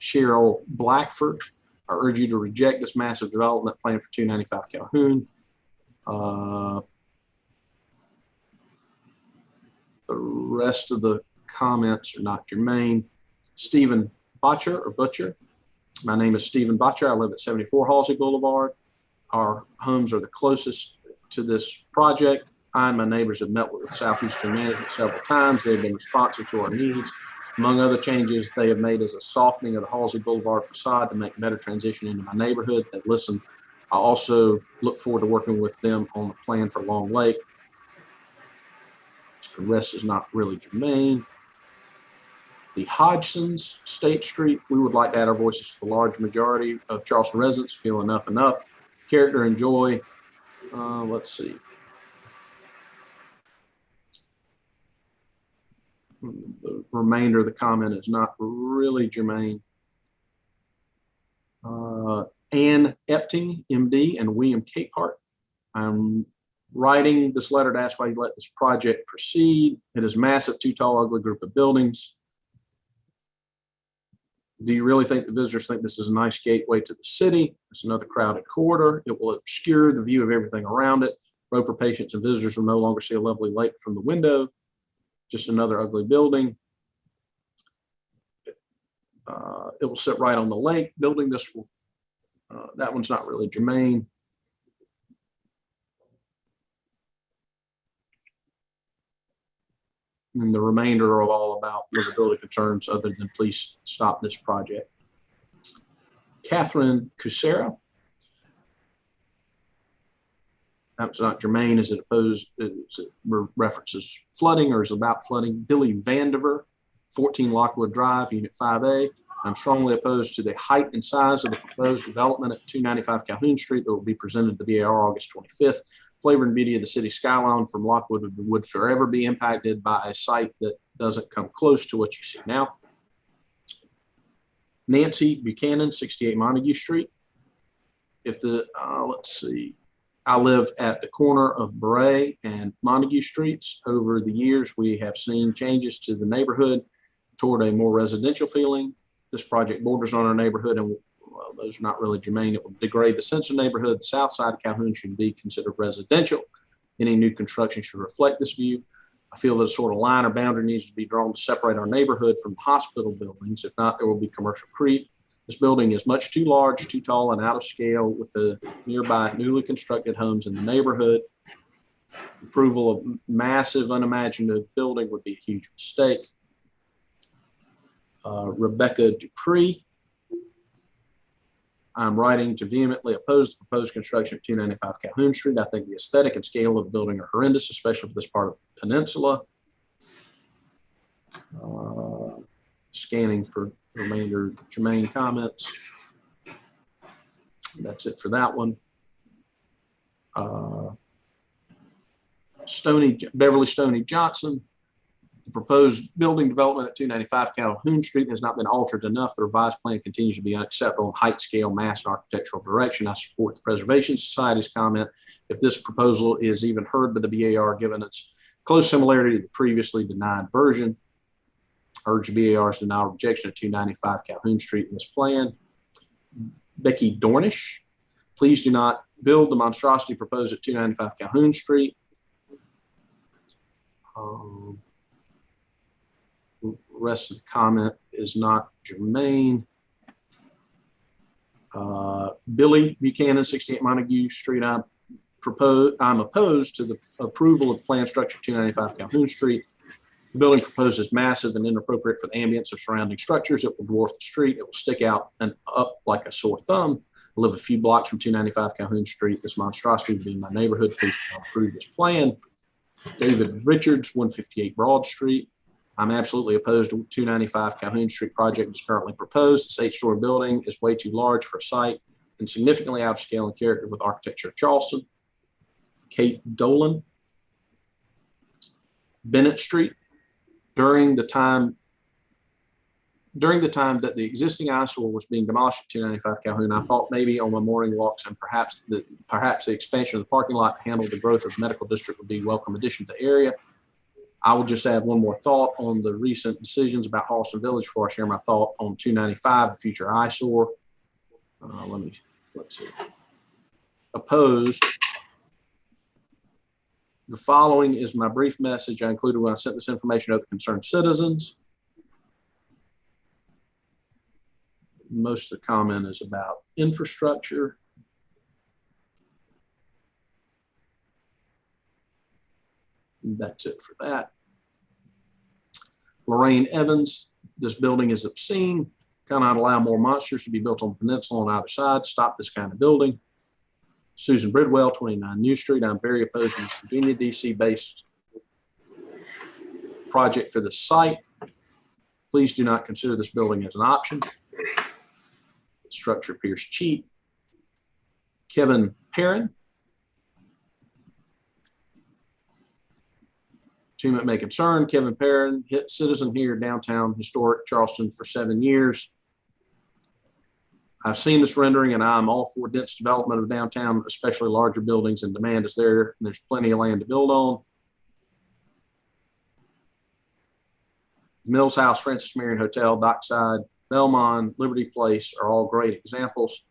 Cheryl Blackford, I urge you to reject this massive development plan for 295 Calhoun. The rest of the comments are not germane. Stephen Butcher. My name is Stephen Butcher. I live at 74 Halsey Boulevard. Our homes are the closest to this project. I and my neighbors have met with Southeastern Management several times. They've been responsive to our needs. Among other changes they have made is a softening of the Halsey Boulevard facade to make better transition into my neighborhood. They listen. I also look forward to working with them on the plan for Long Lake. The rest is not really germane. The Hodgsons, State Street, we would like to add our voices to the large majority of Charleston residents who feel enough. Character and joy. Let's see. The remainder of the comment is not really germane. Ann Epting, MD, and William Capehart. I'm writing this letter to ask why you let this project proceed. It is massive, too tall, ugly group of buildings. Do you really think the visitors think this is a nice gateway to the city? It's another crowded corridor. It will obscure the view of everything around it. Roper patients and visitors will no longer see a lovely lake from the window. Just another ugly building. It will sit right on the lake. Building this will, that one's not really germane. And the remainder are all about livability concerns other than please stop this project. Catherine Cusera. That's not germane. Is it opposed? Is it references flooding or is it about flooding? Billy Vandiver, 14 Lockwood Drive, Unit 5A. I'm strongly opposed to the height and size of the proposed development at 295 Calhoun Street that will be presented to BAR August 25th. Flavor and beauty of the city skyline from Lockwood would forever be impacted by a site that doesn't come close to what you see now. Nancy Buchanan, 68 Montague Street. If the, let's see, I live at the corner of Bray and Montague Streets. Over the years, we have seen changes to the neighborhood toward a more residential feeling. This project borders on our neighborhood, and well, those are not really germane. It will degrade the sense of neighborhood. The south side of Calhoun should be considered residential. Any new construction should reflect this view. I feel that a sort of line or boundary needs to be drawn to separate our neighborhood from hospital buildings. If not, there will be commercial creep. This building is much too large, too tall, and out of scale with the nearby newly constructed homes in the neighborhood. Approval of massive, unimaginative building would be a huge mistake. Rebecca Dupree. I'm writing to vehemently oppose the proposed construction of 295 Calhoun Street. I think the aesthetic and scale of the building are horrendous, especially for this part of the peninsula. Scanning for remainder germane comments. That's it for that one. Beverly Stoney Johnson. The proposed building development at 295 Calhoun Street has not been altered enough. The revised plan continues to be unacceptable in height, scale, mass, and architectural direction. I support the Preservation Society's comment. If this proposal is even heard by the BAR, given its close similarity to the previously denied version, urge BAR's denial or rejection of 295 Calhoun Street in this plan. Becky Dornish, please do not build the monstrosity proposed at 295 Calhoun Street. Rest of the comment is not germane. Billy Buchanan, 68 Montague Street. I'm opposed to the approval of the plan structure 295 Calhoun Street. The building proposed is massive and inappropriate for the ambience of surrounding structures. It will dwarf the street. It will stick out and up like a sore thumb. I live a few blocks from 295 Calhoun Street. This monstrosity would be in my neighborhood. Please approve this plan. David Richards, 158 Broad Street. I'm absolutely opposed to 295 Calhoun Street project as currently proposed. This 8-story building is way too large for a site and significantly out of scale and character with architecture of Charleston. Kate Dolan, Bennett Street. During the time that the existing eyesore was being demolished at 295 Calhoun, I thought maybe on my morning walks and perhaps the expansion of the parking lot to handle the growth of the medical district would be a welcome addition to the area. I will just add one more thought on the recent decisions about Halston Village before I share my thought on 295, the future eyesore. Let's see. Opposed. The following is my brief message I included when I sent this information to the concerned citizens. Most of the comment is about infrastructure. That's it for that. Lorraine Evans, this building is obscene. Cannot allow more monsters to be built on the peninsula on either side. Stop this kind of building. Susan Bridwell, 29 New Street. I'm very opposed to this Virginia, DC based project for the site. Please do not consider this building as an option. The structure appears cheap. Kevin Perrin. To whom it may concern, Kevin Perrin, citizen here downtown historic Charleston for 7 years. I've seen this rendering and I'm all for dense development of downtown, especially larger buildings, and demand is there and there's plenty of land to build on. Mills House, Francis Marion Hotel, Dockside, Belmont, Liberty Place are all great examples.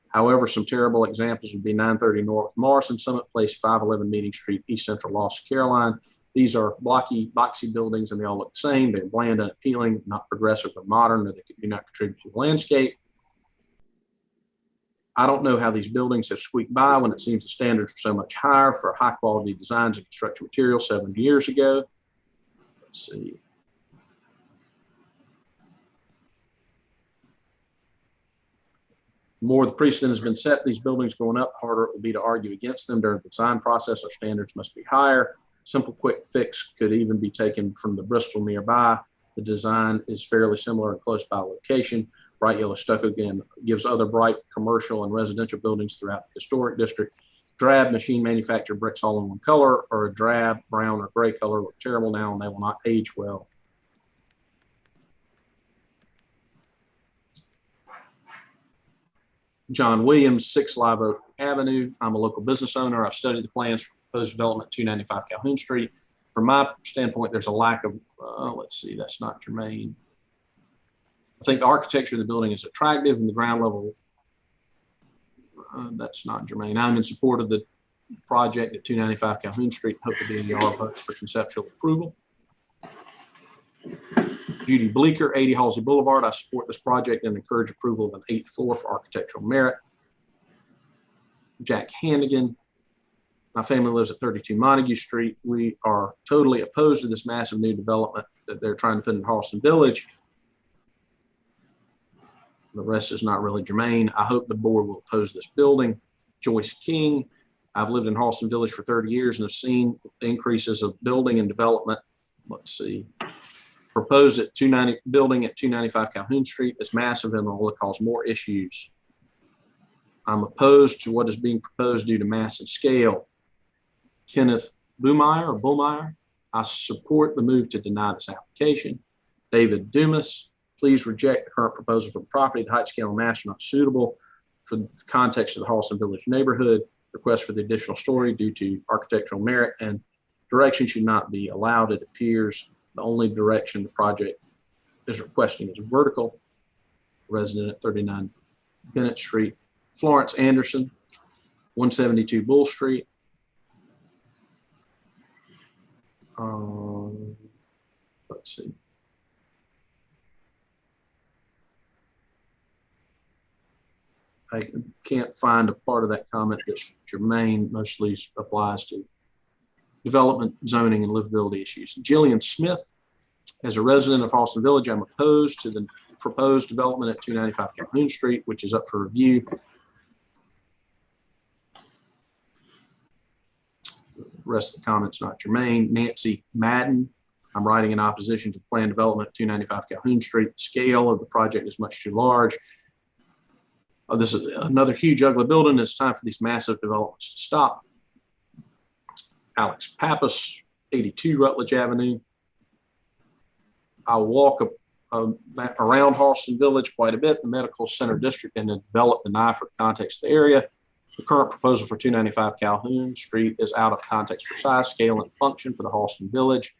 However, some terrible examples would be 930 North Morrison, Summit Place, 511 Meeting Street, East Central Los Caroline. These are blocky, boxy buildings and they all look the same. They're bland and appealing, not progressive or modern, or they do not contribute to the landscape. I don't know how these buildings have squeaked by when it seems the standards are so much higher for high quality designs and construction materials 7 years ago. Let's see. More the precedent has been set, these buildings going up, harder it will be to argue against them during the design process. Our standards must be higher. Simple quick fix could even be taken from the Bristol nearby. The design is fairly similar and close by location. Bright yellow stucco again gives other bright commercial and residential buildings throughout the historic district. Drab machine manufactured bricks all in one color or a drab brown or gray color look terrible now and they will not age well. John Williams, 6 Live Oak Avenue. I'm a local business owner. I've studied the plans for proposed development 295 Calhoun Street. From my standpoint, there's a lack of, let's see, that's not germane. I think the architecture of the building is attractive and the ground level, that's not germane. I'm in support of the project at 295 Calhoun Street. Hope to be in the R votes for conceptual approval. Judy Bleeker, 80 Halsey Boulevard. I support this project and encourage approval of an 8th floor for architectural merit. Jack Hannigan. My family lives at 32 Montague Street. We are totally opposed to this massive new development that they're trying to put in Charleston Village. The rest is not really germane. I hope the board will oppose this building. Joyce King. I've lived in Charleston Village for 30 years and have seen increases of building and development. Let's see. Proposed at 290 building at 295 Calhoun Street is massive and will cause more issues. I'm opposed to what is being proposed due to mass and scale. Kenneth Bullmeyer. I support the move to deny this application. David Dumas. Please reject the current proposal for the property. The height, scale, and mass are not suitable for the context of the Charleston Village neighborhood. Request for the additional story due to architectural merit and direction should not be allowed. It appears the only direction the project is requesting is vertical. Resident at 39 Bennett Street. Florence Anderson, 172 Bull Street. Let's see. I can't find a part of that comment that's germane. Mostly applies to development, zoning, and livability issues. Jillian Smith, as a resident of Charleston Village, I'm opposed to the proposed development at 295 Calhoun Street, which is up for review. The rest of the comments not germane. Nancy Madden, I'm writing in opposition to the planned development at 295 Calhoun Street. The scale of the project is much too large. This is another huge, ugly building. It's time for these massive developments to stop. Alex Pappas, 82 Rutledge Avenue. I walk around Charleston Village quite a bit, the medical center district, and to develop the eye for the context of the area. The current proposal for 295 Calhoun Street is out of context for size, scale, and function for the Charleston Village.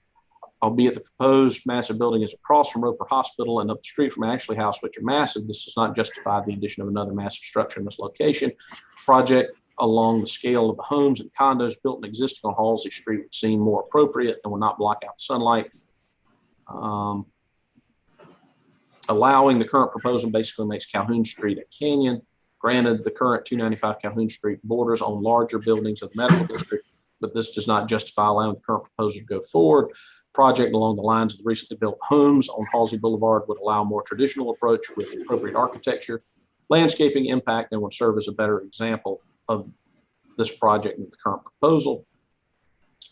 Albeit the proposed massive building is across from Roper Hospital and up the street from Ashley House, which are massive, this does not justify the addition of another massive structure in this location. Project along the scale of the homes and condos built and existing on Halsey Street would seem more appropriate and will not block out the sunlight. Allowing the current proposal basically makes Calhoun Street a canyon. Granted, the current 295 Calhoun Street borders on larger buildings of the medical district, but this does not justify allowing the current proposal to go forward. Project along the lines of the recently built homes on Halsey Boulevard would allow a more traditional approach with appropriate architecture, landscaping impact, and would serve as a better example of this project than the current proposal.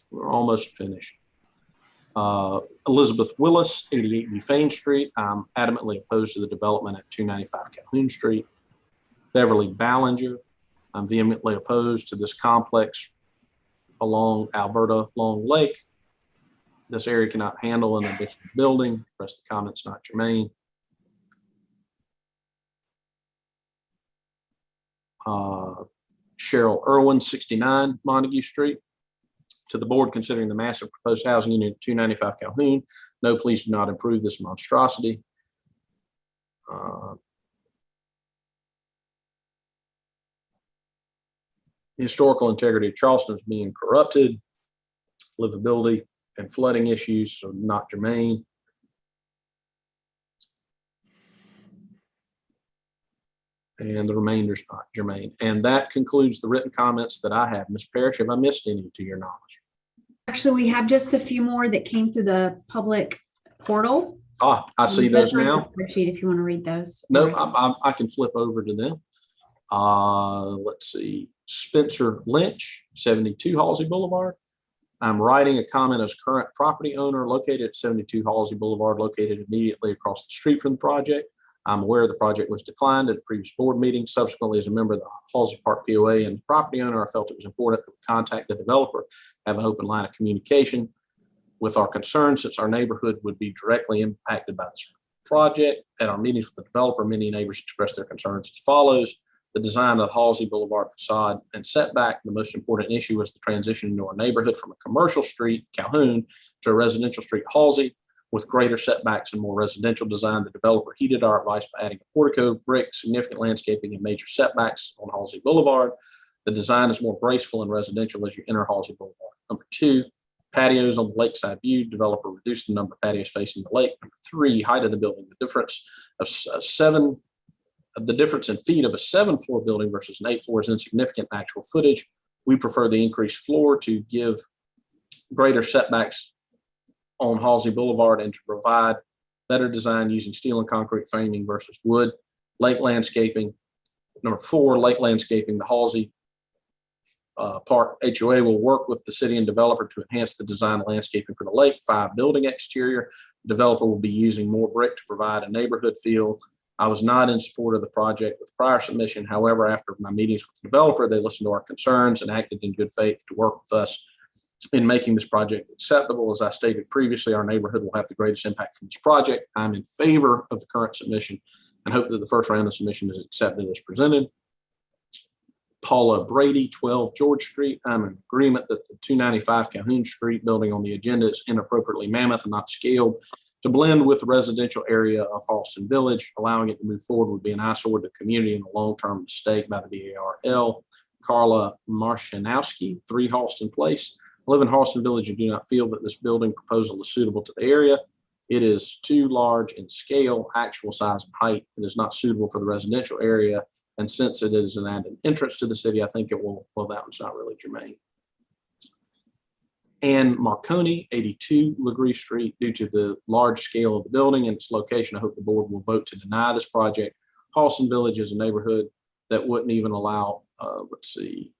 We're almost finished. Elizabeth Willis, 88 Bufane Street. I'm adamantly opposed to the development at 295 Calhoun Street. Beverly Ballinger. I'm vehemently opposed to this complex along Alberta Long Lake. This area cannot handle an additional building. The rest of the comments not germane. Cheryl Irwin, 69 Montague Street. To the board considering the massive proposed housing unit at 295 Calhoun. No, please do not improve this monstrosity. The historical integrity of Charleston is being corrupted. Livability and flooding issues are not germane. And the remainder is not germane. And that concludes the written comments that I have. Ms. Parrish, have I missed any to your knowledge? Actually, we have just a few more that came through the public portal. I see those now. Spreadsheet if you want to read those. No, I can flip over to them. Let's see, Spencer Lynch, 72 Halsey Boulevard. I'm writing a comment as current property owner located at 72 Halsey Boulevard, located immediately across the street from the project. I'm aware the project was declined at a previous board meeting. Subsequently, as a member of the Halsey Park POA and the property owner, I felt it was important that we contact the developer, have an open line of communication with our concerns, since our neighborhood would be directly impacted by this project. At our meetings with the developer, many neighbors expressed their concerns as follows: the design of the Halsey Boulevard facade and setback. The most important issue was the transition into our neighborhood from a commercial street, Calhoun, to a residential street, Halsey, with greater setbacks and more residential design. The developer heeded our advice by adding a portico, brick, significant landscaping, and major setbacks on Halsey Boulevard. The design is more graceful and residential as you enter Halsey Boulevard. Number 2, patios on the lakeside view. Developer reduced the number of patios facing the lake. Number 3, height of the building. The difference in feet of a 7-floor building versus an 8 floor is insignificant in actual footage. We prefer the increased floor to give greater setbacks on Halsey Boulevard and to provide better design using steel and concrete framing versus wood. Lake landscaping. Number 4, lake landscaping. The Halsey Park HOA will work with the city and developer to enhance the design landscaping for the lake. 5, building exterior. The developer will be using more brick to provide a neighborhood feel. I was not in support of the project with prior submission. However, after my meetings with the developer, they listened to our concerns and acted in good faith to work with us in making this project acceptable. As I stated previously, our neighborhood will have the greatest impact from this project. I'm in favor of the current submission and hope that the first round of submission is accepted as presented. Paula Brady, 12 George Street. I'm in agreement that the 295 Calhoun Street building on the agenda is inappropriately mammoth and not scaled to blend with the residential area of Halston Village. Allowing it to move forward would be an eyesore to the community and a long-term mistake by the BARL. Carla Marshanowski, 3 Halston Place. I live in Halston Village and do not feel that this building proposal is suitable to the area. It is too large in scale, actual size, and height. It is not suitable for the residential area. And since it is an added entrance to the city, I think it will, well, that one's not really germane. And Marconi, 82 Legree Street. Due to the large scale of the building and its location, I hope the board will vote to deny this project. Halston Village is a neighborhood that wouldn't even allow, let's see,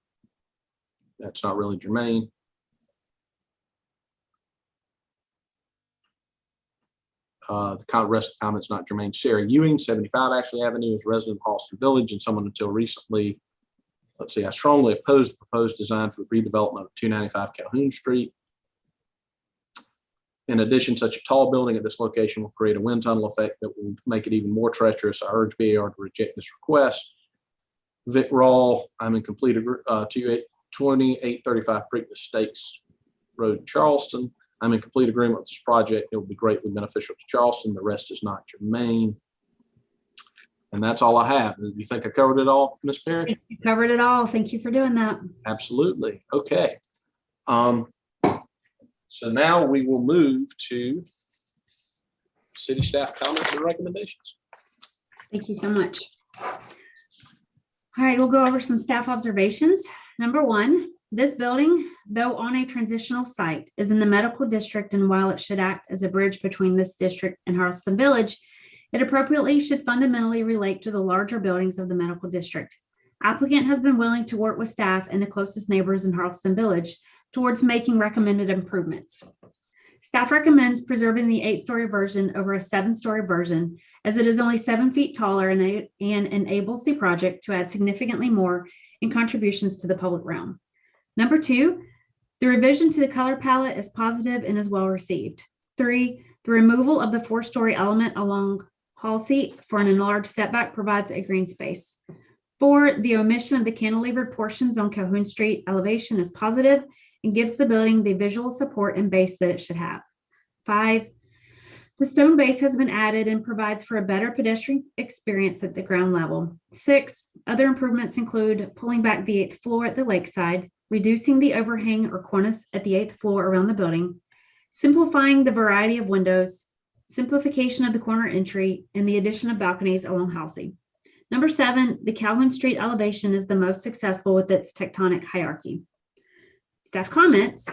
that's not really germane. The rest of the comments not germane. Sarah Ewing, 75 Ashley Avenue, is a resident of Halston Village and someone until recently, let's see, I strongly oppose the proposed design for the redevelopment of 295 Calhoun Street. In addition, such a tall building at this location will create a wind tunnel effect that will make it even more treacherous. I urge BAR to reject this request. Vic Rawl, I'm in complete 2835 Preakness Stakes Road, Charleston. I'm in complete agreement with this project. It will be greatly beneficial to Charleston. The rest is not germane. And that's all I have. Do you think I covered it all, Ms. Parrish? You covered it all. Thank you for doing that. Absolutely. Okay. So now we will move to city staff comments and recommendations. Thank you so much. All right, we'll go over some staff observations. Number 1, this building, though on a transitional site, is in the medical district, and while it should act as a bridge between this district and Charleston Village, it appropriately should fundamentally relate to the larger buildings of the medical district. Applicant has been willing to work with staff and the closest neighbors in Charleston Village towards making recommended improvements. Staff recommends preserving the 8-story version over a 7-story version, as it is only 7 feet taller and enables the project to add significantly more in contributions to the public realm. Number 2, the revision to the color palette is positive and is well received. 3, the removal of the 4-story element along Halsey for an enlarged setback provides a green space. 4, the omission of the cantilevered portions on Calhoun Street elevation is positive and gives the building the visual support and base that it should have. 5, the stone base has been added and provides for a better pedestrian experience at the ground level. 6, other improvements include pulling back the 8th floor at the lakeside, reducing the overhang or cornice at the 8th floor around the building, simplifying the variety of windows, simplification of the corner entry, and the addition of balconies along Halsey. Number 7, the Calhoun Street elevation is the most successful with its tectonic hierarchy. Staff comments.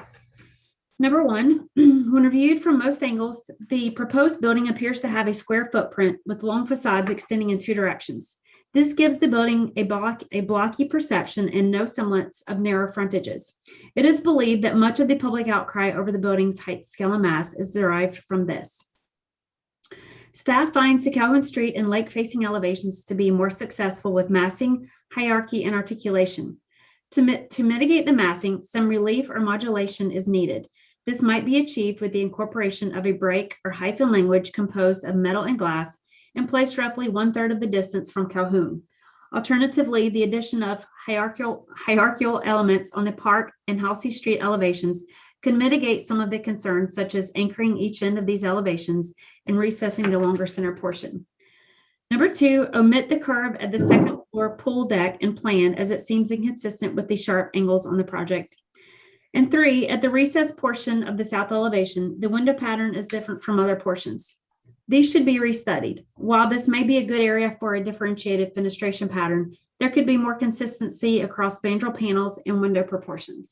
Number 1, when reviewed from most angles, the proposed building appears to have a square footprint with long facades extending in 2 directions. This gives the building a blocky perception and no semblance of narrow frontages. It is believed that much of the public outcry over the building's height, scale, and mass is derived from this. Staff finds the Calhoun Street and lake-facing elevations to be more successful with massing, hierarchy, and articulation. To mitigate the massing, some relief or modulation is needed. This might be achieved with the incorporation of a break or hyphen language composed of metal and glass and placed roughly 1/3 of the distance from Calhoun. Alternatively, the addition of hierarchical elements on the Park and Halsey Street elevations could mitigate some of the concerns, such as anchoring each end of these elevations and recessing the longer center portion. Number 2, omit the curve at the second floor pool deck and plan, as it seems inconsistent with the sharp angles on the project. And 3, at the recessed portion of the south elevation, the window pattern is different from other portions. These should be restudied. While this may be a good area for a differentiated fenestration pattern, there could be more consistency across spandrel panels and window proportions.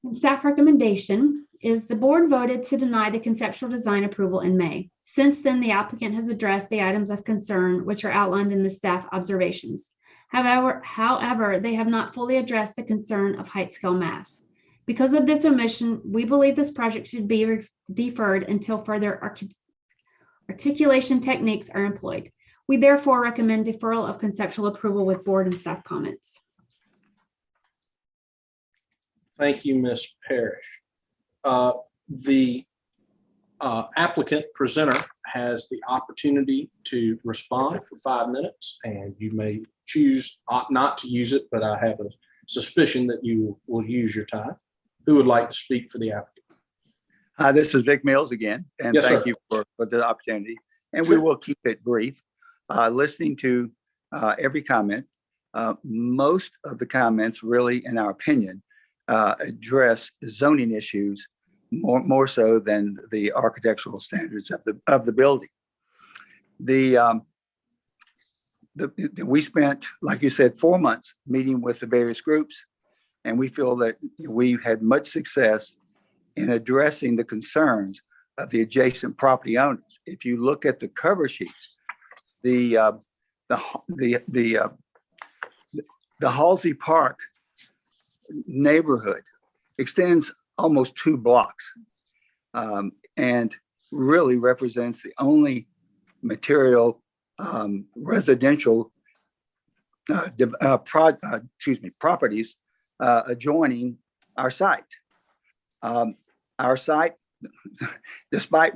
And staff recommendation is the board voted to deny the conceptual design approval in May. Since then, the applicant has addressed the items of concern, which are outlined in the staff observations. However, they have not fully addressed the concern of height, scale, mass. Because of this omission, we believe this project should be deferred until further articulation techniques are employed. We therefore recommend deferral of conceptual approval with board and staff comments. Thank you, Ms. Parrish. The applicant presenter has the opportunity to respond for 5 minutes, and you may choose not to use it, but I have a suspicion that you will use your time. Who would like to speak for the applicant? This is Vic Mills again, and Yes, thank sir. you for the opportunity. And Sure. we will keep it brief. Listening to every comment, most of the comments really, in our opinion, address zoning issues more so than the architectural standards of the building. We spent, like you said, 4 months meeting with the various groups, and we feel that we've had much success in addressing the concerns of the adjacent property owners. If you look at the cover sheets, the Halsey Park neighborhood extends almost 2 blocks, and really represents the only material residential properties adjoining our site. Our site, despite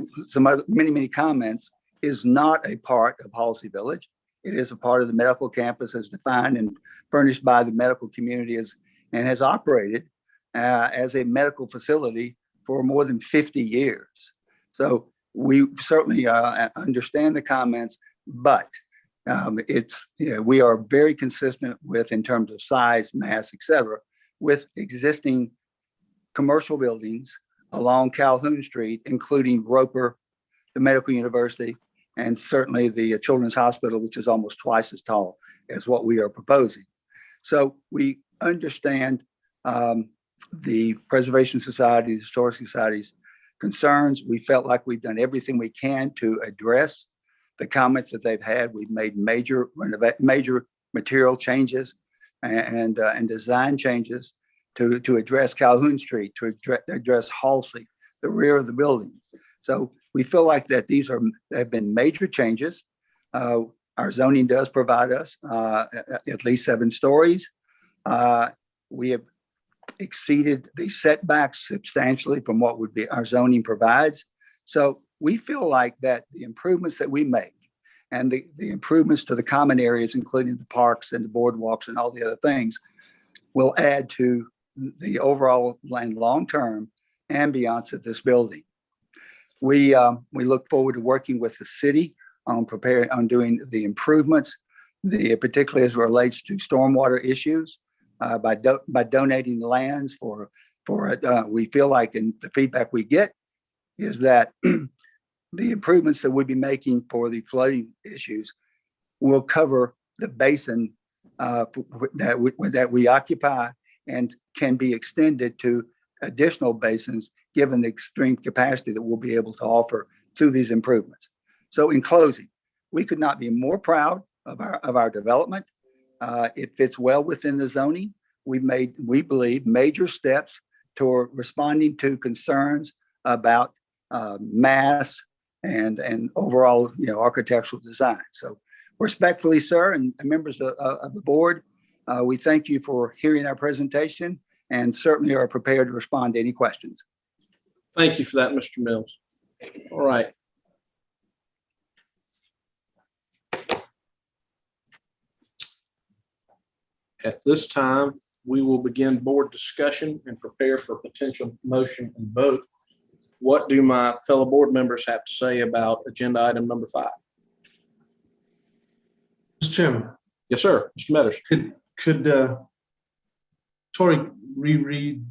many comments, is not a part of Halsey Village. It is a part of the medical campus as defined and furnished by the medical community and has operated as a medical facility for more than 50 years. So we certainly understand the comments, but we are very consistent with, in terms of size, mass, et cetera, with existing commercial buildings along Calhoun Street, including Roper, the Medical University, and certainly the Children's Hospital, which is almost twice as tall as what we are proposing. So we understand the Preservation Society, the Historic Society's concerns. We felt like we've done everything we can to address the comments that they've had. We've made major material changes and design changes to address Calhoun Street, to address Halsey, the rear of the building. So we feel like that have been major changes. Our zoning does provide us at least 7 stories. We have exceeded the setbacks substantially from what would be our zoning provides. So we feel like that the improvements that we make and the improvements to the common areas, including the parks and the boardwalks and all the other things, will add to the overall long-term ambiance of this building. We look forward to working with the city on doing the improvements, particularly as it relates to stormwater issues, by donating lands for we feel like, and the feedback we get is that the improvements that we'll be making for the flooding issues will cover the basin that we occupy and can be extended to additional basins given the extreme capacity that we'll be able to offer to these improvements. So in closing, we could not be more proud of our development. It fits well within the zoning. We've made, we believe, major steps toward responding to concerns about mass and overall, architectural design. So respectfully, sir, and members of the board, we thank you for hearing our presentation and certainly are prepared to respond to any questions. Thank you for that, Mr. Mills. All right. At this time, we will begin board discussion and prepare for potential motion and vote. What do my fellow board members have to say about agenda item number 5? Mr. Chairman. Yes, sir. Mr. Metters. Could Tori reread,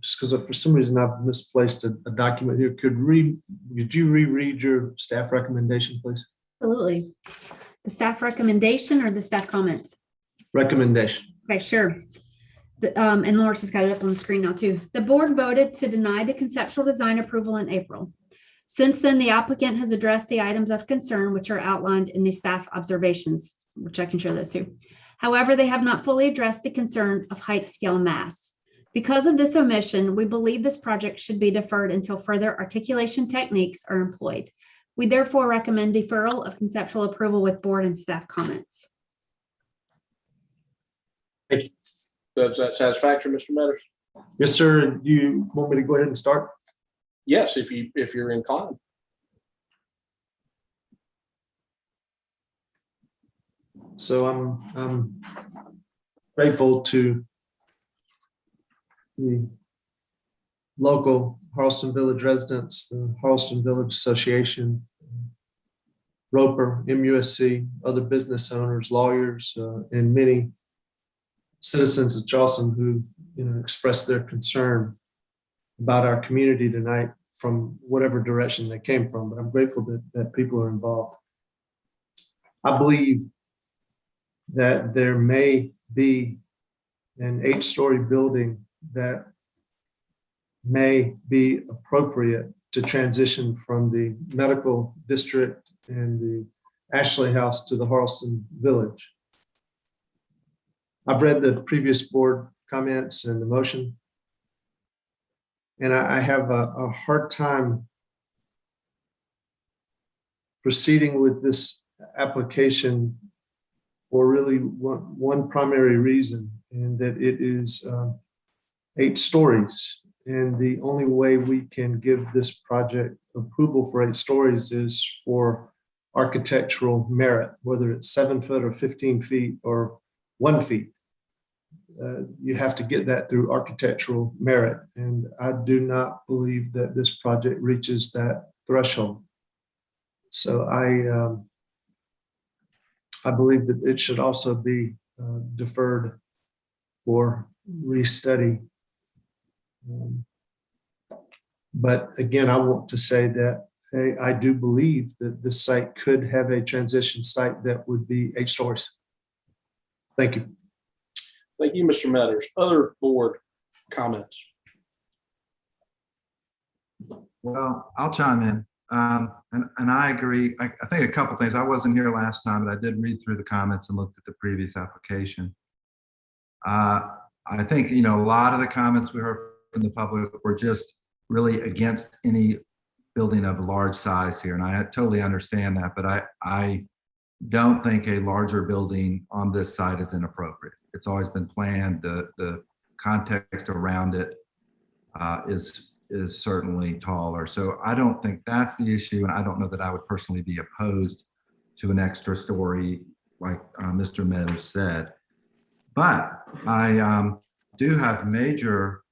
just because for some reason I've misplaced a document here. Could you reread your staff recommendation, please? Absolutely. The staff recommendation or the staff comments? Recommendation. Okay, sure. And Loris has got it up on the screen now too. The board voted to deny the conceptual design approval in April. Since then, the applicant has addressed the items of concern, which are outlined in the staff observations, which I can show those too. However, they have not fully addressed the concern of height, scale, and mass. Because of this omission, we believe this project should be deferred until further articulation techniques are employed. We therefore recommend deferral of conceptual approval with board and staff comments. Thank you. Is that satisfactory, Mr. Metters? Yes, sir. Do you want me to go ahead and start? Yes, if you're inclined. So I'm grateful to the local Charleston Village residents, the Charleston Village Association, Roper, MUSC, other business owners, lawyers, and many citizens of Charleston who expressed their concern about our community tonight from whatever direction they came from. But I'm grateful that people are involved. I believe that there may be an 8-story building that may be appropriate to transition from the medical district and the Ashley House to the Charleston Village. I've read the previous board comments and the motion, and I have a hard time proceeding with this application for really one primary reason, and that it is 8 stories. And the only way we can give this project approval for 8 stories is for architectural merit, whether it's 7 foot or 15 feet or 1 feet. You have to get that through architectural merit. And I do not believe that this project reaches that threshold. So I believe that it should also be deferred for restudy. But again, I want to say that I do believe that this site could have a transition site that would be 8 stories. Thank you. Thank you, Mr. Metters. Other board comments? Well, I'll chime in. And I agree. I think a couple things. I wasn't here last time, but I did read through the comments and looked at the previous application. I think, a lot of the comments we heard from the public were just really against any building of large size here. And I totally understand that, but I don't think a larger building on this site is inappropriate. It's always been planned. The context around it is certainly taller. So I don't think that's the issue. And I don't know that I would personally be opposed to an extra story like Mr. Meadows said. But I do have major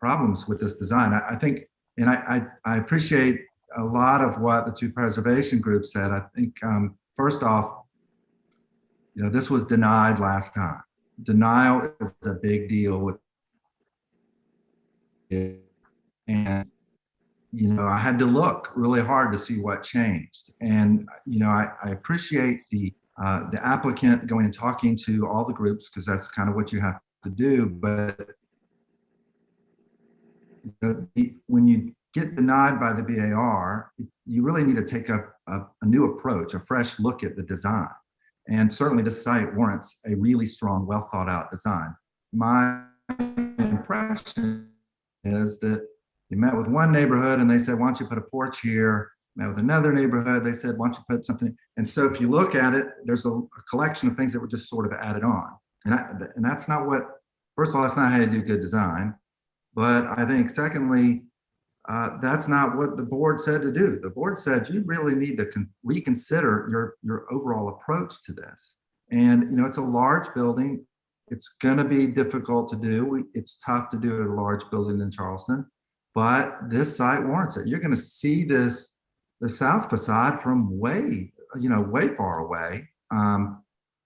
problems with this design. I think, and I appreciate a lot of what the 2 preservation groups said. I think, first off, this was denied last time. Denial is a big deal with it. And, I had to look really hard to see what changed. And, I appreciate the applicant going and talking to all the groups, because that's kind of what you have to do. But when you get denied by the BAR, you really need to take a new approach, a fresh look at the design. And certainly this site warrants a really strong, well thought out design. My impression is that you met with one neighborhood and they said, why don't you put a porch here? Met with another neighborhood, they said, why don't you put something? And so if you look at it, there's a collection of things that were just sort of added on. And that's not what, first of all, that's not how you do good design. But I think secondly, that's not what the board said to do. The board said you really need to reconsider your overall approach to this. And you know, it's a large building. It's going to be difficult to do. It's tough to do a large building in Charleston, but this site warrants it. You're going to see this, the south facade from way far away.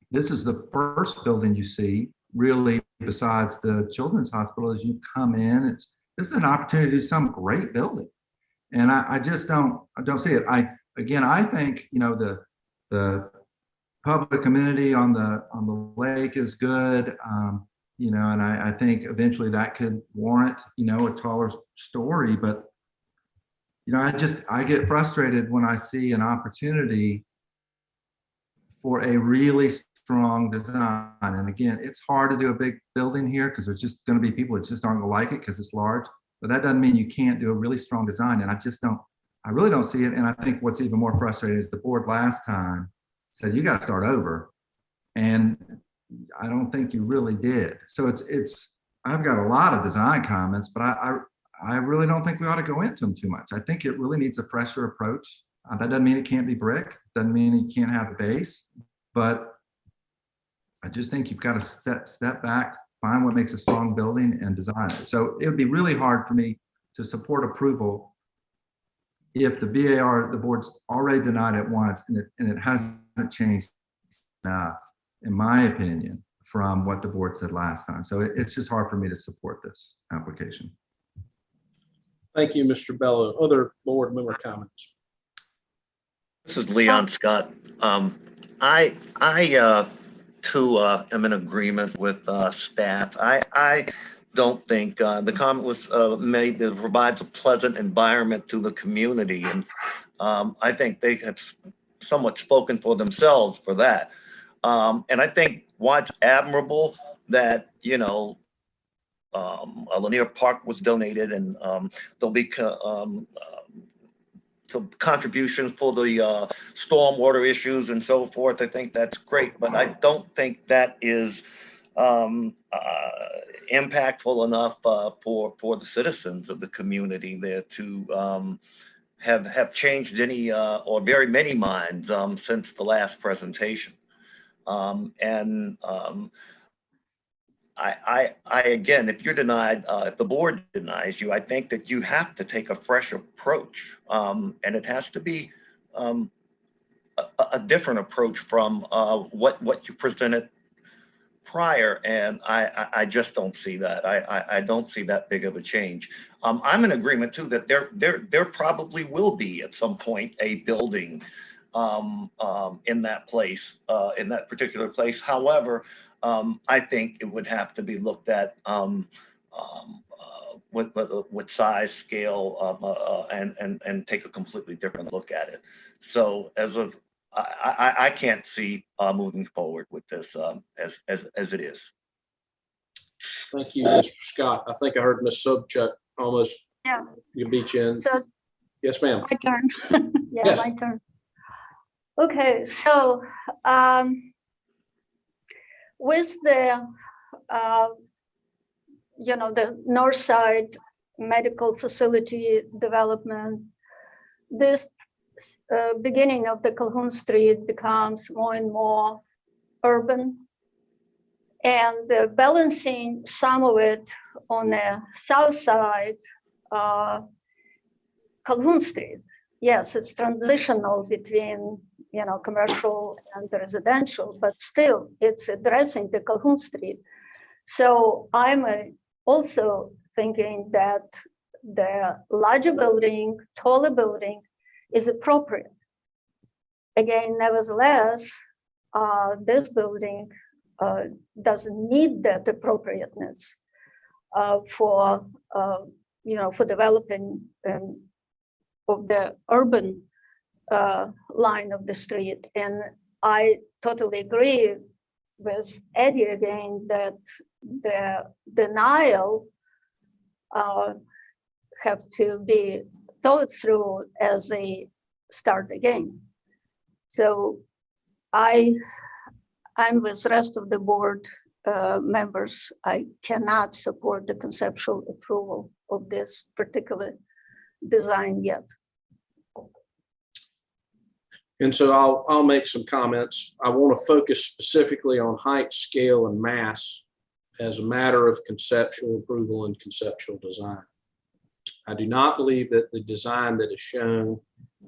This is the first building you see, really, besides the Children's Hospital. As you come in, this is an opportunity to do some great building, and I just don't see it. I think, you know, the public amenity on the lake is good, you know, and I think eventually that could warrant, you know, a taller story. But you know, I get frustrated when I see an opportunity for a really strong design. And again, it's hard to do a big building here because there's just going to be people that just aren't going to like it because it's large. But that doesn't mean you can't do a really strong design. And I really don't see it. And I think what's even more frustrating is the board last time said, you got to start over. And I don't think you really did. So I've got a lot of design comments, but I really don't think we ought to go into them too much. I think it really needs a fresher approach. That doesn't mean it can't be brick. Doesn't mean you can't have a base, but I just think you've got to step back, find what makes a strong building and design it. So it would be really hard for me to support approval if the BAR, the board's already denied it once and it hasn't changed enough, in my opinion, from what the board said last time. So it's just hard for me to support this application. Thank you, Mr. Bello. Other board member comments? This is Leon Scott. I too am in agreement with staff. I don't think the comment was made that it provides a pleasant environment to the community, and I think they have somewhat spoken for themselves for that. And I think what's admirable that, you know, a linear park was donated, and there'll be some contributions for the stormwater issues and so forth. I think that's great, but I don't think that is impactful enough for the citizens of the community there to have changed any or very many minds since the last presentation. I again, if you're denied, if the board denies you, I think that you have to take a fresh approach, and it has to be a different approach from what you presented prior. And I just don't see that. I don't see that big of a change. I'm in agreement too that there probably will be at some point a building in that place, in that particular place. However, I think it would have to be looked at with size, scale, and take a completely different look at it. So I can't see moving forward with this as it is. Thank you, Mr. Scott. I think I heard Ms. Sobchak almost. Yeah. You beat you in. So Yes, ma'am. my turn. Yeah, Yes. my turn. Okay, so with the the north side medical facility development, this beginning of the Calhoun Street becomes more and more urban, and balancing some of it on the south side, Calhoun Street. Yes, it's transitional between commercial and residential, but still it's addressing the Calhoun Street. So I'm also thinking that the larger building, taller building is appropriate. Again, nevertheless, this building doesn't need that appropriateness for for developing of the urban line of the street. And I totally agree with Eddie again that the denial have to be thought through as a start again. So I'm with the rest of the board members. I cannot support the conceptual approval of this particular design yet. And so I'll make some comments. I want to focus specifically on height, scale, and mass as a matter of conceptual approval and conceptual design. I do not believe that the design that is shown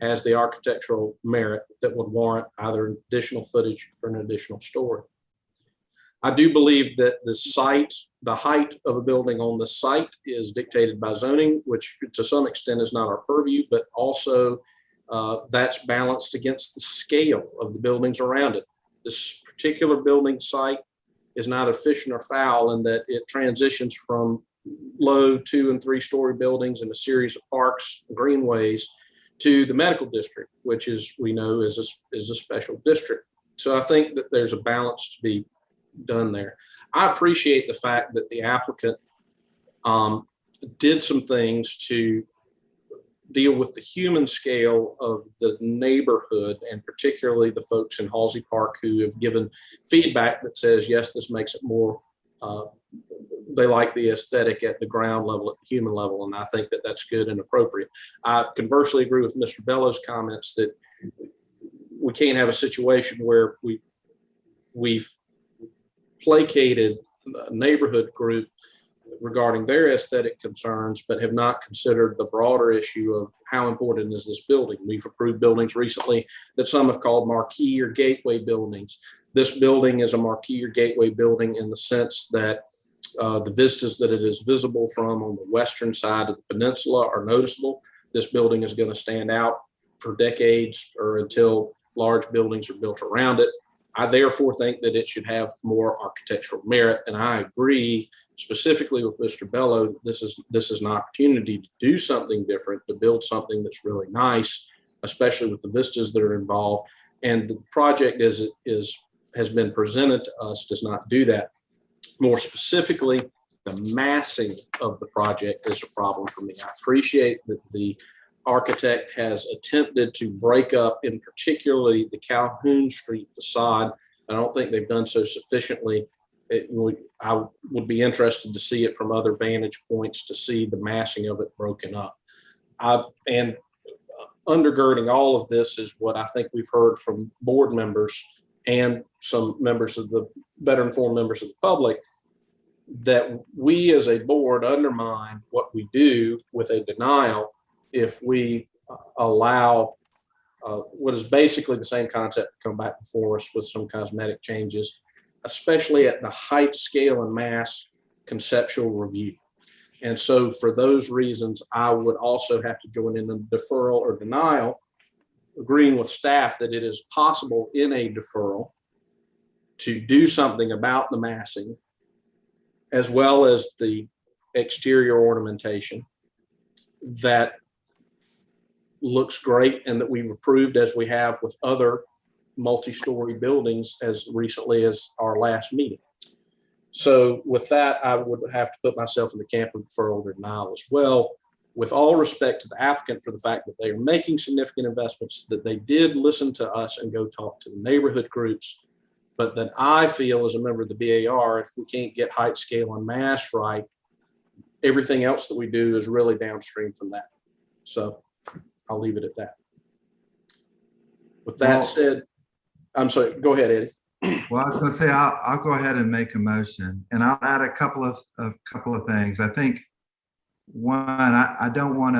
has the architectural merit that would warrant either additional footage or an additional story. I do believe that the height of a building on the site is dictated by zoning, which to some extent is not our purview, but also that's balanced against the scale of the buildings around it. This particular building site is neither fish nor fowl in that it transitions from low 2- and 3-story buildings and a series of parks, greenways, to the medical district, which we know is a special district. So I think that there's a balance to be done there. I appreciate the fact that the applicant did some things to deal with the human scale of the neighborhood, and particularly the folks in Halsey Park who have given feedback that says, yes, this makes it more, they like the aesthetic at the ground level, at the human level, and I think that that's good and appropriate. I conversely agree with Mr. Bellows' comments that we can't have a situation where we've placated a neighborhood group regarding their aesthetic concerns, but have not considered the broader issue of how important is this building. We've approved buildings recently that some have called marquee or gateway buildings. This building is a marquee or gateway building in the sense that the vistas that it is visible from on the western side of the peninsula are noticeable. This building is going to stand out for decades or until large buildings are built around it. I therefore think that it should have more architectural merit, and I agree specifically with Mr. Bello. This is an opportunity to do something different, to build something that's really nice, especially with the vistas that are involved. And the project as it has been presented to us does not do that. More specifically, the massing of the project is a problem for me. I appreciate that the architect has attempted to break up, in particularly the Calhoun Street facade. I don't think they've done so sufficiently. I would be interested to see it from other vantage points to see the massing of it broken up. And undergirding all of this is what I think we've heard from board members and some members of the better informed members of the public, that we as a board undermine what we do with a denial if we allow what is basically the same concept to come back before us with some cosmetic changes, especially at the height, scale, and mass conceptual review. And so for those reasons, I would also have to join in the deferral or denial, agreeing with staff that it is possible in a deferral to do something about the massing, as well as the exterior ornamentation that looks great and that we've approved, as we have with other multi-story buildings as recently as our last meeting. So with that, I would have to put myself in the camp of deferral or denial as well, with all respect to the applicant for the fact that they are making significant investments, that they did listen to us and go talk to the neighborhood groups. But that I feel as a member of the BAR, if we can't get height, scale, and mass right, everything else that we do is really downstream from that. So I'll leave it at that. With that said, I'm sorry, go ahead, Eddie. Well, I was going to say, I'll go ahead and make a motion, and I'll add a couple of things. I think one, I don't want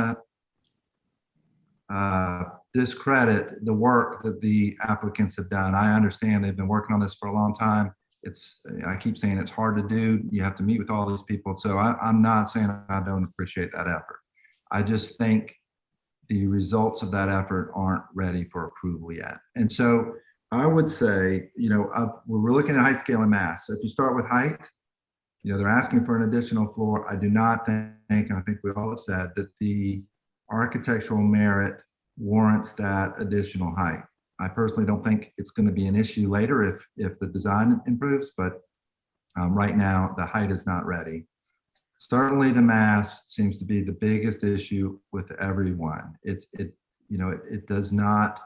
to discredit the work that the applicants have done. I understand they've been working on this for a long time. I keep saying it's hard to do. You have to meet with all these people. So I'm not saying I don't appreciate that effort. I just think the results of that effort aren't ready for approval yet. And so I would say, we're looking at height, scale, and mass. So if you start with height, they're asking for an additional floor. I do not think, and I think we all have said, that the architectural merit warrants that additional height. I personally don't think it's going to be an issue later if the design improves, but right now the height is not ready. Certainly the mass seems to be the biggest issue with everyone. It does not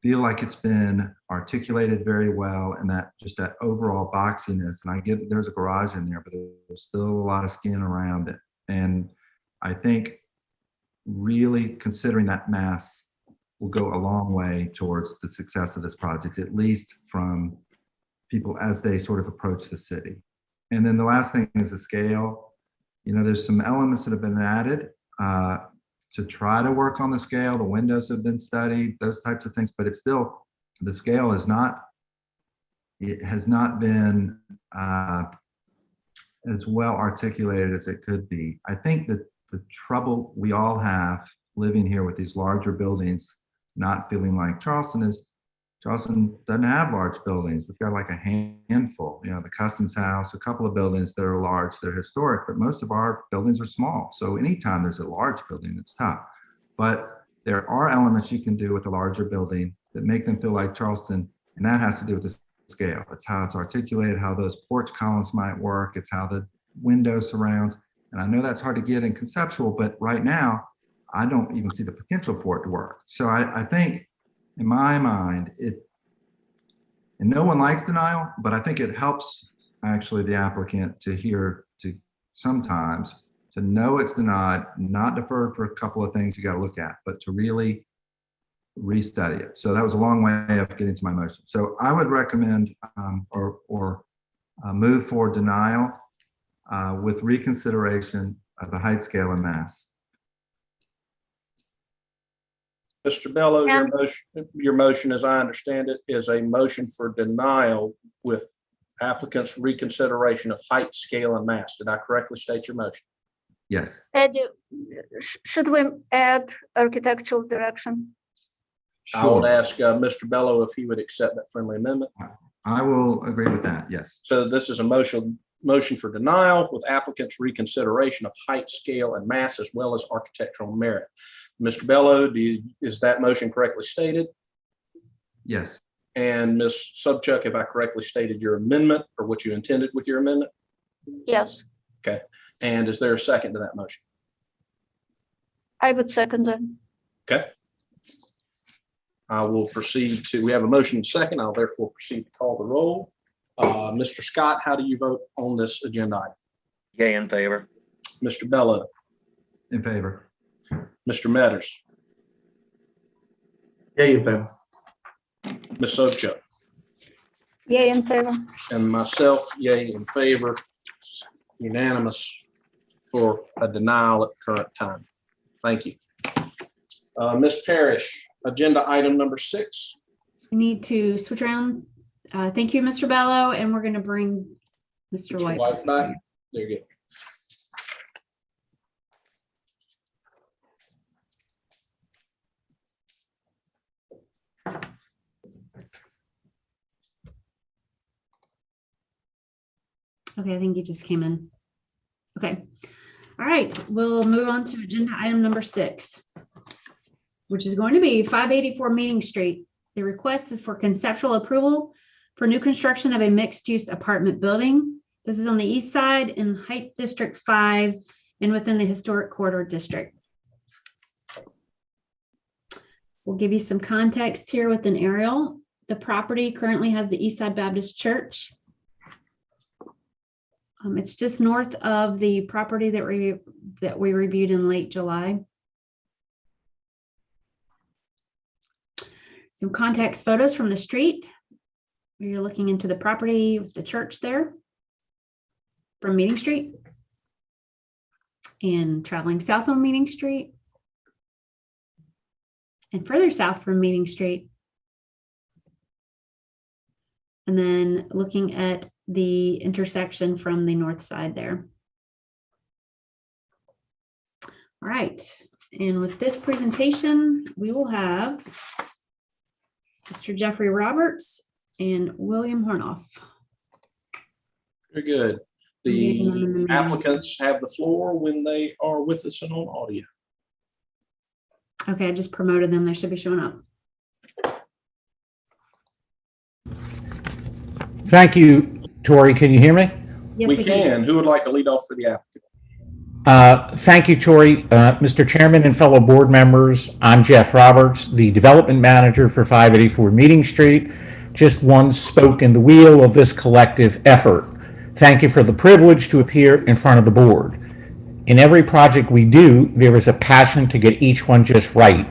feel like it's been articulated very well, and that overall boxiness. And I get there's a garage in there, but there's still a lot of skin around it. And I think really considering that mass will go a long way towards the success of this project, at least from people as they sort of approach the city. And then the last thing is the scale. There's some elements that have been added to try to work on the scale. The windows have been studied, those types of things, but it's still, the scale is not, it has not been as well articulated as it could be. I think that the trouble we all have living here with these larger buildings, not feeling like Charleston doesn't have large buildings. We've got like a handful, the Customs House, a couple of buildings that are large, they're historic, but most of our buildings are small. So anytime there's a large building, it's tough. But there are elements you can do with a larger building that make them feel like Charleston, and that has to do with the scale. It's how it's articulated, how those porch columns might work. It's how the window surrounds. And I know that's hard to get in conceptual, but right now, I don't even see the potential for it to work. So I think, in my mind, and no one likes denial, but I think it helps actually the applicant to sometimes to know it's denied, not deferred for a couple of things you got to look at, but to really restudy it. So that was a long way of getting to my motion. So I would recommend move for denial with reconsideration of the height, scale, and mass. Mr. Bello, your motion, as I understand it, is a motion for denial with applicant's reconsideration of height, scale, and mass. Did I correctly state your motion? Yes. Should we add architectural direction? I would ask Mr. Bello if he would accept that friendly amendment. I will agree with that, yes. So this is a motion for denial with applicant's reconsideration of height, scale, and mass, as well as architectural merit. Mr. Bello, is that motion correctly stated? Yes. And Ms. Subchuck, have I correctly stated your amendment or what you intended with your amendment? Yes. Okay. And is there a second to that motion? I would second that. Okay. I will proceed to, we have a motion and second. I'll therefore proceed to call the roll. Mr. Scott, how do you vote on this agenda item? Yay, in favor. Mr. Bello. In favor. Mr. Metters. Yay, in favor. Ms. Sobchak. Yay, in favor. And myself, yay, in favor. Unanimous for a denial at the current time. Thank you. Ms. Parrish, agenda item number 6. We need to switch around. Thank you, Mr. Bello, and we're going to bring Mr. White back. There you go. Okay, I think he just came in. Okay. All right, we'll move on to agenda item number 6, which is going to be 584 Meeting Street. The request is for conceptual approval for new construction of a mixed-use apartment building. This is on the east side in Height District 5 and within the Historic Corridor District. We'll give you some context here with an aerial. The property currently has the Eastside Baptist Church. It's just north of the property that we reviewed in late July. Some context photos from the street. You're looking into the property with the church there from Meeting Street and traveling south on Meeting Street and further south from Meeting Street. And then looking at the intersection from the north side there. All right, and with this presentation, we will have Mr. Jeffrey Roberts and William Hornoff. Very good. The applicants have the floor when they are with us and on audio. Okay, I just promoted them. They should be showing up. Thank you, Tori. Can you hear me? Yes, We can. Who would like to lead off for the applicant? Thank you, Tori. Mr. Chairman and fellow board members, I'm Jeff Roberts, the development manager for 584 Meeting Street, just one spoke in the wheel of this collective effort. Thank you for the privilege to appear in front of the board. In every project we do, there is a passion to get each one just right,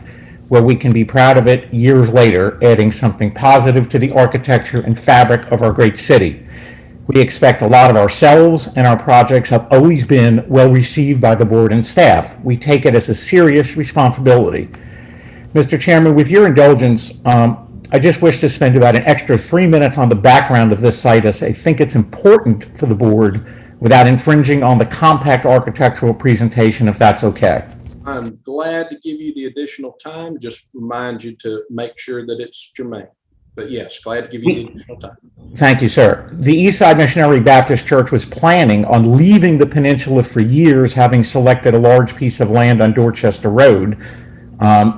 where we can be proud of it years later, adding something positive to the architecture and fabric of our great city. We expect a lot of ourselves, and our projects have always been well received by the board and staff. We take it as a serious responsibility. Mr. Chairman, with your indulgence, I just wish to spend about an extra 3 minutes on the background of this site, as I think it's important for the board without infringing on the compact architectural presentation, if that's okay. I'm glad to give you the additional time. Just remind you to make sure that it's germane. But yes, glad to give you the additional time. Thank you, sir. The Eastside Missionary Baptist Church was planning on leaving the peninsula for years, having selected a large piece of land on Dorchester Road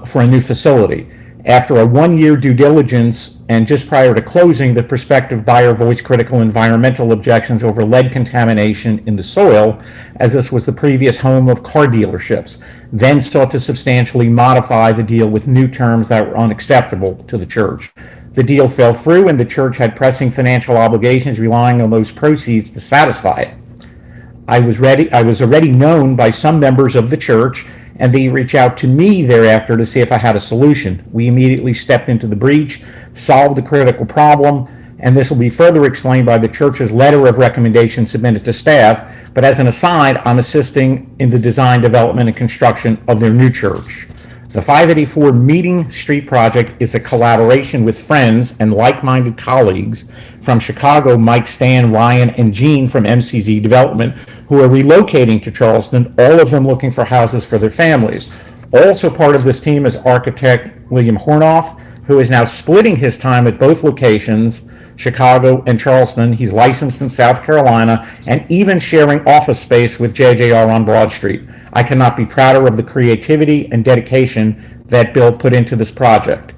for a new facility. After a 1-year due diligence and just prior to closing, the prospective buyer voiced critical environmental objections over lead contamination in the soil, as this was the previous home of car dealerships, then sought to substantially modify the deal with new terms that were unacceptable to the church. The deal fell through, and the church had pressing financial obligations, relying on those proceeds to satisfy it. I was already known by some members of the church, and they reached out to me thereafter to see if I had a solution. We immediately stepped into the breach, solved the critical problem, and this will be further explained by the church's letter of recommendation submitted to staff. But as an aside, I'm assisting in the design, development, and construction of their new church. The 584 Meeting Street project is a collaboration with friends and like-minded colleagues from Chicago, Mike, Stan, Ryan, and Gene from MCZ Development, who are relocating to Charleston, all of them looking for houses for their families. Also part of this team is architect William Hornoff, who is now splitting his time at both locations, Chicago and Charleston. He's licensed in South Carolina and even sharing office space with JJR on Broad Street. I cannot be prouder of the creativity and dedication that Bill put into this project.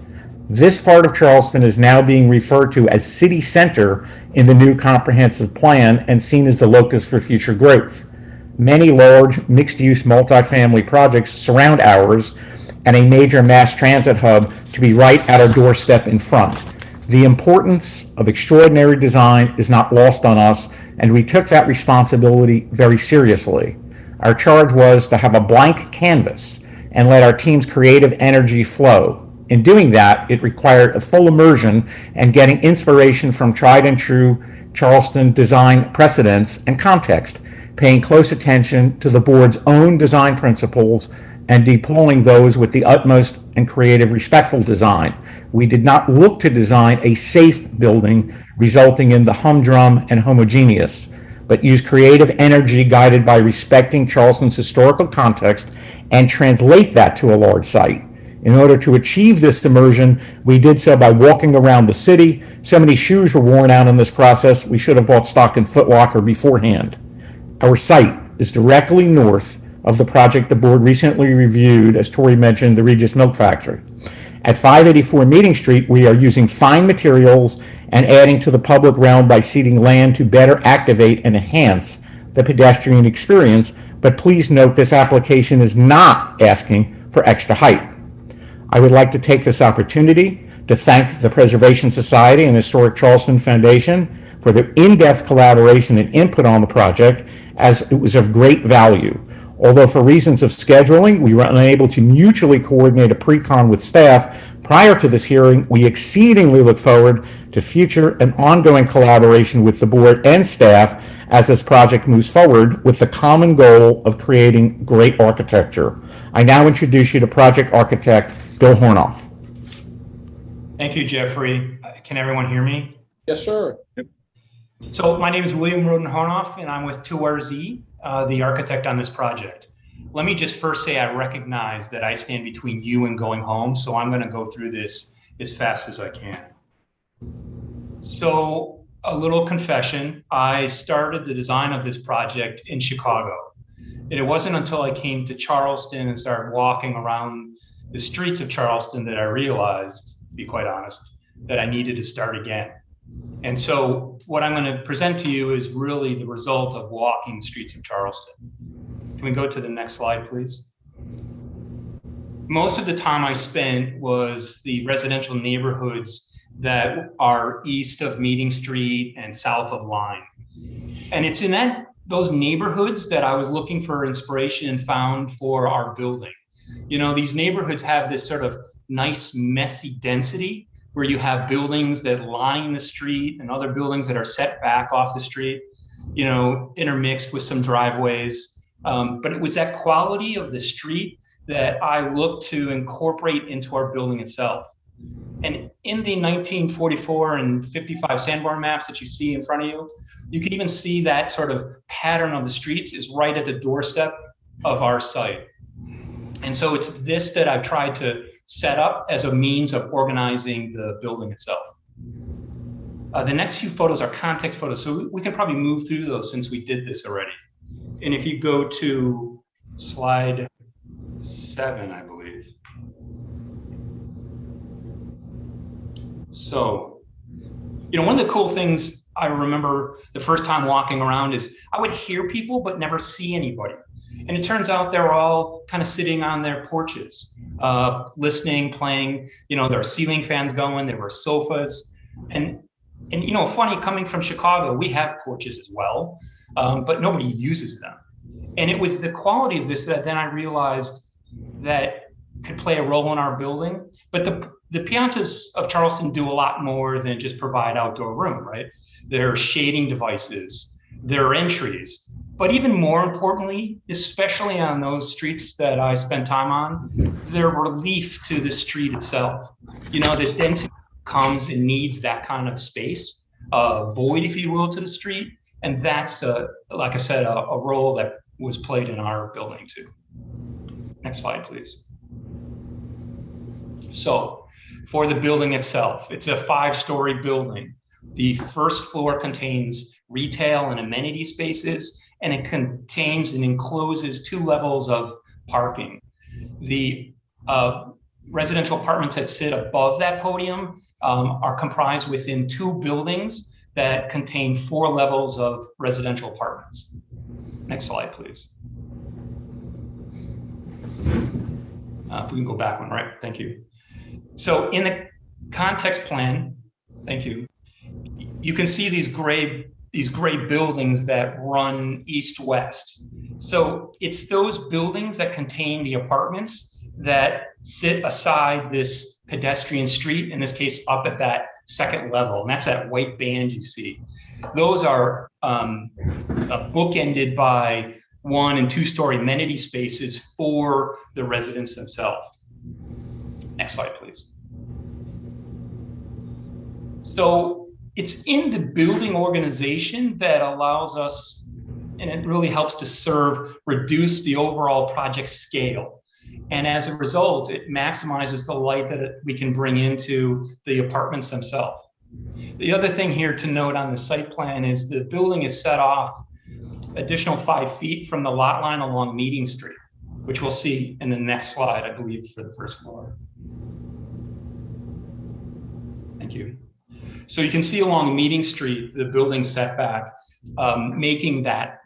This part of Charleston is now being referred to as City Center in the new comprehensive plan and seen as the locus for future growth. Many large mixed-use multifamily projects surround ours, and a major mass transit hub to be right at our doorstep in front. The importance of extraordinary design is not lost on us, and we took that responsibility very seriously. Our charge was to have a blank canvas and let our team's creative energy flow. In doing that, it required a full immersion and getting inspiration from tried and true Charleston design precedents and context, paying close attention to the board's own design principles and deploying those with the utmost and creative, respectful design. We did not look to design a safe building resulting in the humdrum and homogeneous, but use creative energy guided by respecting Charleston's historical context and translate that to a large site. In order to achieve this immersion, we did so by walking around the city. So many shoes were worn out in this process, we should have bought stock in Foot Locker beforehand. Our site is directly north of the project the board recently reviewed, as Tori mentioned, the Regis Milk Factory. At 584 Meeting Street, we are using fine materials and adding to the public realm by seeding land to better activate and enhance the pedestrian experience. But please note, this application is not asking for extra height. I would like to take this opportunity to thank the Preservation Society and Historic Charleston Foundation for their in-depth collaboration and input on the project, as it was of great value. Although for reasons of scheduling, we were unable to mutually coordinate a pre-con with staff prior to this hearing, we exceedingly look forward to future and ongoing collaboration with the board and staff as this project moves forward with the common goal of creating great architecture. I now introduce you to project architect Bill Hornoff. Thank you, Jeffrey. Can everyone hear me? Yes, sir. So my name is William Roden Hornoff, and I'm with 2RZ, the architect on this project. Let me just first say I recognize that I stand between you and going home, so I'm going to go through this as fast as I can. So a little confession. I started the design of this project in Chicago. And it wasn't until I came to Charleston and started walking around the streets of Charleston that I realized, to be quite honest, that I needed to start again. And so what I'm going to present to you is really the result of walking the streets of Charleston. Can we go to the next slide, please? Most of the time I spent was the residential neighborhoods that are east of Meeting Street and south of Line. And it's in those neighborhoods that I was looking for inspiration and found for our building. You know, these neighborhoods have this sort of nice, messy density where you have buildings that line the street and other buildings that are set back off the street, you know, intermixed with some driveways. But it was that quality of the street that I looked to incorporate into our building itself. And in the 1944 and 55 Sanborn maps that you see in front of you, you can even see that sort of pattern of the streets is right at the doorstep of our site. And so it's this that I've tried to set up as a means of organizing the building itself. The next few photos are context photos, so we can probably move through those since we did this already. And if you go to slide 7, I believe. So, you know, one of the cool things I remember the first time walking around is I would hear people but never see anybody. And it turns out they're all kind of sitting on their porches, listening, playing, you know, there are ceiling fans going, there were sofas. And you know, funny, coming from Chicago, we have porches as well, but nobody uses them. And it was the quality of this that then I realized that could play a role in our building. But the Piantas of Charleston do a lot more than just provide outdoor room, right? There are shading devices, there are entries, but even more importantly, especially on those streets that I spend time on, they're relief to the street itself. You know, the density comes and needs that kind of space, void, if you will, to the street. And that's, like I said, a role that was played in our building too. Next slide, please. So for the building itself, it's a 5-story building. The first floor contains retail and amenity spaces, and it contains and encloses 2 levels of parking. The residential apartments that sit above that podium are comprised within 2 buildings that contain 4 levels of residential apartments. Next slide, please. If we can go back one, right? Thank you. So in the context plan, thank you, you can see these gray buildings that run east-west. So it's those buildings that contain the apartments that sit aside this pedestrian street, in this case, up at that 2nd level, and that's that white band you see. Those are bookended by 1- and 2-story amenity spaces for the residents themselves. Next slide, please. So it's in the building organization that allows us, and it really helps to reduce the overall project scale. And as a result, it maximizes the light that we can bring into the apartments themselves. The other thing here to note on the site plan is the building is set off additional 5 feet from the lot line along Meeting Street, which we'll see in the next slide, I believe, for the first floor. Thank you. So you can see along Meeting Street, the building setback, making that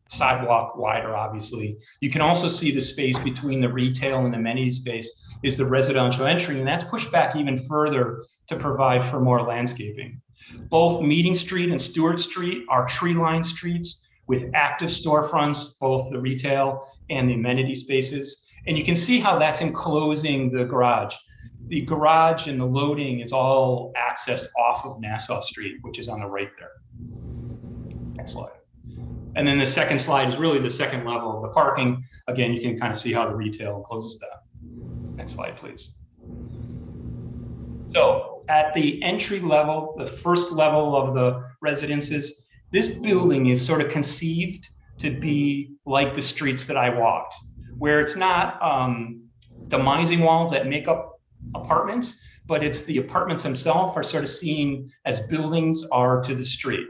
sidewalk wider, obviously. You can also see the space between the retail and amenity space is the residential entry, and that's pushed back even further to provide for more landscaping. Both Meeting Street and Stewart Street are tree-lined streets with active storefronts, both the retail and the amenity spaces. And you can see how that's enclosing the garage. The garage and the loading is all accessed off of Nassau Street, which is on the right there. Next slide. And then the second slide is really the 2nd level of the parking. Again, you can kind of see how the retail encloses that. Next slide, please. So at the entry level, the 1st level of the residences, this building is sort of conceived to be like the streets that I walked, where it's not demising walls that make up apartments, but it's the apartments themselves are sort of seen as buildings are to the street.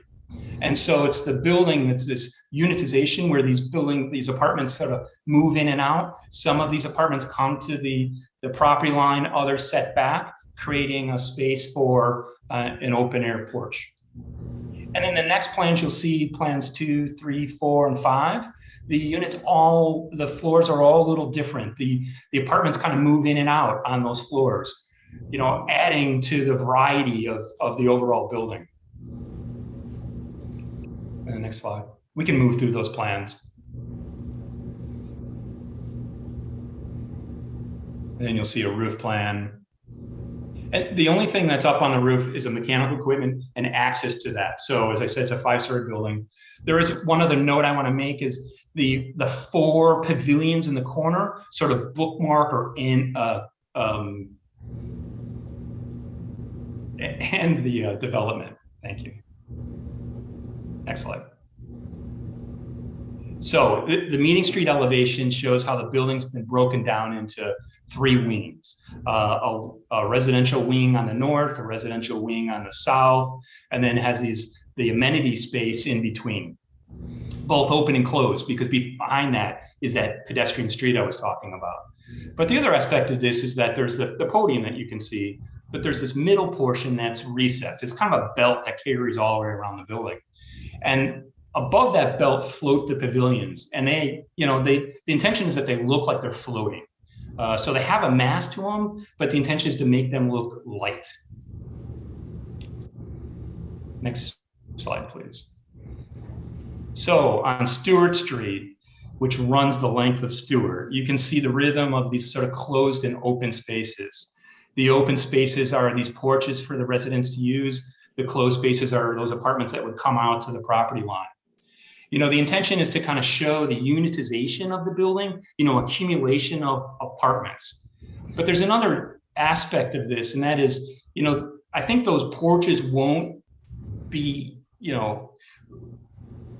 And so it's the building that's this unitization where these apartments sort of move in and out. Some of these apartments come to the property line, others set back, creating a space for an open air porch. And in the next plans, you'll see plans 2, 3, 4, and 5. The units the floors are all a little different. The apartments kind of move in and out on those floors, you know, adding to the variety of the overall building. And the next slide. We can move through those plans. And then you'll see a roof plan. And the only thing that's up on the roof is a mechanical equipment and access to that. So as I said, it's a 5-story building. There is one other note I want to make is the 4 pavilions in the corner sort of bookmark or and the development. Thank you. Next slide. So the Meeting Street elevation shows how the building's been broken down into 3 wings, a residential wing on the north, a residential wing on the south, and then has the amenity space in between, both open and closed, because behind that is that pedestrian street I was talking about. But the other aspect of this is that there's the podium that you can see, but there's this middle portion that's recessed. It's kind of a belt that carries all the way around the building. And above that belt float the pavilions, and the intention is that they look like they're floating. So they have a mass to them, but the intention is to make them look light. Next slide, please. So on Stewart Street, which runs the length of Stewart, you can see the rhythm of these sort of closed and open spaces. The open spaces are these porches for the residents to use. The closed spaces are those apartments that would come out to the property line. You know, the intention is to kind of show the unitization of the building, you know, accumulation of apartments. But there's another aspect of this, and that is, you know, I think those porches won't be, you know,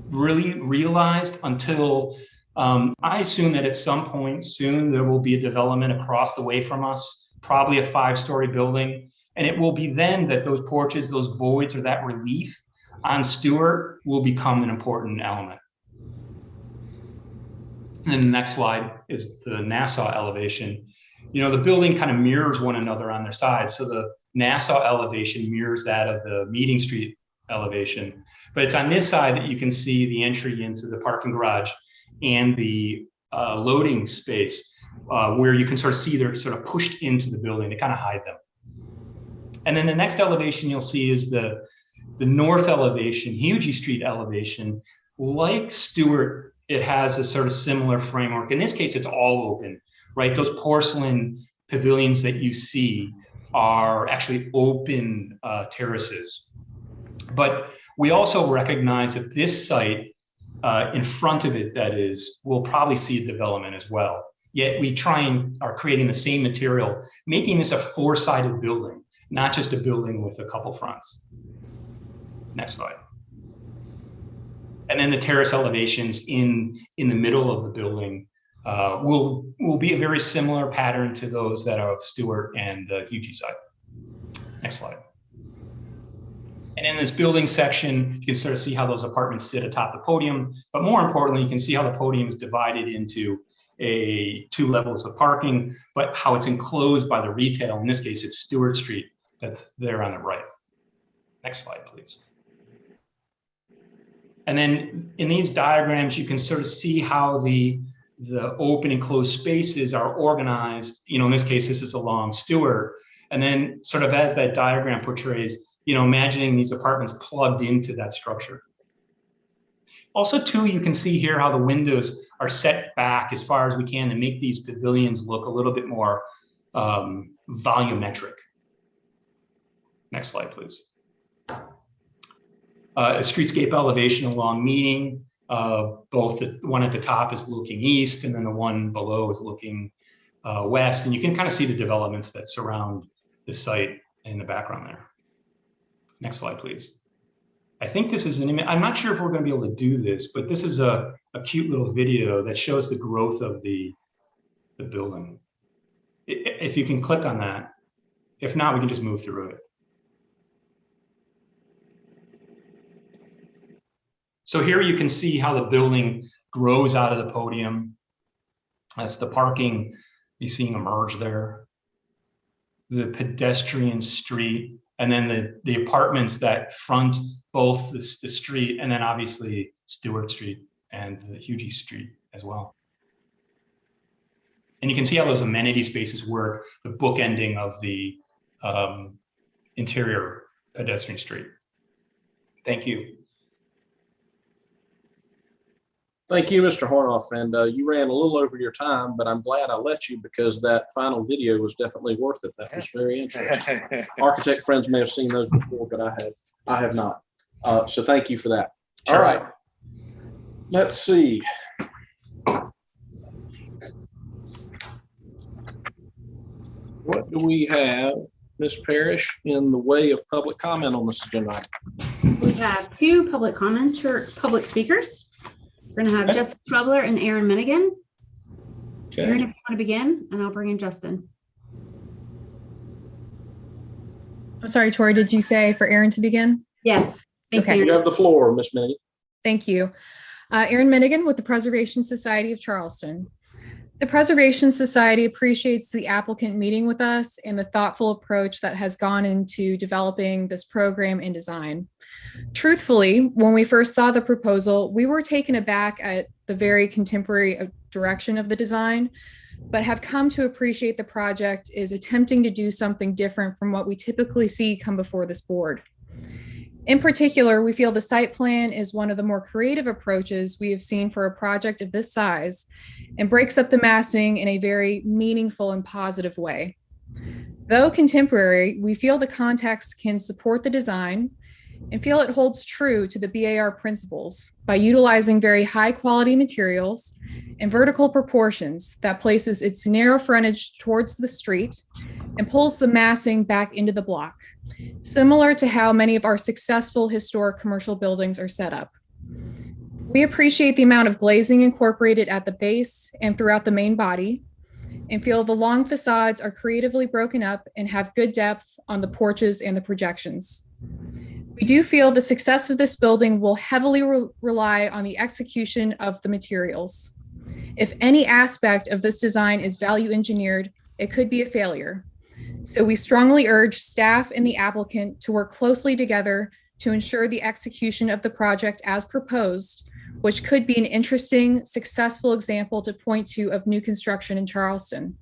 really realized until I assume that at some point soon there will be a development across the way from us, probably a 5-story building. And it will be then that those porches, those voids, or that relief on Stewart will become an important element. And then the next slide is the Nassau elevation. You know, the building kind of mirrors one another on their sides. So the Nassau elevation mirrors that of the Meeting Street elevation. But it's on this side that you can see the entry into the parking garage and the loading space where you can sort of see they're sort of pushed into the building to kind of hide them. And then the next elevation you'll see is the north elevation, Hugie Street elevation. Like Stewart, it has a sort of similar framework. In this case, it's all open, right? Those porcelain pavilions that you see are actually open terraces. But we also recognize that this site, in front of it, that is, will probably see a development as well. Yet we try and are creating the same material, making this a 4-sided building, not just a building with a couple fronts. Next slide. And then the terrace elevations in the middle of the building will be a very similar pattern to those that are of Stewart and the Hugie site. Next slide. And in this building section, you can sort of see how those apartments sit atop the podium. But more importantly, you can see how the podium is divided into 2 levels of parking, but how it's enclosed by the retail. In this case, it's Stewart Street that's there on the right. Next slide, please. And then in these diagrams, you can sort of see how the open and closed spaces are organized. You know, in this case, this is along Stewart. And then sort of as that diagram portrays, you know, imagining these apartments plugged into that structure. Also, too, you can see here how the windows are set back as far as we can to make these pavilions look a little bit more volumetric. Next slide, please. A streetscape elevation along Meeting. Both the one at the top is looking east, and then the one below is looking west. And you can kind of see the developments that surround the site in the background there. Next slide, please. I think this is an image. I'm not sure if we're going to be able to do this, but this is a cute little video that shows the growth of the building. If you can click on that. If not, we can just move through it. So here you can see how the building grows out of the podium. That's the parking you're seeing emerge there. The pedestrian street, and then the apartments that front both the street, and then obviously Stewart Street and the Hugie Street as well. And you can see how those amenity spaces work, the bookending of the interior pedestrian street. Thank you. Thank you, Mr. Hornoff. And you ran a little over your time, but I'm glad I let you because that final video was definitely worth it. That was very interesting. Architect friends may have seen those before, but I have not. So thank you for that. Sure. All right. Let's see. What do we have, Ms. Parrish, in the way of public comment on this agenda item? We have two public public speakers. We're going to have Justin Schwebler and Aaron Minigan. Okay. Aaron, if you want to begin, and I'll bring in Justin. I'm sorry, Tori, did you say for Aaron to begin? Yes. Thanks, Okay. You have the floor, Ms. Minigan. Thank you. Aaron Minigan with the Preservation Society of Charleston. The Preservation Society appreciates the applicant meeting with us and the thoughtful approach that has gone into developing this program and design. Truthfully, when we first saw the proposal, we were taken aback at the very contemporary direction of the design, but have come to appreciate the project is attempting to do something different from what we typically see come before this board. In particular, we feel the site plan is one of the more creative approaches we have seen for a project of this size and breaks up the massing in a very meaningful and positive way. Though contemporary, we feel the context can support the design and feel it holds true to the BAR principles by utilizing very high quality materials and vertical proportions that places its narrow frontage towards the street and pulls the massing back into the block, similar to how many of our successful historic commercial buildings are set up. We appreciate the amount of glazing incorporated at the base and throughout the main body, and feel the long facades are creatively broken up and have good depth on the porches and the projections. We do feel the success of this building will heavily rely on the execution of the materials. If any aspect of this design is value engineered, it could be a failure. So we strongly urge staff and the applicant to work closely together to ensure the execution of the project as proposed, which could be an interesting, successful example to point to of new construction in Charleston.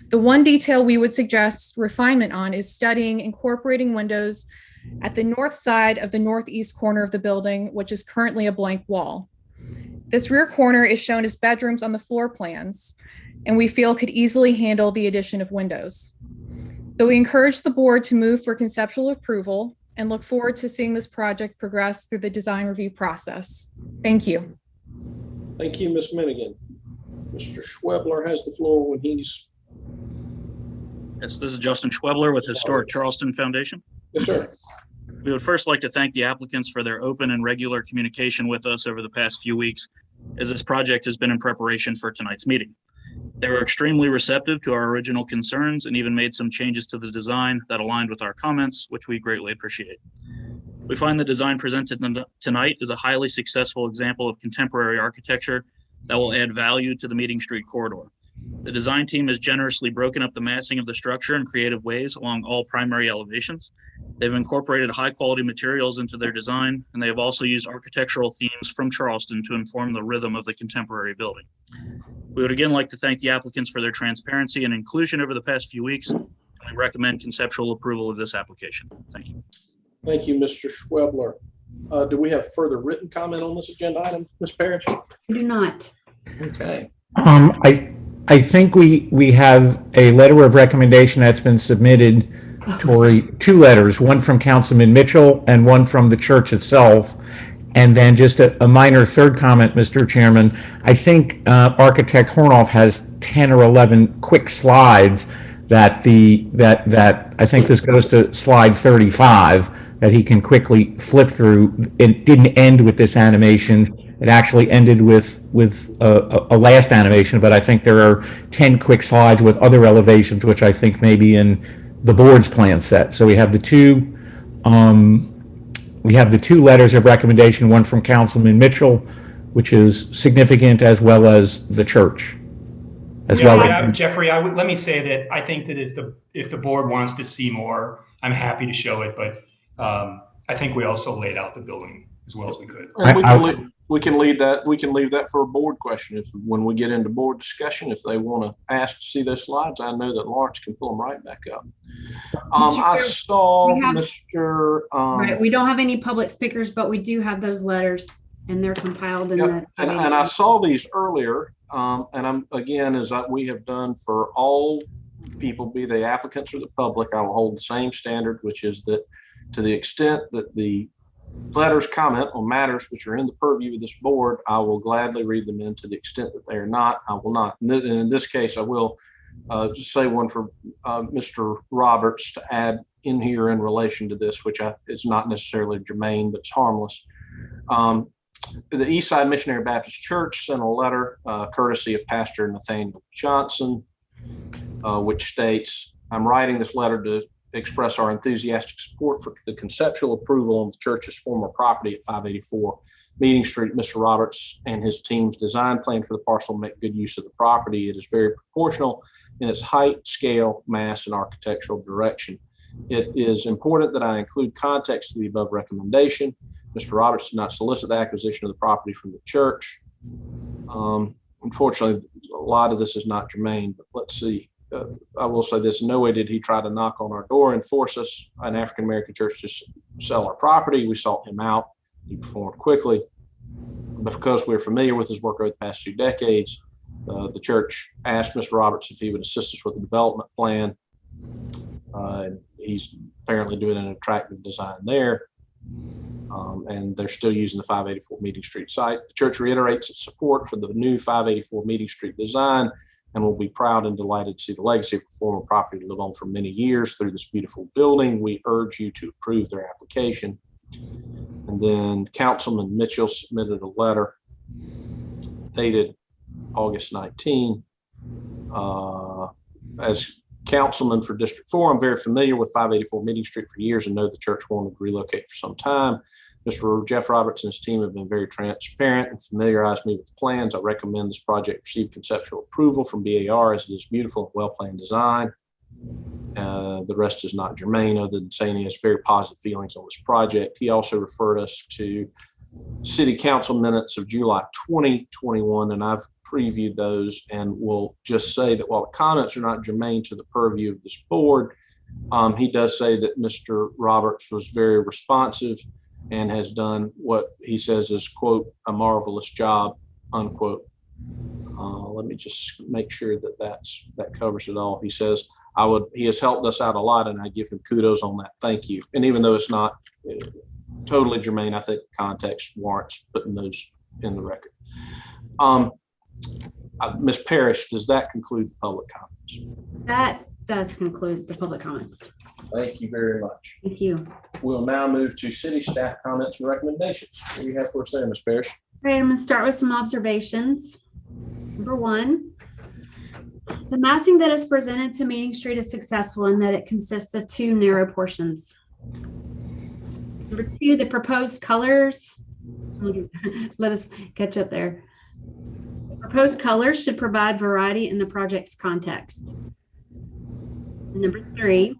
The one detail we would suggest refinement on is studying incorporating windows at the north side of the northeast corner of the building, which is currently a blank wall. This rear corner is shown as bedrooms on the floor plans, and we feel could easily handle the addition of windows. So we encourage the board to move for conceptual approval and look forward to seeing this project progress through the design review process. Thank you. Thank you, Ms. Minigan. Mr. Schwebler has the floor when he's. Yes, this is Justin Schwebler with Historic Charleston Foundation. Yes, sir. We would first like to thank the applicants for their open and regular communication with us over the past few weeks, as this project has been in preparation for tonight's meeting. They were extremely receptive to our original concerns and even made some changes to the design that aligned with our comments, which we greatly appreciate. We find the design presented tonight is a highly successful example of contemporary architecture that will add value to the Meeting Street corridor. The design team has generously broken up the massing of the structure in creative ways along all primary elevations. They've incorporated high quality materials into their design, and they have also used architectural themes from Charleston to inform the rhythm of the contemporary building. We would again like to thank the applicants for their transparency and inclusion over the past few weeks, and we recommend conceptual approval of this application. Thank you. Thank you, Mr. Schwebler. Do we have further written comment on this agenda item, Ms. Parrish? We do not. Okay. I think we have a letter of recommendation that's been submitted, Tori, two letters, one from Councilman Mitchell and one from the church itself. And then just a minor third comment, Mr. Chairman. I think Architect Hornoff has 10 or 11 quick slides that I think this goes to slide 35 that he can quickly flip through. It didn't end with this animation. It actually ended with a last animation, but I think there are 10 quick slides with other elevations, which I think may be in the board's plan set. So we have the two letters of recommendation, one from Councilman Mitchell, which is significant, as well as the church. Jeffrey, let me say that I think that if the board wants to see more, I'm happy to show it, but I think we also laid out the building as well as we could. We can leave that for a board question when we get into board discussion. If they want to ask to see those slides, I know that Lawrence can pull them right back up. I saw Mr. Right, we don't have any public speakers, but we do have those letters, and they're compiled in the. And I saw these earlier, and I'm again, as we have done for all people, be they applicants or the public, I will hold the same standard, which is that to the extent that the letters comment on matters which are in the purview of this board, I will gladly read them in. To the extent that they are not, I will not. And in this case, I will just say one for Mr. Roberts to add in here in relation to this, which is not necessarily germane, but it's harmless. The Eastside Missionary Baptist Church sent a letter courtesy of Pastor Nathaniel Johnson, which states, I'm writing this letter to express our enthusiastic support for the conceptual approval on the church's former property at 584 Meeting Street. Mr. Roberts and his team's design plan for the parcel make good use of the property. It is very proportional in its height, scale, mass, and architectural direction. It is important that I include context to the above recommendation. Mr. Roberts did not solicit the acquisition of the property from the church. Unfortunately, a lot of this is not germane, but let's see. I will say this, in no way did he try to knock on our door and force us, an African-American church, to sell our property. We sought him out. He performed quickly. But because we're familiar with his work over the past 2 decades, the church asked Mr. Roberts if he would assist us with the development plan. He's apparently doing an attractive design there. And they're still using the 584 Meeting Street site. The church reiterates its support for the new 584 Meeting Street design and will be proud and delighted to see the legacy of the former property live on for many years through this beautiful building. We urge you to approve their application. And then Councilman Mitchell submitted a letter dated August 19. As councilman for District 4, I'm very familiar with 584 Meeting Street for years and know the church wanted to relocate for some time. Mr. Jeff Roberts and his team have been very transparent and familiarized me with the plans. I recommend this project receive conceptual approval from BAR as it is beautiful and well-planned design. The rest is not germane, other than saying he has very positive feelings on this project. He also referred us to city council minutes of July 2021, and I've previewed those and will just say that while the comments are not germane to the purview of this board, he does say that Mr. Roberts was very responsive and has done what he says is, quote, a marvelous job, unquote. Let me just make sure that that covers it all. He says, he has helped us out a lot and I give him kudos on that. Thank you. And even though it's not totally germane, I think the context warrants putting those in the record. Ms. Parrish, does that conclude the public comments? That does conclude the public comments. Thank you very much. Thank you. We'll now move to city staff comments and recommendations. What do you have for us there, Ms. Parrish? All right, I'm going to start with some observations. Number one, the massing that is presented to Meeting Street is successful in that it consists of 2 narrow portions. Number 2, the proposed colors. Let us catch up there. The proposed colors should provide variety in the project's context. And number 3,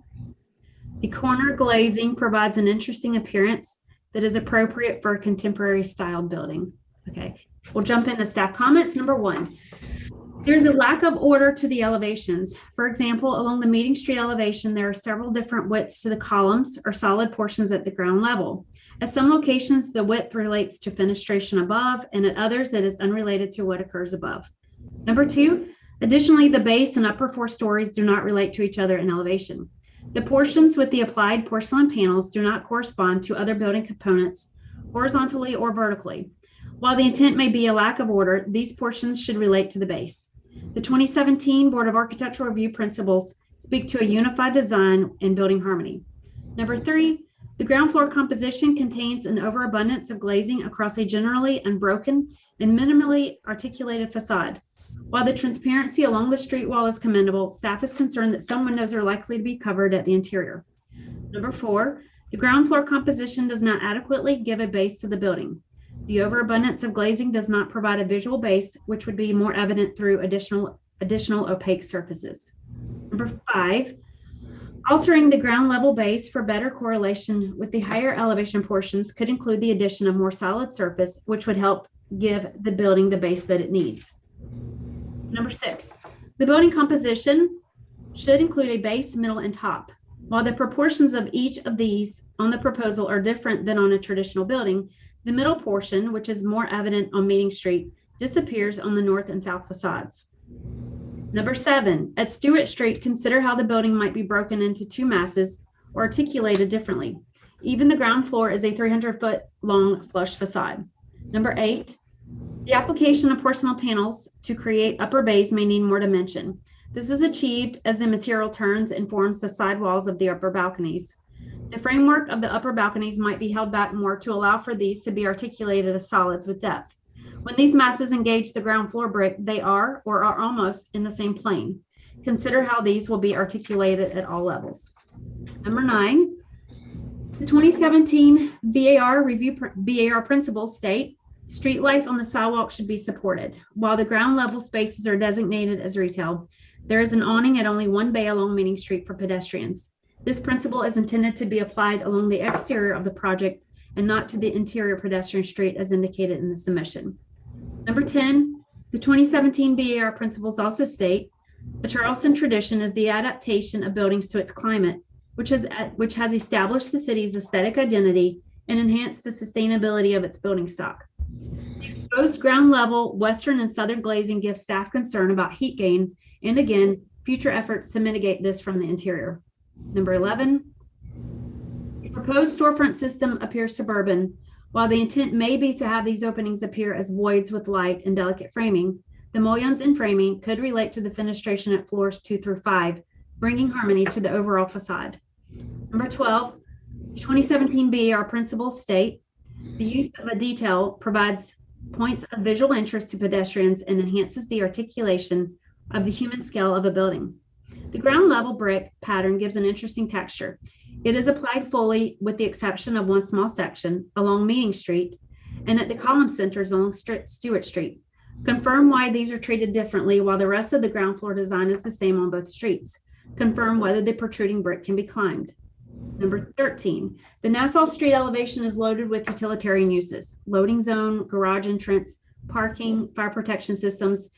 the corner glazing provides an interesting appearance that is appropriate for a contemporary style building. Okay, we'll jump into staff comments. Number 1, there's a lack of order to the elevations. For example, along the Meeting Street elevation, there are several different widths to the columns or solid portions at the ground level. At some locations, the width relates to fenestration above, and at others, it is unrelated to what occurs above. Number 2, additionally, the base and upper 4 stories do not relate to each other in elevation. The portions with the applied porcelain panels do not correspond to other building components horizontally or vertically. While the intent may be a lack of order, these portions should relate to the base. The 2017 Board of Architectural Review principles speak to a unified design and building harmony. Number 3, the ground floor composition contains an overabundance of glazing across a generally unbroken and minimally articulated facade. While the transparency along the street wall is commendable, staff is concerned that some windows are likely to be covered at the interior. Number 4, the ground floor composition does not adequately give a base to the building. The overabundance of glazing does not provide a visual base, which would be more evident through additional opaque surfaces. Number 5, altering the ground level base for better correlation with the higher elevation portions could include the addition of more solid surface, which would help give the building the base that it needs. Number 6, the building composition should include a base, middle, and top. While the proportions of each of these on the proposal are different than on a traditional building, the middle portion, which is more evident on Meeting Street, disappears on the north and south facades. Number 7, at Stewart Street, consider how the building might be broken into 2 masses or articulated differently. Even the ground floor is a 300-foot long flush facade. Number 8, the application of porcelain panels to create upper bays may need more dimension. This is achieved as the material turns and forms the side walls of the upper balconies. The framework of the upper balconies might be held back more to allow for these to be articulated as solids with depth. When these masses engage the ground floor brick, they are or are almost in the same plane. Consider how these will be articulated at all levels. Number 9, the 2017 BAR principles state, street life on the sidewalk should be supported. While the ground level spaces are designated as retail, there is an awning at only 1 bay along Meeting Street for pedestrians. This principle is intended to be applied along the exterior of the project and not to the interior pedestrian street as indicated in the submission. Number 10, the 2017 BAR principles also state, a Charleston tradition is the adaptation of buildings to its climate, which has established the city's aesthetic identity and enhanced the sustainability of its building stock. The exposed ground level, western and southern glazing gives staff concern about heat gain and again, future efforts to mitigate this from the interior. Number 11, the proposed storefront system appears suburban. While the intent may be to have these openings appear as voids with light and delicate framing, the mullions and framing could relate to the fenestration at floors 2 through 5, bringing harmony to the overall facade. Number 12, the 2017 BAR principles state, the use of a detail provides points of visual interest to pedestrians and enhances the articulation of the human scale of a building. The ground level brick pattern gives an interesting texture. It is applied fully with the exception of one small section along Meeting Street and at the column centers along Stewart Street. Confirm why these are treated differently while the rest of the ground floor design is the same on both streets. Confirm whether the protruding brick can be climbed. Number 13, the Nassau Street elevation is loaded with utilitarian uses, loading zone, garage entrance, parking, fire protection systems,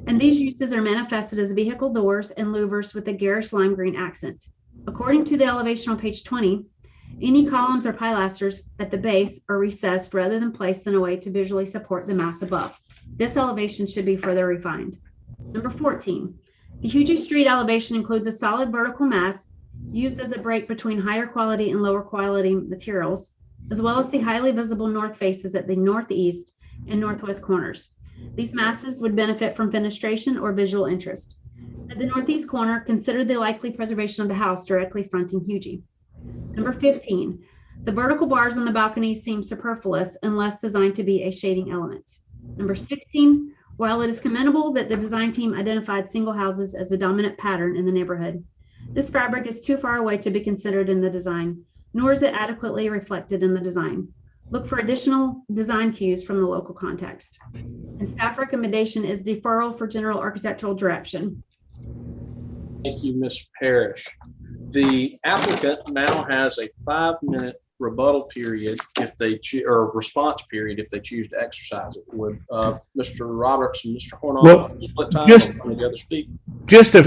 and these uses are manifested as vehicle doors and louvers with a garish lime green accent. According to the elevation on page 20, any columns or pilasters at the base are recessed rather than placed in a way to visually support the mass above. This elevation should be further refined. Number 14, the Hugie Street elevation includes a solid vertical mass used as a break between higher quality and lower quality materials, as well as the highly visible north faces at the northeast and northwest corners. These masses would benefit from fenestration or visual interest. At the northeast corner, consider the likely preservation of the house directly fronting Hugie. Number 15, the vertical bars on the balconies seem superfluous unless designed to be a shading element. Number 16, while it is commendable that the design team identified single houses as the dominant pattern in the neighborhood, this fabric is too far away to be considered in the design, nor is it adequately reflected in the design. Look for additional design cues from the local context. And staff recommendation is deferral for general architectural direction. Thank you, Ms. Parrish. The applicant now has a 5-minute rebuttal period if they or response period if they choose to exercise it. Would Mr. Roberts and Mr. Hornoff split time together speak? Just a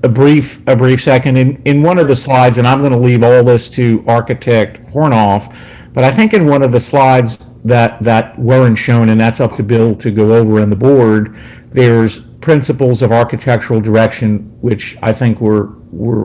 brief second. In one of the slides, and I'm going to leave all this to architect Hornoff, but I think in one of the slides that weren't shown, and that's up to Bill to go over in the board, there's principles of architectural direction, which I think were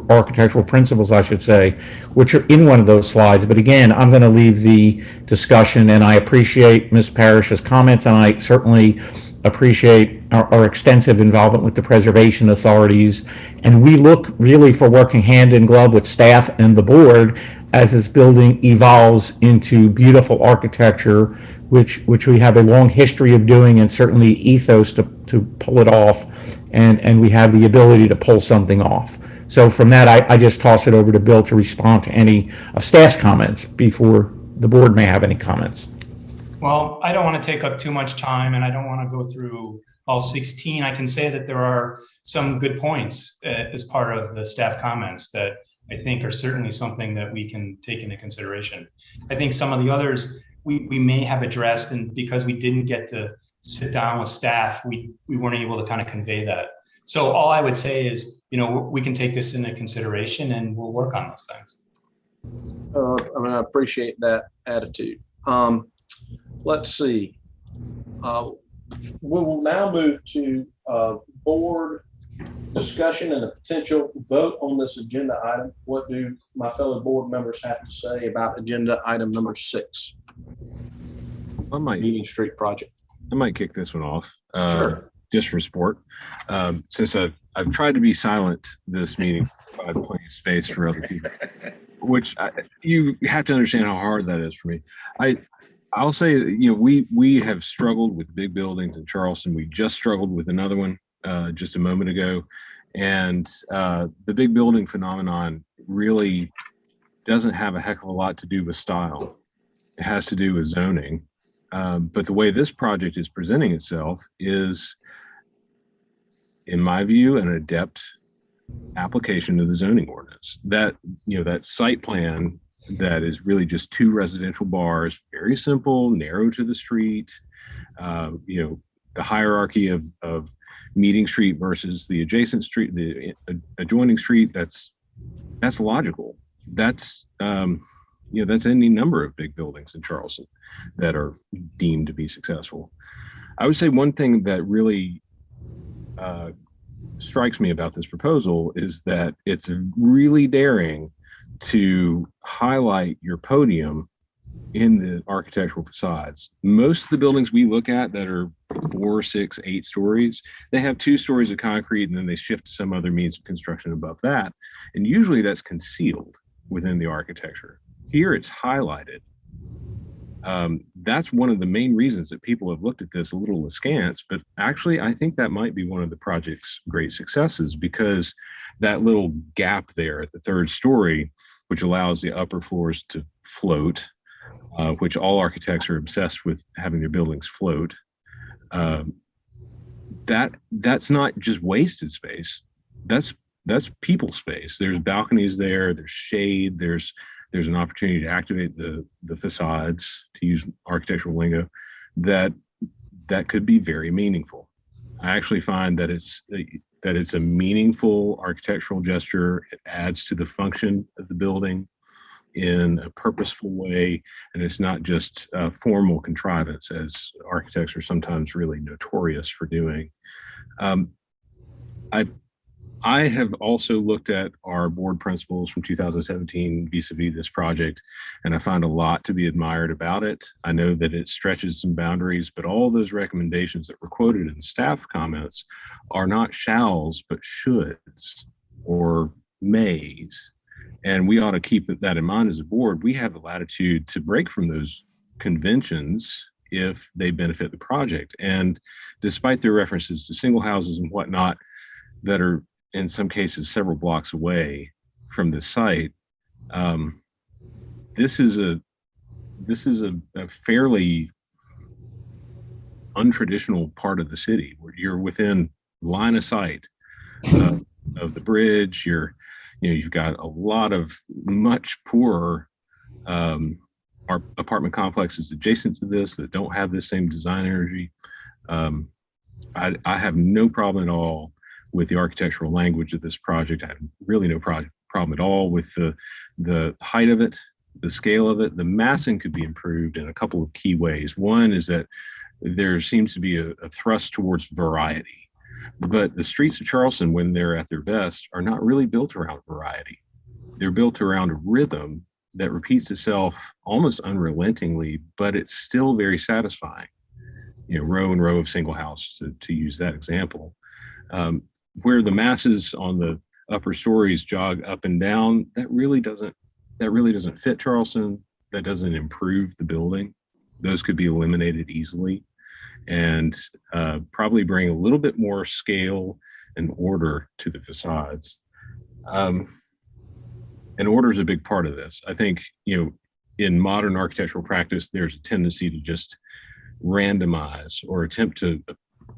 architectural principles, I should say, which are in one of those slides. But again, I'm going to leave the discussion, and I appreciate Ms. Parrish's comments, and I certainly appreciate our extensive involvement with the preservation authorities, and we look really for working hand in glove with staff and the board as this building evolves into beautiful architecture, which we have a long history of doing, and certainly ethos to pull it off, and we have the ability to pull something off. So from that, I just toss it over to Bill to respond to any of staff's comments before the board may have any comments. Well, I don't want to take up too much time, and I don't want to go through all 16. I can say that there are some good points as part of the staff comments that I think are certainly something that we can take into consideration. I think some of the others we may have addressed, and because we didn't get to sit down with staff, we weren't able to kind of convey that. So all I would say is, we can take this into consideration and we'll work on those things. I appreciate that attitude. Let's see. We will now move to board discussion and a potential vote on this agenda item. What do my fellow board members have to say about agenda item number 6? Union Street project. I might kick this one off. Sure. Just for sport. Since I've tried to be silent this meeting, provide plenty of space for other people, which you have to understand how hard that is for me. I'll say, we have struggled with big buildings in Charleston. We just struggled with another one just a moment ago. And the big building phenomenon really doesn't have a heck of a lot to do with style. It has to do with zoning. But the way this project is presenting itself is, in my view, an adept application of the zoning ordinance. That site plan that is really just 2 residential bars, very simple, narrow to the street, the hierarchy of Meeting Street versus the adjacent street, the adjoining street, that's logical. That's any number of big buildings in Charleston that are deemed to be successful. I would say one thing that really strikes me about this proposal is that it's really daring to highlight your podium in the architectural facades. Most of the buildings we look at that are 4, 6, 8 stories, they have 2 stories of concrete and then they shift to some other means of construction above that. And usually that's concealed within the architecture. Here it's highlighted. That's one of the main reasons that people have looked at this a little askance, but actually I think that might be one of the project's great successes, because that little gap there at the 3rd story, which allows the upper floors to float, which all architects are obsessed with having their buildings float. That's not just wasted space. That's people space. There's balconies there, there's shade, there's an opportunity to activate the facades, to use architectural lingo, that could be very meaningful. I actually find that it's a meaningful architectural gesture. It adds to the function of the building in a purposeful way, and it's not just a formal contrivance, as architects are sometimes really notorious for doing. I have also looked at our board principles from 2017 vis-a-vis this project, and I find a lot to be admired about it. I know that it stretches some boundaries, but all those recommendations that were quoted in staff comments are not shalls, but shoulds or mays. And we ought to keep that in mind as a board. We have the latitude to break from those conventions if they benefit the project. And despite their references to single houses and whatnot that are in some cases several blocks away from the site, this is a fairly untraditional part of the city where you're within line of sight of the bridge. You've got a lot of much poorer our apartment complexes adjacent to this that don't have this same design energy. I have no problem at all with the architectural language of this project. I have really no problem at all with the height of it, the scale of it. The massing could be improved in a couple of key ways. One is that there seems to be a thrust towards variety, but the streets of Charleston, when they're at their best, are not really built around variety. They're built around a rhythm that repeats itself almost unrelentingly, but it's still very satisfying. row and row of single house, to use that example. Where the masses on the upper stories jog up and down, that really doesn't fit Charleston. That doesn't improve the building. Those could be eliminated easily, and probably bring a little bit more scale and order to the facades. And order is a big part of this. I think, in modern architectural practice, there's a tendency to just randomize or attempt to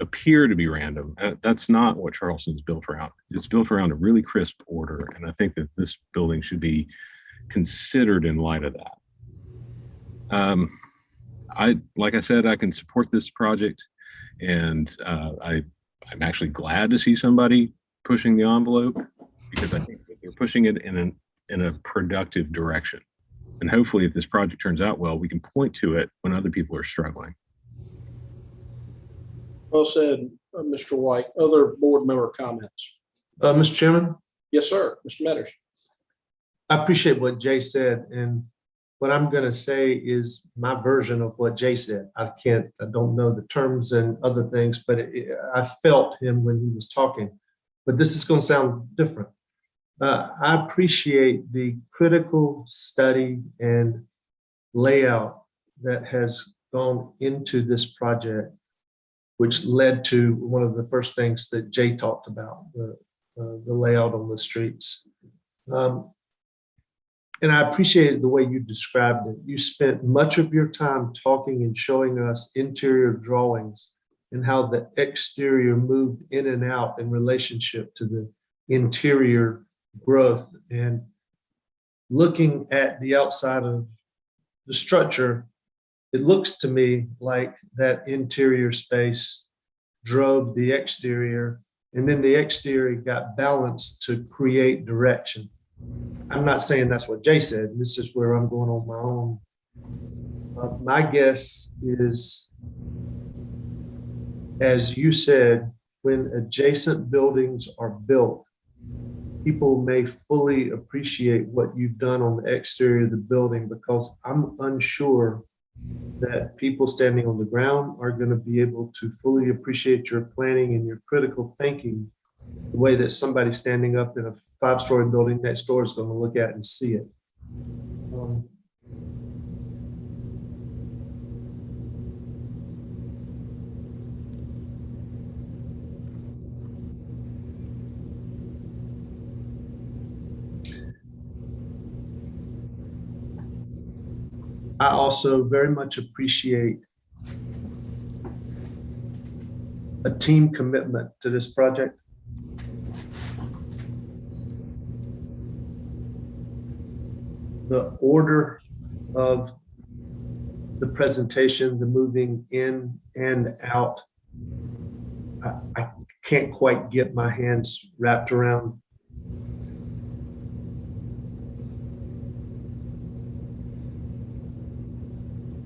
appear to be random. That's not what Charleston's built around. It's built around a really crisp order, and I think that this building should be considered in light of that. Like I said, I can support this project, and I'm actually glad to see somebody pushing the envelope, because I think that they're pushing it in a productive direction. And hopefully, if this project turns out well, we can point to it when other people are struggling. Well said, Mr. White. Other board member comments? Mr. Chairman? Yes, sir. Mr. Metters. I appreciate what Jay said, and what I'm going to say is my version of what Jay said. I don't know the terms and other things, but I felt him when he was talking. But this is going to sound different. I appreciate the critical study and layout that has gone into this project, which led to one of the first things that Jay talked about, the layout on the streets. And I appreciated the way you described it. You spent much of your time talking and showing us interior drawings and how the exterior moved in and out in relationship to the interior growth. And looking at the outside of the structure, it looks to me like that interior space drove the exterior, and then the exterior got balanced to create direction. I'm not saying that's what Jay said. This is where I'm going on my own. My guess is, as you said, when adjacent buildings are built, people may fully appreciate what you've done on the exterior of the building, because I'm unsure that people standing on the ground are going to be able to fully appreciate your planning and your critical thinking the way that somebody standing up in a 5-story building next door is going to look at and see it. I also very much appreciate a team commitment to this project. The order of the presentation, the moving in and out, I can't quite get my hands wrapped around.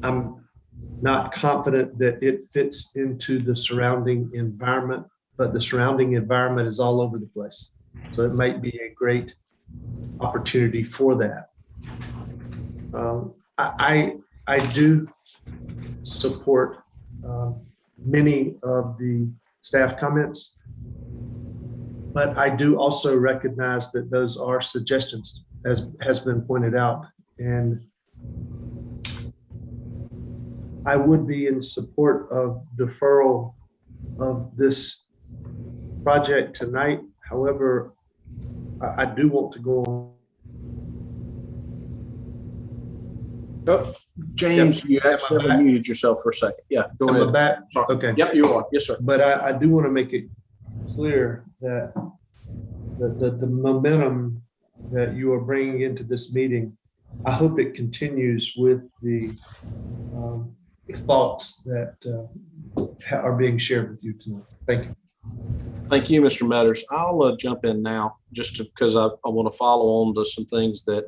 I'm not confident that it fits into the surrounding environment, but the surrounding environment is all over the place. So it might be a great opportunity for that. I do support many of the staff comments, but I do also recognize that those are suggestions, as has been pointed out. And I would be in support of deferral of this project tonight. However, I do want to go on. Oh, James, you actually muted yourself for a second. Yeah, go ahead. Am I back? Okay. Yep, you are. Yes, sir. But I do want to make it clear that the momentum that you are bringing into this meeting, I hope it continues with the thoughts that are being shared with you tonight. Thank you. Thank you, Mr. Metters. I'll jump in now just because I want to follow on to some things that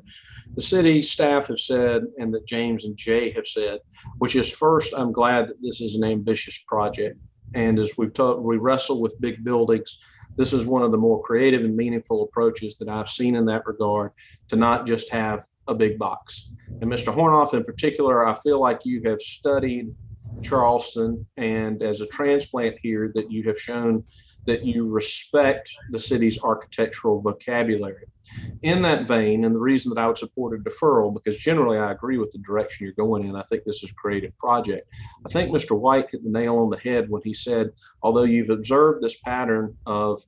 the city staff have said and that James and Jay have said, which is, first, I'm glad that this is an ambitious project. And as we've talked, we wrestle with big buildings. This is one of the more creative and meaningful approaches that I've seen in that regard, to not just have a big box. And Mr. Hornoff in particular, I feel like you have studied Charleston, and as a transplant here, that you have shown that you respect the city's architectural vocabulary. In that vein, and the reason that I would support a deferral, because generally I agree with the direction you're going in, I think this is a creative project. I think Mr. White hit the nail on the head when he said, although you've observed this pattern of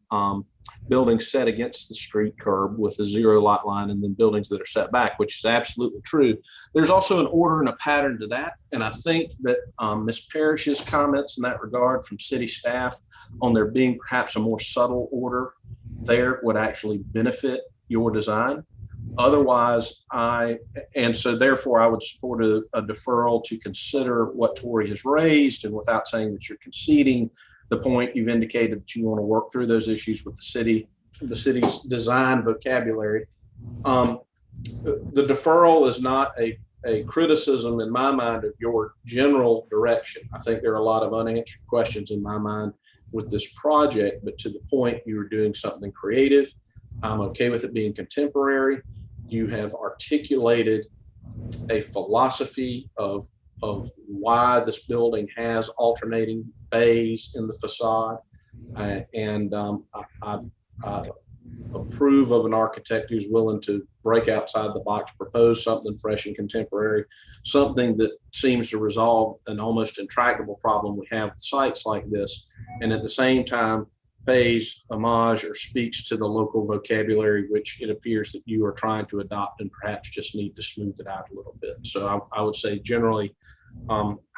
buildings set against the street curb with a zero lot line and then buildings that are set back, which is absolutely true, there's also an order and a pattern to that. And I think that Ms. Parrish's comments in that regard from city staff on there being perhaps a more subtle order there would actually benefit your design. Otherwise, so therefore I would support a deferral to consider what Tori has raised, and without saying that you're conceding the point, you've indicated that you want to work through those issues with the city's design vocabulary. The deferral is not a criticism in my mind of your general direction. I think there are a lot of unanswered questions in my mind with this project, but to the point you were doing something creative. I'm okay with it being contemporary. You have articulated a philosophy of why this building has alternating bays in the facade. And I approve of an architect who's willing to break outside the box, propose something fresh and contemporary, something that seems to resolve an almost intractable problem we have with sites like this, and at the same time pays homage or speaks to the local vocabulary, which it appears that you are trying to adopt and perhaps just need to smooth it out a little bit. So I would say generally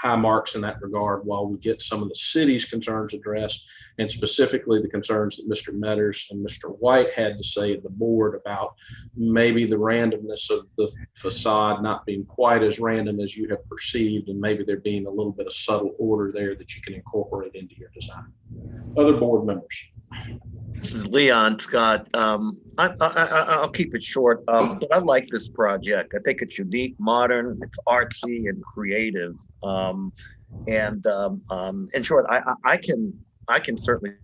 high marks in that regard, while we get some of the city's concerns addressed, and specifically the concerns that Mr. Metters and Mr. White had to say at the board about maybe the randomness of the facade not being quite as random as you have perceived, and maybe there being a little bit of subtle order there that you can incorporate into your design. Other board members. This is Leon Scott. I'll keep it short, but I like this project. I think it's unique, modern, it's artsy and creative. In short, I can certainly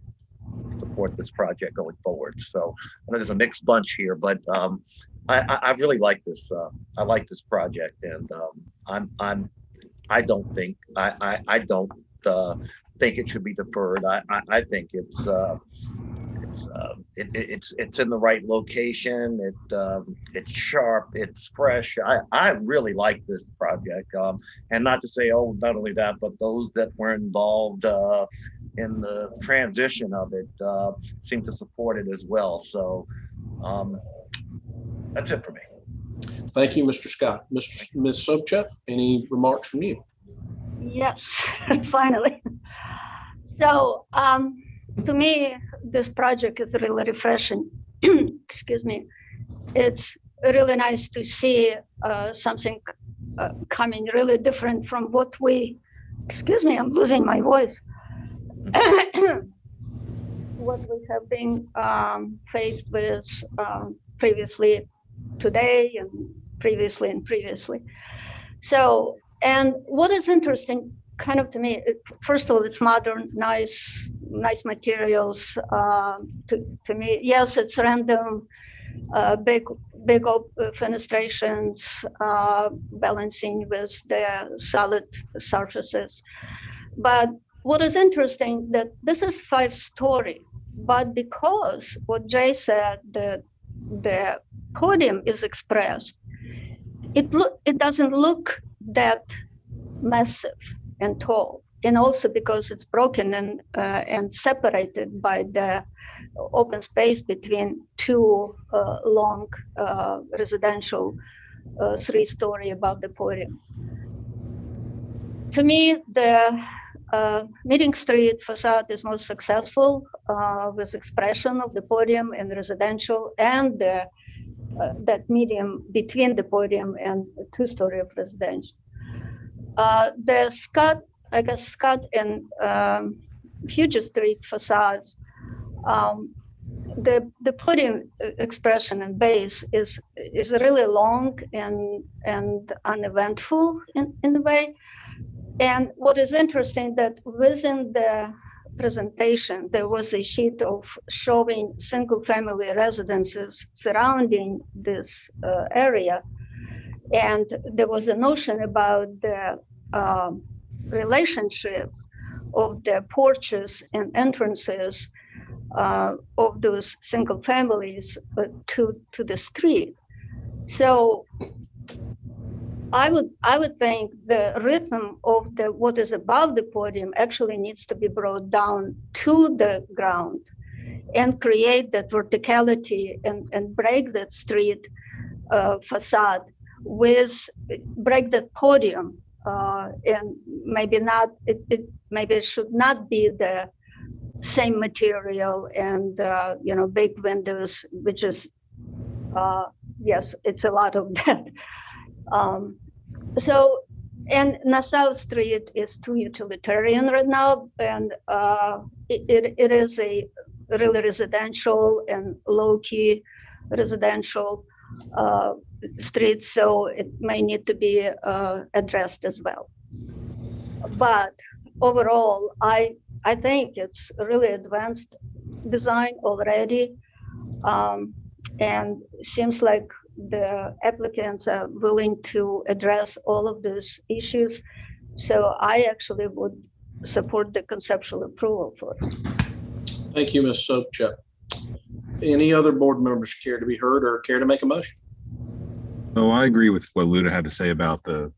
support this project going forward. So I know there's a mixed bunch here, but I really like this. I like this project, and I don't think it should be deferred. I think it's in the right location. It's sharp. It's fresh. I really like this project. And not to say, oh, not only that, but those that were involved in the transition of it seem to support it as well. So that's it for me. Thank you, Mr. Scott. Ms. Sobchak, any remarks from you? Yes, finally. So to me, this project is really refreshing. Excuse me. It's really nice to see something coming really different from what we, excuse me, I'm losing my voice. What we have been faced with previously today and previously. So, and what is interesting kind of to me, first of all, it's modern, nice materials. To me, yes, it's random, big fenestrations, balancing with the solid surfaces. But what is interesting that this is 5-story, but because what Jay said, the podium is expressed, it doesn't look that massive and tall, and also because it's broken and separated by the open space between two long residential 3-story above the podium. To me, the Meeting Street facade is most successful with expression of the podium and residential, and that medium between the podium and 2-story of residential. The Scott and Future Street facades, the podium expression and base is really long and uneventful in a way. And what is interesting that within the presentation, there was a sheet of showing single-family residences surrounding this area. And there was a notion about the relationship of the porches and entrances of those single families to the street. So I would think the rhythm of what is above the podium actually needs to be brought down to the ground and create that verticality and break that street facade break that podium and maybe maybe it should not be the same material and big windows, which is yes, it's a lot of that. And Nassau Street is too utilitarian right now, and it is a really residential and low-key residential street, so it may need to be addressed as well. But overall, I think it's really advanced design already, and seems like the applicants are willing to address all of these issues. So I actually would support the conceptual approval for it. Thank you, Ms. Sobchak. Any other board members care to be heard or care to make a motion? Oh, I agree with what Luda had to say about the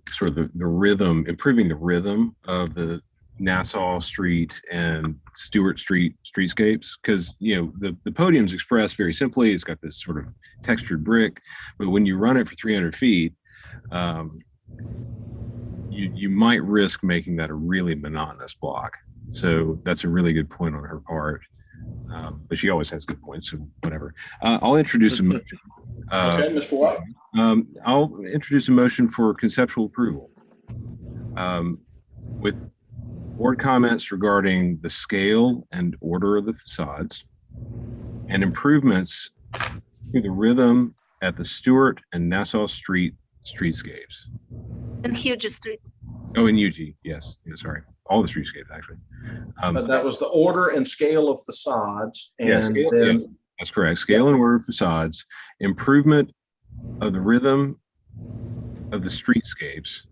sort of the rhythm, improving the rhythm of the Nassau Street and Stewart Street streetscapes, because the podium's expressed very simply. It's got this sort of textured brick, but when you run it for 300 feet, you might risk making that a really monotonous block. So that's a really good point on her part, but she always has good points, so whatever. I'll introduce a motion. Okay, Mr. White. I'll introduce a motion for conceptual approval with board comments regarding the scale and order of the facades and improvements to the rhythm at the Stewart and Nassau Street streetscapes. And Huge Street. Oh, in UG, yes. Yeah, sorry. All the streetscapes, actually. But that was the order and scale of facades. And yeah, that's correct. Scale and order of facades, improvement of the rhythm of the streetscapes.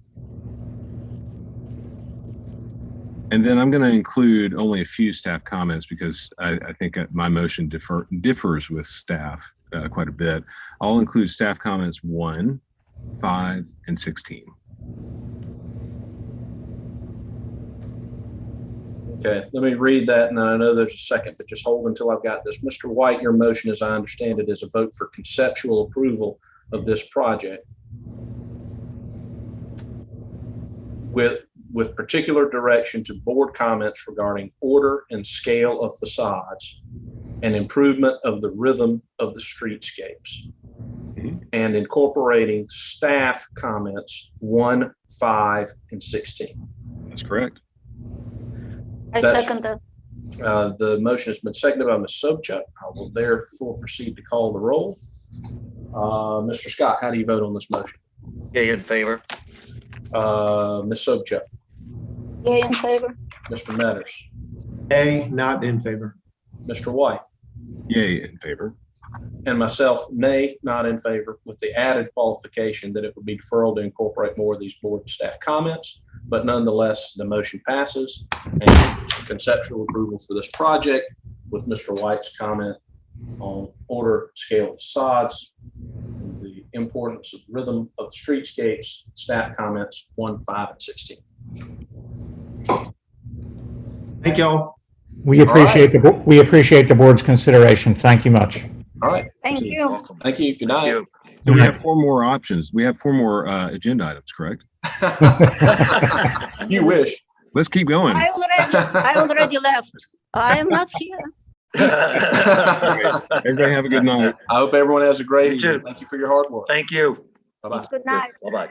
And then I'm going to include only a few staff comments because I think my motion differs with staff quite a bit. I'll include staff comments 1, 5, and 16. Okay, let me read that, and then I know there's a second, but just hold until I've got this. Mr. White, your motion, as I understand it, is a vote for conceptual approval of this project with particular direction to board comments regarding order and scale of facades and improvement of the rhythm of the streetscapes, and incorporating staff comments 1, 5, and 16. That's correct. I second that. The motion has been seconded by Ms. Sobchak. I will therefore proceed to call the roll. Mr. Scott, how do you vote on this motion? Yay in favor. Ms. Sobchak. Yay in favor. Mr. Metters. Yay, not in favor. Mr. White. Yay in favor. And myself, nay, not in favor, with the added qualification that it would be deferral to incorporate more of these board and staff comments. But nonetheless, the motion passes and conceptual approval for this project with Mr. White's comment on order, scale of facades, the importance of rhythm of the streetscapes, staff comments 1, 5, and 16. Thank y'all. We appreciate the board's consideration. Thank you much. All right. Thank you. Thank you. Good night. So we have 4 more options. We have 4 more agenda items, correct? You wish. Let's keep going. I already left. I am not here. Everybody have a good night. I hope everyone has a great evening. Thank you for your hard work. Thank you. Bye-bye. Good night. Bye-bye.